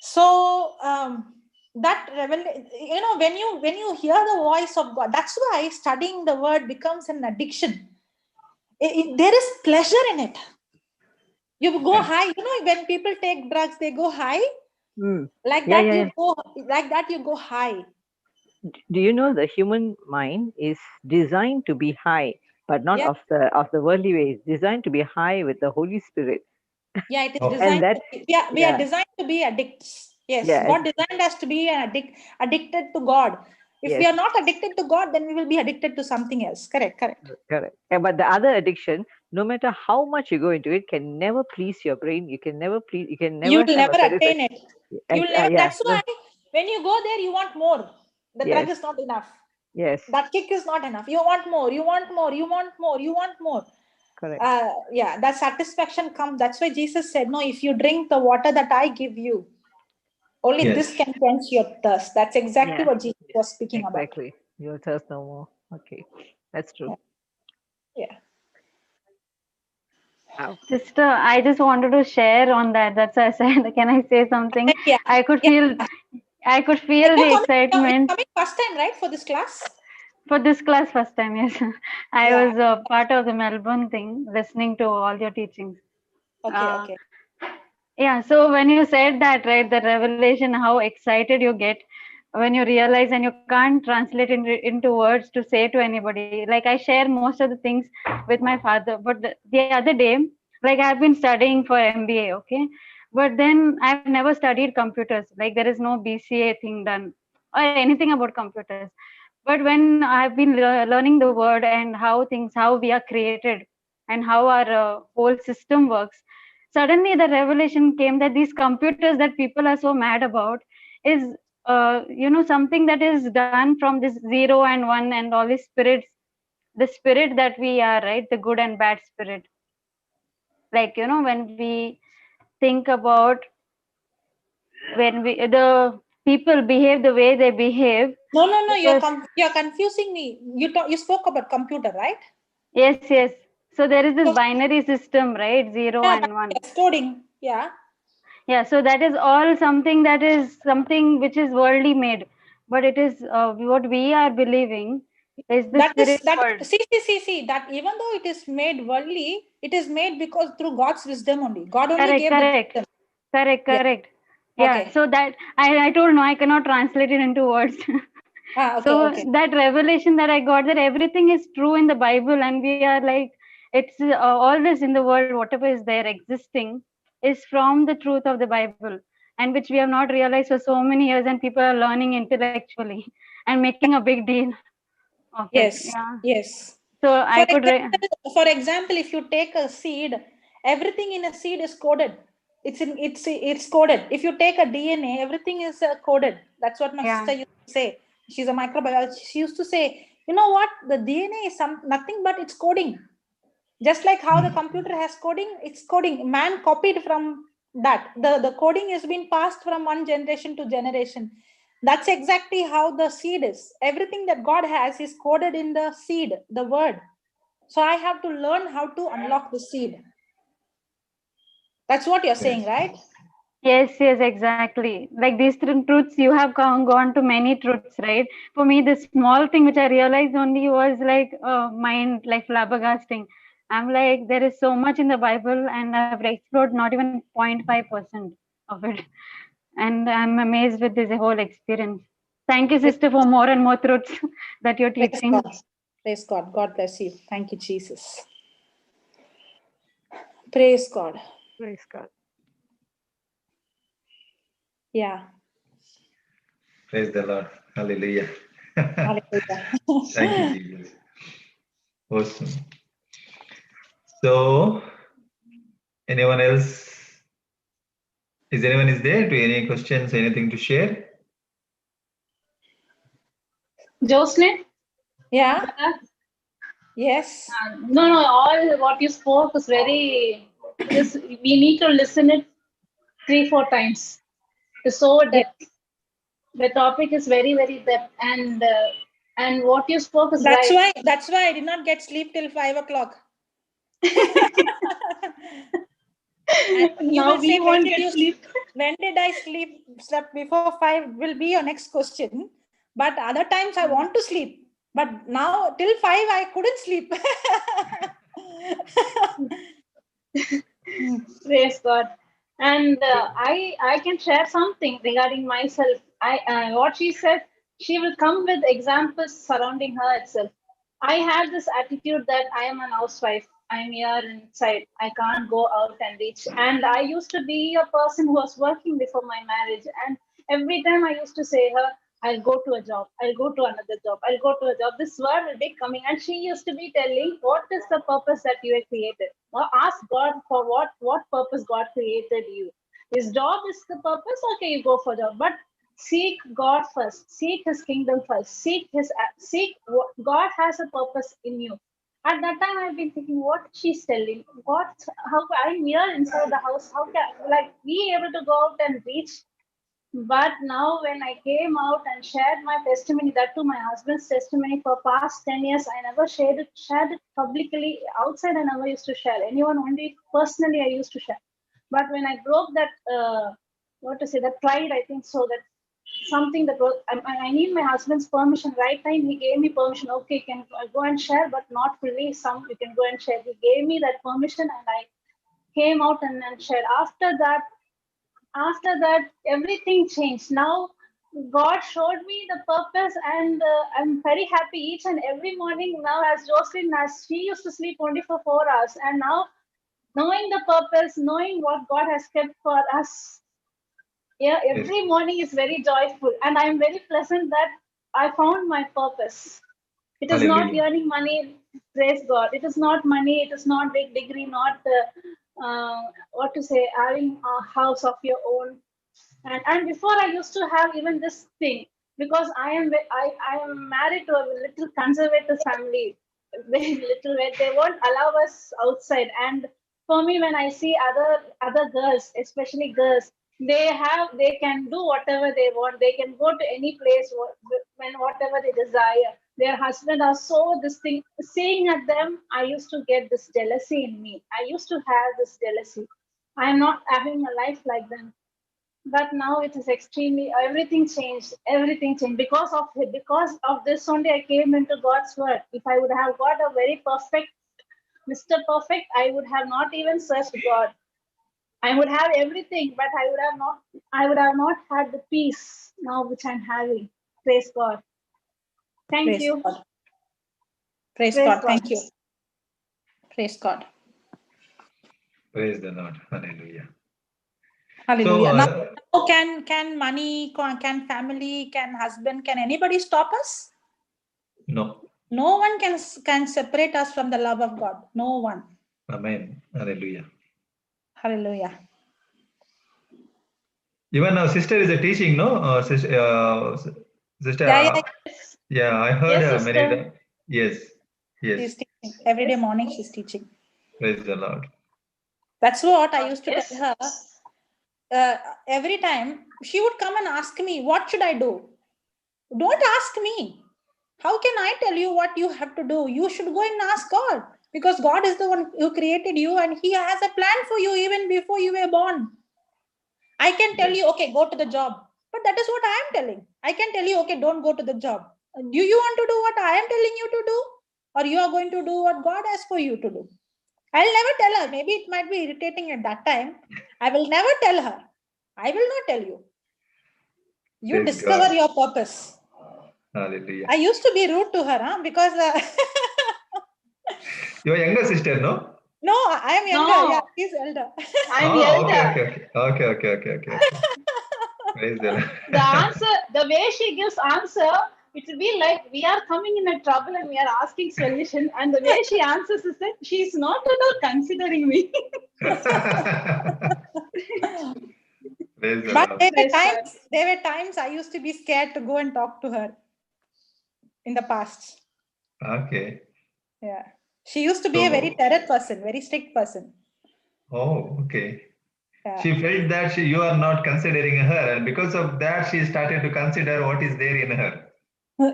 So that when you hear the voice of God, that's why studying the word becomes an addiction. There is pleasure in it. You go high. When people take drugs, they go high. Like that you go high. Do you know the human mind is designed to be high, but not of the worldly way. It's designed to be high with the Holy Spirit. Yeah, it is And designed. that, We are designed to be addicts. Yes, God designed us to be addicted to God. If we are not addicted to God, then we will be addicted to something else. Correct. Yeah, but the other addiction, no matter how much you go into it, can never please your brain. You can never please. You can never. You will have never a attain it. You will never. That's why when you go there, you want more. The drug is not enough. Yes. That kick is not enough. You want more. You want more. You want more. You want more. Correct. That satisfaction comes. That's why Jesus said, "No, if you drink the water that I give you, only this can quench your thirst." That's exactly what Jesus was speaking about. Exactly. Your thirst no more. Okay, that's true. Yeah. Wow. Sister, I just wanted to share on that. That's why I said, can I say something? Yeah. I could feel the excitement. Coming first time, right, for this class? For this class, first time, yes. I was a part of the Melbourne thing, listening to all your teachings. Okay. Yeah, so when you said that, right, the revelation, how excited you get when you realize and you can't translate into words to say to anybody. Like I share most of the things with my father, but the other day, like I've been studying for MBA, okay? But then I've never studied computers. Like there is no BCA thing done or anything about computers. But when I've been learning the word and how we are created and how our whole system works, suddenly the revelation came that these computers that people are so mad about is something that is done from this 0 and 1 and all these spirits, the spirit that we are, right, the good and bad spirit. Like when we think about when the people behave the way they behave. No, you're confusing me. You spoke about computer, right? Yes. So there is this binary system, right? 0 and 1. Coding. Yeah, so that is all something which is worldly made, but it is what we are believing is the spirit world. See, that even though it is made worldly, it is made because through God's wisdom only. God only gave the wisdom. Correct. Yeah. So that I told no, I cannot translate it into words. That revelation that I got, that everything is true in the Bible, and we are like, it's all this in the world, whatever is there existing is from the truth of the Bible, and which we have not realized for so many years, and people are learning intellectually and making a big deal of it. Yes. So for example, if you take a seed, everything in a seed is coded. It's coded. If you take a DNA, everything is coded. That's what my sister used to say. She's a microbiologist. She used to say, you know what? The DNA is nothing but it's coding. Just like how the computer has coding, it's coding. Man copied from that. The coding has been passed from one generation to generation. That's exactly how the seed is. Everything that God has is coded in the seed, the word. So I have to learn how to unlock the seed. That's what you're saying, right? Yes, yes, exactly. Like these truths, you have gone to many truths, right? For me, the small thing which I realized only was like mind, like flabbergasting. I'm like, there is so much in the Bible, and I've explored not even 0.5% of it. And I'm amazed with this whole experience. Thank you, sister, for more and more truths that you're Praise teaching. God. Praise God. God bless you. Thank you, Jesus. Praise God. Praise God. Yeah. Praise the Lord. Hallelujah. Hallelujah. Thank you, Jesus. Awesome. So, anyone else? Is anyone is there? To any questions? Anything to share? Jocelyn? Yeah. Yes. No, all what you spoke is very, we need to listen it 3-4 times. It's so depth. The topic is very, very depth, and what you spoke is right. That's why I did not get sleep till 5 o'clock. Now we won't get sleep. When did I slept before 5 will be your next question. But other times I want to sleep. But now till 5 I couldn't sleep. Praise God. And I can share something regarding myself. What she said, she will come with examples surrounding her itself. I had this attitude that I am an housewife. I'm here inside. I can't go out and reach. And I used to be a person who was working before my marriage. And every time I used to say her, I'll go to a job. I'll go to another job. I'll go to a job. This word will be coming. And she used to be telling, what is the purpose that you are created? Or ask God for what purpose God created you. His job is the purpose. Okay, you go for job. But seek God first. Seek His kingdom first. Seek what God has a purpose in you. At that time, I've been thinking, what she's telling, how I'm here inside the house, how can like be able to go out and reach. But now when I came out and shared my testimony, that to my husband's testimony for past 10 years, I never shared it publicly. Outside, I never used to share. Anyone, only personally I used to share. But when I broke that, that pride, I think so, that something that was, I need my husband's permission. Right time, he gave me permission. Okay, you can go and share, but not fully. Some you can go and share. He gave me that permission, and I came out and shared. After that, everything changed. Now, God showed me the purpose, and I'm very happy each and every morning now. As Jocelyn, as she used to sleep only for 4 hours, and now knowing the purpose, knowing what God has kept for us, yeah, every morning is very joyful, and I'm very pleasant that I found my purpose. It is not earning money, praise God. It is not money, it is not big degree, not having a house of your own. And before I used to have even this thing, because I am married to a little conservative family, very little where they won't allow us outside. And for me, when I see other girls, especially girls, they can do whatever they want. They can go to any place when whatever they desire. Their husband are so this thing. Seeing at them, I used to get this jealousy in me. I used to have this jealousy. I am not having a life like them. But now it is extremely, everything changed because of this only. I came into God's word. If I would have got a very perfect Mr. Perfect, I would have not even searched God. I would have everything, but I would have not had the peace now which I'm having. Praise God. Thank you. God. Praise God. Thank you. Praise God. Praise the Lord. Hallelujah. Hallelujah. So, now can money, can family, can husband, can anybody stop us? No. No one can separate us from the love of God. No one. Amen. Hallelujah. Hallelujah. Even our sister is a teaching, no? Sister. Yeah, I heard Yes, her sister. many times. Yes. She's teaching. Every day morning she's teaching. Praise the Lord. That's what I used to tell her. Every time she would come and ask me, what should I do? Don't ask me. How can I tell you what you have to do? You should go and ask God, because God is the one who created you and He has a plan for you even before you were born. I can tell you, okay, go to the job. But that is what I am telling. I can tell you, okay, don't go to the job. Do you want to do what I am telling you to do? Or you are going to do what God has for you to do? I'll never tell her. Maybe it might be irritating at that time. I will never tell her. I will not tell you. You Praise discover God. your purpose. Hallelujah. I used to be rude to her, because Your younger sister, no? no, I am younger. No. Yeah, she's elder. I'm Okay, elder. okay. Praise the Lord. The answer, the way she gives answer, it will be like we are coming in a trouble and we are asking solution. And the way she answers is that she's not at all considering me. Praise the But Lord. there were times I used to be scared to go and talk to her in the past. Okay. Yeah. She used to be a very terror person, very strict person. Oh, okay. Yeah. She felt that you are not considering her, and because of that, she started to consider what is there in her.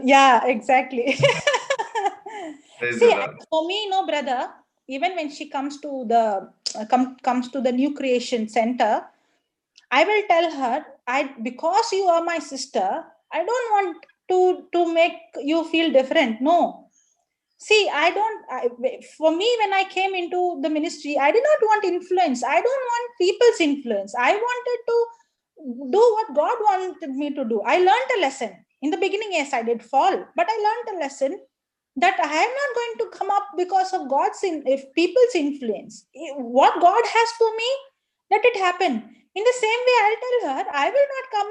Yeah, exactly. Praise See, the Lord. for me, no, brother, even when she comes to the comes to the new creation center, I will tell her, because you are my sister, I don't want to make you feel different. No. See, for me, when I came into the ministry, I did not want influence. I don't want people's influence. I wanted to do what God wanted me to do. I learned a lesson. In the beginning, yes, I did fall, but I learned a lesson that I am not going to come up because of if people's influence. What God has for me, let it happen. In the same way, I'll tell her, I will not come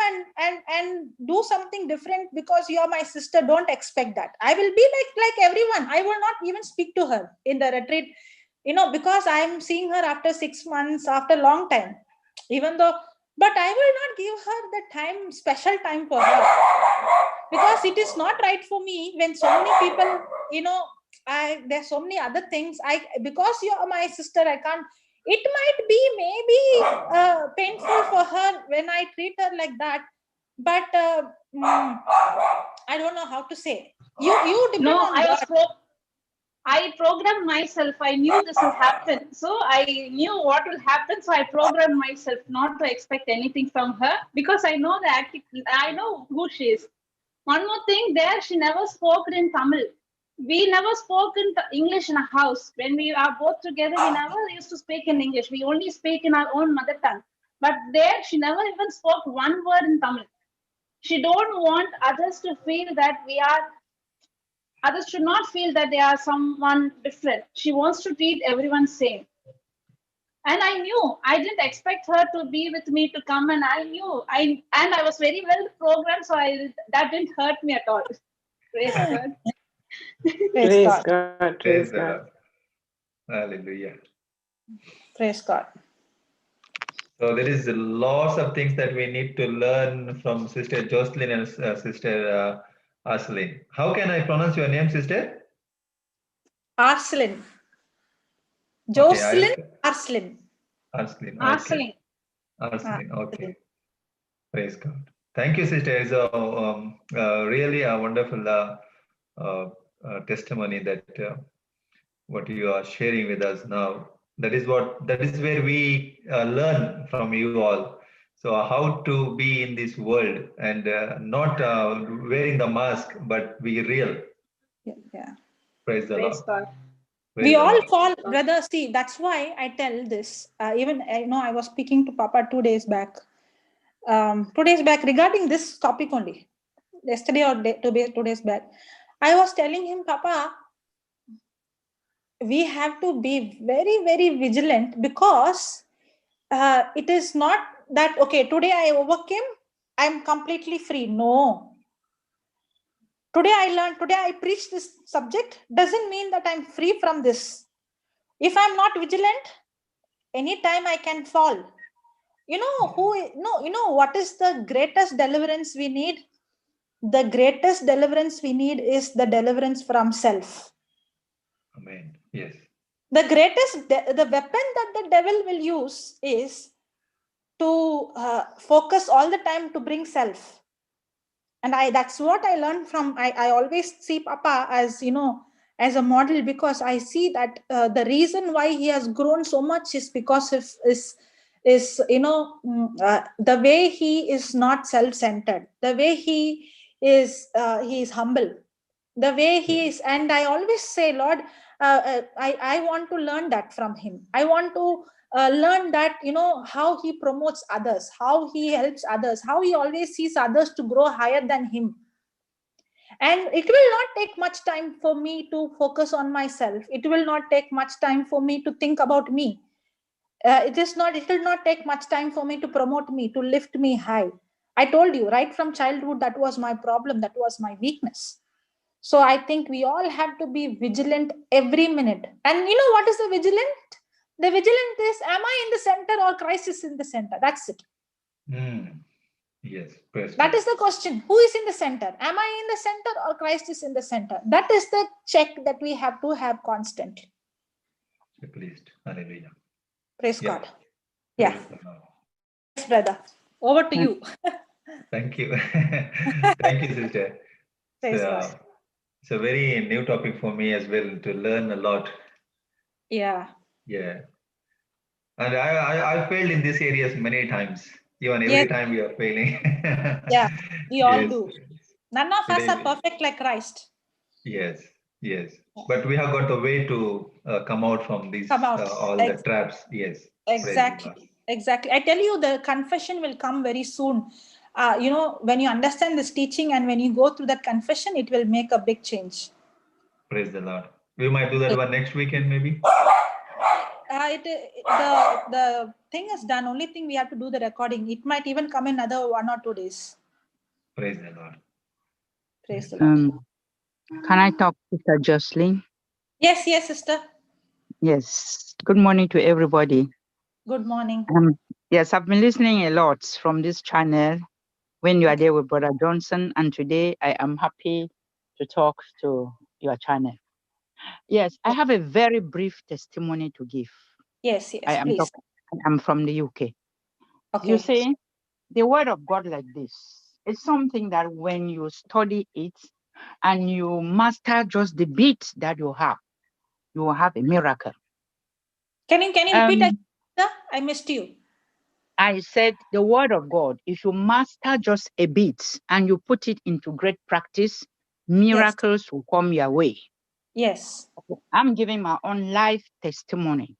and do something different because you're my sister. Don't expect that. I will be like everyone. I will not even speak to her in the retreat, because I'm seeing her after 6 months, after a long time. Even though, but I will not give her the time, special time for her, because it is not right for me when so many people, there's so many other things. Because you are my sister, I can't. It might be maybe painful for her when I treat her like that, but I don't know how to say. You depend No, on God. I programmed myself. I knew this will happen. So I knew what will happen. So I programmed myself not to expect anything from her because I know I know who she is. One more thing, there she never spoke in Tamil. We never spoke in English in a house. When we are both together, we never used to speak in English. We only speak in our own mother tongue. But there, she never even spoke one word in Tamil. She don't want others to feel that others should not feel that they are someone different. She wants to treat everyone same. And I knew I didn't expect her to be with me to come, and I was very well programmed, so that didn't hurt me at all. Praise God. Praise God. Praise the Lord. Hallelujah. Praise God. So there is lots of things that we need to learn from Sister Jocelyn and Sister Arcelin. How can I pronounce your name, Sister? Arcelin. Jocelyn, Arcelin. Arcelin. Arcelin. Arcelin. Okay. Praise God. Thank you, Sister. It's really a wonderful testimony that what you are sharing with us now. That is where we learn from you all. So how to be in this world and not wearing the mask, but be real. Yeah. Praise the Lord. God. We all fall, brother. See, that's why I tell this. Even I was speaking to Papa 2 days back. 2 days back regarding this topic only. Yesterday or 2 days back, I was telling him, Papa, we have to be very, very vigilant, because it is not that, okay, today I overcame, I'm completely free. No. Today I learned, today I preach this subject, doesn't mean that I'm free from this. If I'm not vigilant, anytime I can fall. You know what is the greatest deliverance we need? The greatest deliverance we need is the deliverance from self. Amen. Yes. The greatest, the weapon that the devil will use is to focus all the time to bring self. And that's what I learned from, I always see Papa as, as a model, because I see that the reason why he has grown so much is because of the way he is not self-centered, the way he is humble, the way he is. And I always say, Lord, I want to learn that from him. I want to learn that, how he promotes others, how he helps others, how he always sees others to grow higher than him. And it will not take much time for me to focus on myself. It will not take much time for me to think about me. It will not take much time for me to promote me, to lift me high. I told you right from childhood, that was my problem, that was my weakness. So I think we all have to be vigilant every minute. And what is the vigilant? The vigilant is, am I in the center or Christ is in the center? That's it. Yes. That is the question. Who is in the center? Am I in the center or Christ is in the center? That is the check that we have to have constantly. Pleased. Hallelujah. Praise God. Praise Yeah. God. Yes, brother. Over to you. Thank you. Thank you, sister. Praise God. It's a very new topic for me as well, to learn a lot. Yeah. Yeah. And I failed in these areas many times. Even every time we are failing. Yeah, we all Yes. do. None of us are perfect like Christ. Yes, yes. But we have got the way to come out from these all the traps. Yes. Exactly. Exactly. I tell you, the confession will come very soon. When you understand this teaching and when you go through that confession, it will make a big change. Praise the Lord. We might do that one next weekend, maybe. The thing is done. Only thing we have to do the recording. It might even come in another 1 or 2 days. Praise the Lord. Praise the Lord. Can I talk, Sister Jocelyn? Yes, sister. Yes. Good morning to everybody. Good morning. Yes, I've been listening a lot from this channel when you are there with Brother Johnson, and today I am happy to talk to your channel. Yes, I have a very brief testimony to give. Yes, please. I'm from the UK. Okay. You see, the word of God like this, it's something that when you study it and you master just the bit that you will have a miracle. Can you repeat that? I missed you. I said the word of God, if you master just a bit and you put it into great practice, miracles will come your way. Yes. I'm giving my own life testimony.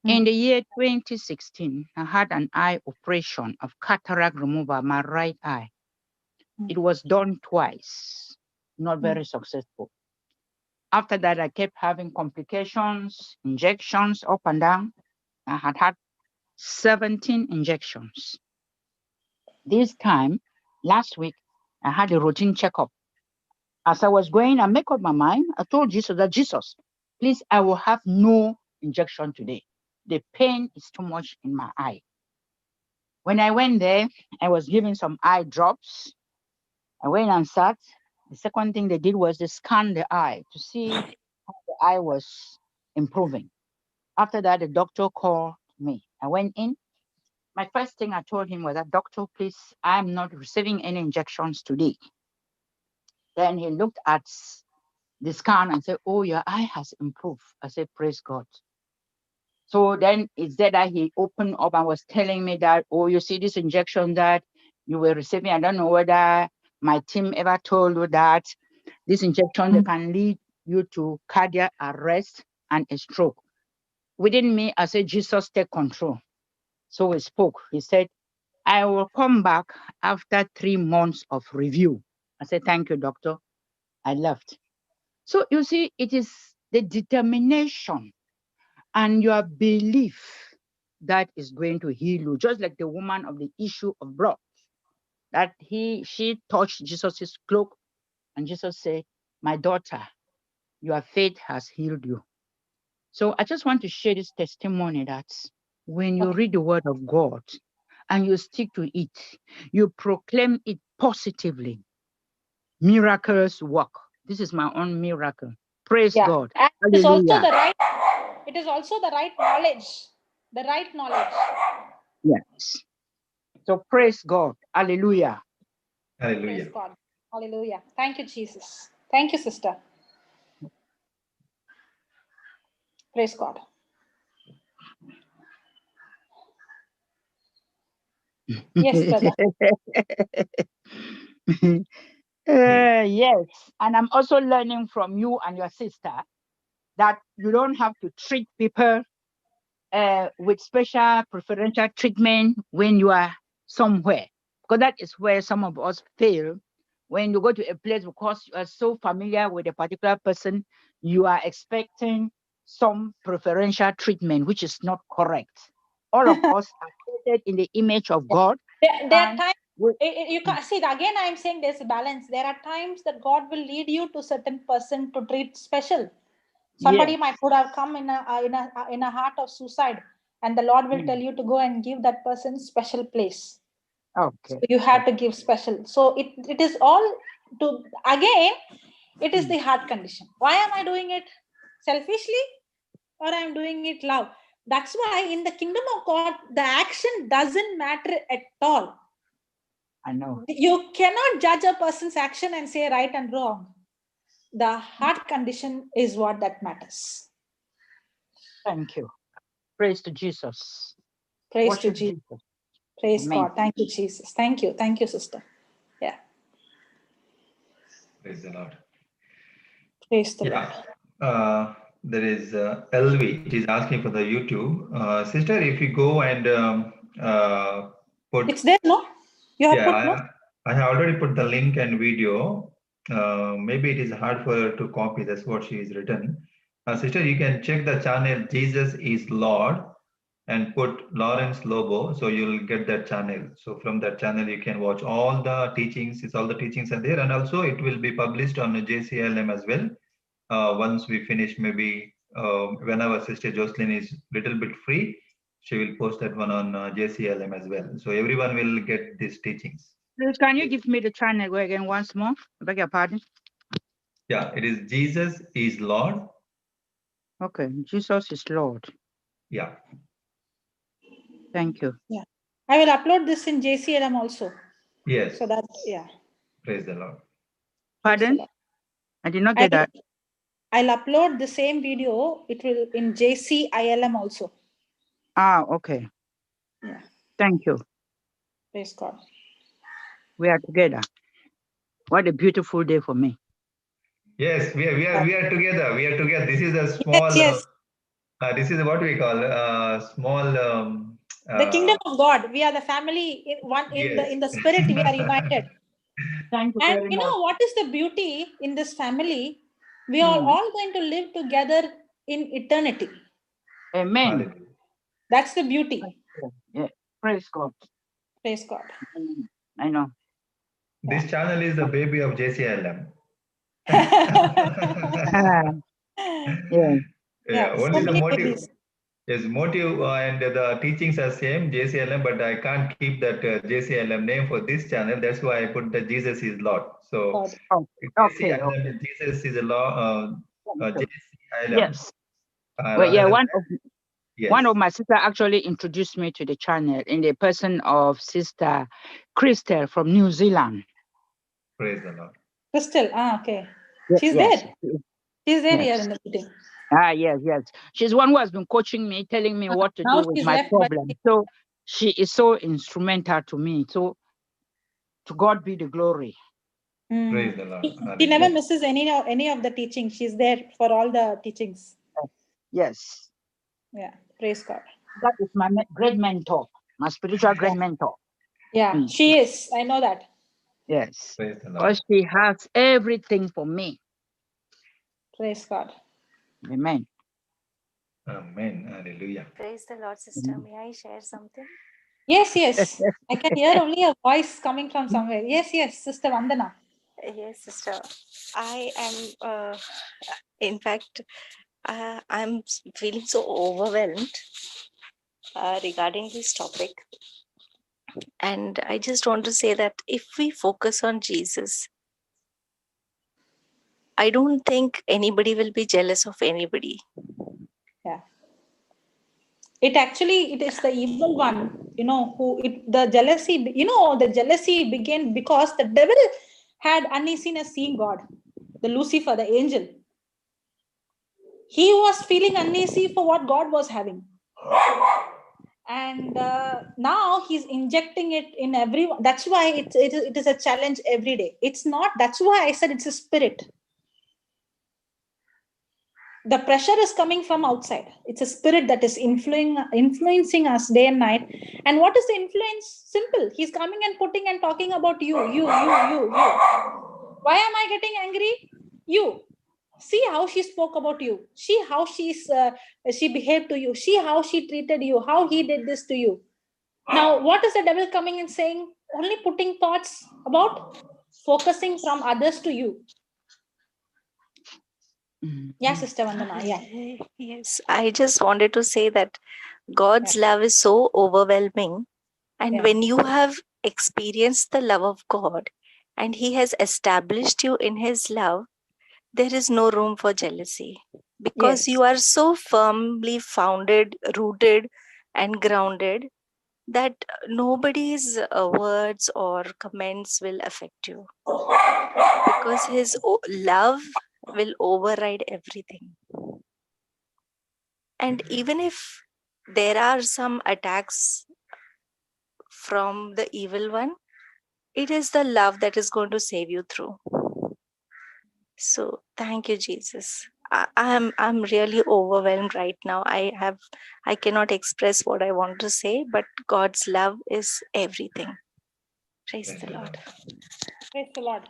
In the year 2016, I had an eye operation of cataract removal, my right eye. It was done twice, not very successful. After that, I kept having complications, injections up and down. I had 17 injections. This time, last week, I had a routine checkup. As I was going, I make up my mind. I told Jesus that, Jesus, please, I will have no injection today. The pain is too much in my eye. When I went there, I was given some eye drops. I went and sat. The second thing they did was they scanned the eye to see how the eye was improving. After that, the doctor called me. I went in. My first thing I told him was that, doctor, please, I'm not receiving any injections today. Then he looked at the scan and said, oh, your eye has improved. I said, praise God. So then it's there that he opened up and was telling me that, oh, you see this injection that you were receiving. I don't know whether my team ever told you that this injection they can lead you to cardiac arrest and a stroke. Within me, I said, Jesus, take control. So he spoke. He said, I will come back after 3 months of review. I said, thank you, doctor. I left. So you see, it is the determination and your belief that is going to heal you. Just like the woman of the issue of blood, that she touched Jesus' cloak, and Jesus said, my daughter, your faith has healed you. So I just want to share this testimony that when you read the word of God and you stick to it, you proclaim it positively, miracles work. This is my own miracle. Praise God. And it is also the right knowledge. The right knowledge. Yes. So praise God. Hallelujah. Praise Hallelujah. God. Hallelujah. Thank you, Jesus. Thank you, sister. Praise God. Yes, brother. Yes, and I'm also learning from you and your sister that you don't have to treat people with special preferential treatment when you are somewhere, because that is where some of us fail. When you go to a place, because you are so familiar with a particular person, you are expecting some preferential treatment, which is not correct. All of us are created in the image of God. There are And times we- you can see again. I am saying there's a balance. There are times that God will lead you to certain person to treat special. Somebody yes. might would have come in a heart of suicide, and the Lord will tell you to go and give that person special place. So Okay. you have to give special. So it is all to again. It is the heart condition. Why am I doing it selfishly, or I am doing it love? That's why in the kingdom of God, the action doesn't matter at all. I know. You cannot judge a person's action and say right and wrong. The heart condition is what that matters. Thank you. Praise to Jesus. Praise Worship to Jesus. Jesus. Praise Amen. God. Thank you, Jesus. Thank you. Thank you, sister. Yeah. Praise the Lord. Praise the Lord. Yeah. There is LV. It is asking for the YouTube. Sister, if you go and put. It's there, no? You have put, no? I have already put the link and video. Maybe it is hard for her to copy. That's what she is written. Sister, you can check the channel Jesus is Lord and put Lawrence Lobo. So you'll get that channel. So from that channel, you can watch all the teachings. All the teachings are there. And also it will be published on JCILM as well. Once we finish, maybe whenever Sister Jocelyn is little bit free, she will post that one on JCILM as well. So everyone will get these teachings. Please, can you give me the channel again once more? I beg your pardon. Yeah, it is Jesus is Lord. Okay, Jesus is Lord. Yeah. Thank you. Yeah. I will upload this in JCLM also. Yes. So that, yeah. Praise the Lord. Pardon? I did not get that. I'll upload the same video. It will in JCILM also. Ah, okay. Yeah. Thank you. Praise God. We are together. What a beautiful day for me. Yes, we are together. We are together. This is a small. Yes. This is what we call small. The kingdom of God. We are the family in the spirit. We are united. Thank you And very you much. know what is the beauty in this family? We are all going to live together in eternity. Amen. That's the beauty. Yeah. Praise God. Praise God. I know. This channel is the baby of JCILM. Yeah. Only the motive. Yes, motive and the teachings are same JCILM, but I can't keep that JCILM name for this channel. That's why I put the Jesus is Lord. So Okay. Jesus is a law. JCILM. Yes. Well, yeah. One of my sister actually introduced me to the channel in the person of Sister Crystal from New Zealand. Praise the Lord. Crystal, okay. Yes, She's there. She's there here in the meeting. Yes. She's one who has been coaching me, telling me what to Now do with she's my left, problem. So she is so instrumental to me. So to God be the glory. Praise the Lord. She never misses any of the teaching. She's there for all the teachings. Yes. Yeah. Praise God. That is my great mentor, my spiritual great mentor. Yeah, she is. I know that. Yes. Praise the Lord. Because she has everything for me. Praise God. Amen. Amen. Hallelujah. Praise the Lord, sister. May I share something? Yes. I can hear only a voice coming from somewhere. Yes, Sister Vandana. Yes, sister. I am, in fact, I'm feeling so overwhelmed regarding this topic. And I just want to say that if we focus on Jesus, I don't think anybody will be jealous of anybody. Yeah. It actually, it is the evil one, the jealousy, the jealousy began because the devil had uneasiness seeing God. The Lucifer, the angel, he was feeling uneasy for what God was having. And now he's injecting it in everyone. That's why it is a challenge every day. It's not, that's why I said it's a spirit. The pressure is coming from outside. It's a spirit that is influencing us day and night. And what is the influence? Simple. He's coming and putting and talking about you. Why am I getting angry? You. See how she spoke about you. See how she behaved to you. See how she treated you. How he did this to you. Now, what is the devil coming and saying? Only putting thoughts about focusing from others to you. Yeah, Sister Vandana. Yeah. Yes, I just wanted to say that God's love is so overwhelming. And when you have experienced the love of God and He has established you in His love, there is no room for jealousy because you are so firmly founded, rooted, and grounded that nobody's words or comments will affect you because His love will override everything. And even if there are some attacks from the evil one, it is the love that is going to save you through. So thank you, Jesus. I'm really overwhelmed right now. I cannot express what I want to say, but God's love is everything. Praise the Lord. Praise the Lord.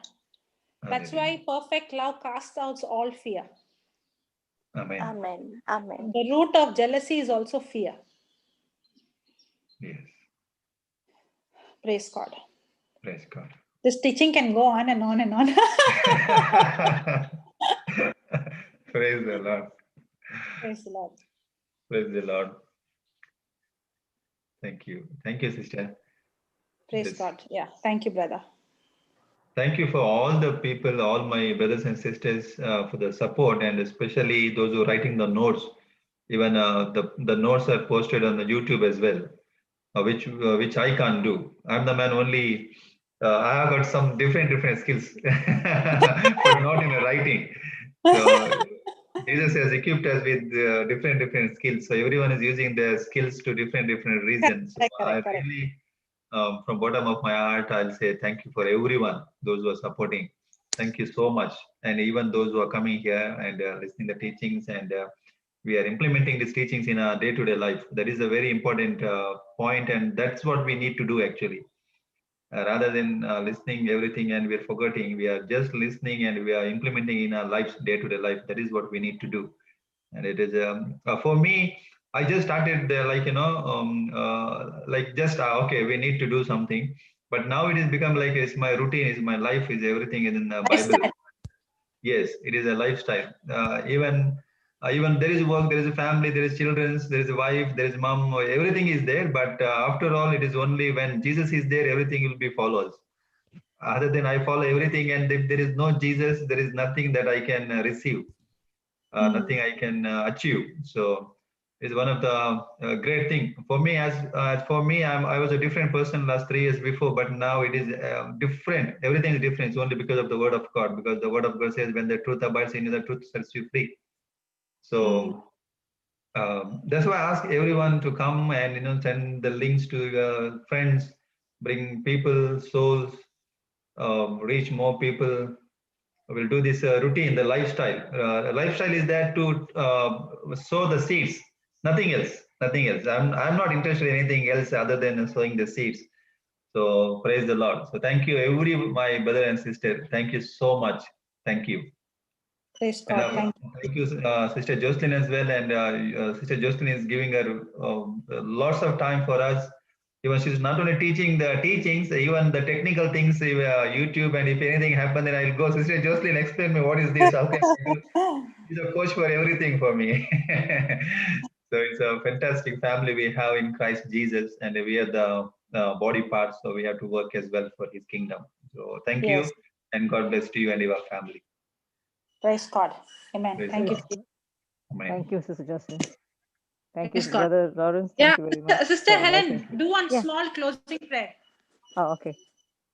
That's why perfect love casts out all fear. Amen. Amen. Amen. The root of jealousy is also fear. Yes. Praise God. Praise God. This teaching can go on and on and on. Praise the Lord. Praise the Lord. Praise the Lord. Thank you. Thank you, sister. Praise God. Yeah. Thank you, brother. Thank you for all the people, all my brothers and sisters for the support, and especially those who are writing the notes. Even the notes are posted on the YouTube as well, which I can't do. I'm the man only. I have got some different skills, but not in the writing. So Jesus has equipped us with different skills. So everyone is using their skills to different reasons. So I really, from bottom of my heart, I'll say thank you for everyone, those who are supporting. Thank you so much. And even those who are coming here and listening to the teachings, and we are implementing these teachings in our day-to-day life. That is a very important point, and that's what we need to do actually. Rather than listening everything and we're forgetting, we are just listening and we are implementing in our lives, day-to-day life. That is what we need to do. And it is for me, I just started okay, we need to do something, but now it has become like it's my routine, is my life, is everything is in the Bible. Yes, it is a lifestyle. Even there is work, there is a family, there is children, there is a wife, there is mom, everything is there. But after all, it is only when Jesus is there, everything will be follows. Other than I follow everything, and if there is no Jesus, there is nothing that I can receive, nothing I can achieve. So it's one of the great thing for me. As for me, I was a different person last 3 years before, but now it is different. Everything is different. It's only because of the word of God, because the word of God says, when the truth abides in you, the truth sets you free. So that's why I ask everyone to come and send the links to your friends, bring people, souls, reach more people. We'll do this routine, the lifestyle. Lifestyle is that to sow the seeds, nothing else, nothing else. I'm not interested in anything else other than sowing the seeds. So praise the Lord. So thank you, my brother and sister. Thank you so much. Thank you. Praise God. Thank you, Sister Jocelyn as well. And Sister Jocelyn is giving her lots of time for us. Even she's not only teaching the teachings, even the technical things, YouTube, and if anything happens, then I'll go, Sister Jocelyn, explain me what is this? How can I do? She's a coach for everything for me. So it's a fantastic family we have in Christ Jesus, and we are the body parts, so we have to work as well for His kingdom. So thank you, and God bless to you and your family. Praise God. Amen. Praise Thank you. Amen. Thank you, Sister Jocelyn. Thank you, Praise God. Brother Lawrence. Yeah, Thank you very much. Sister for Helen, inviting me. do one Yeah. small closing prayer. Oh, okay.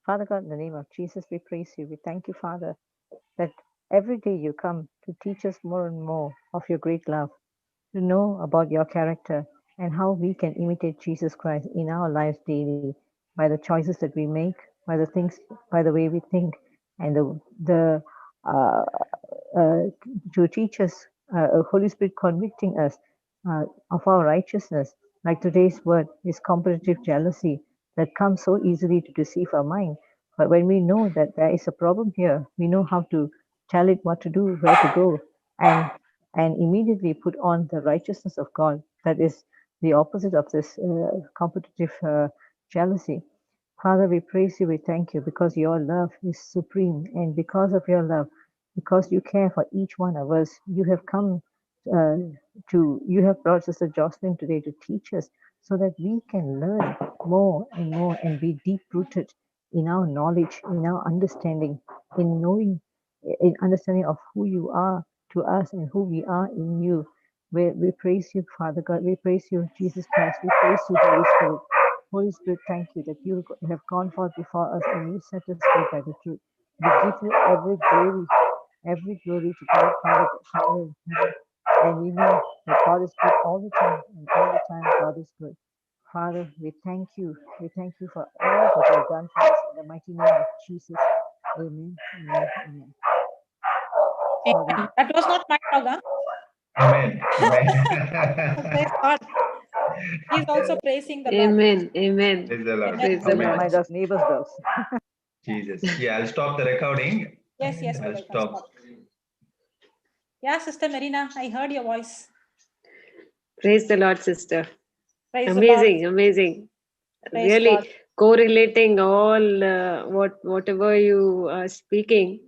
Father God, in the name of Jesus, we praise you. We thank you, Father, that every day you come to teach us more and more of your great love, to know about your character and how we can imitate Jesus Christ in our lives daily by the choices that we make, by the things, by the way we think, and the uh, to teach us, Holy Spirit convicting us of our righteousness. Like today's word is competitive jealousy that comes so easily to deceive our mind. But when we know that there is a problem here, we know how to tell it what to do, where to go, and immediately put on the righteousness of God. That is the opposite of this competitive jealousy. Father, we praise you, we thank you because your love is supreme, and because of your love, because you care for each one of us, you have come uh, you have brought Sister Jocelyn today to teach us so that we can learn more and more and be deep rooted in our knowledge, in our understanding, in knowing, in understanding of who you are to us and who we are in you. We praise you, Father God. We praise you, Jesus Christ. We praise you, Holy Spirit. Holy Spirit, thank you that you have gone forth before us and you set us free by the truth. We give you every glory to God, Father in heaven. And we know that God is good all the time, and all the time God is good. Father, we thank you. We thank you for all that you have done for us in the mighty name of Jesus. Amen. Amen. Amen. Amen. That was not my dog, huh? Amen. Praise God. He's also praising the Lord. Amen. Amen. Praise the Lord. Praise the Amen. Lord. My dog's neighbor's dogs. Jesus. Yeah, I'll stop the recording. Yes, And yes, I'll brother. stop. Yeah, Sister Marina, I heard your voice. Praise the Lord, sister. Praise the Lord. Amazing, amazing. Praise Really God. correlating all whatever you are speaking.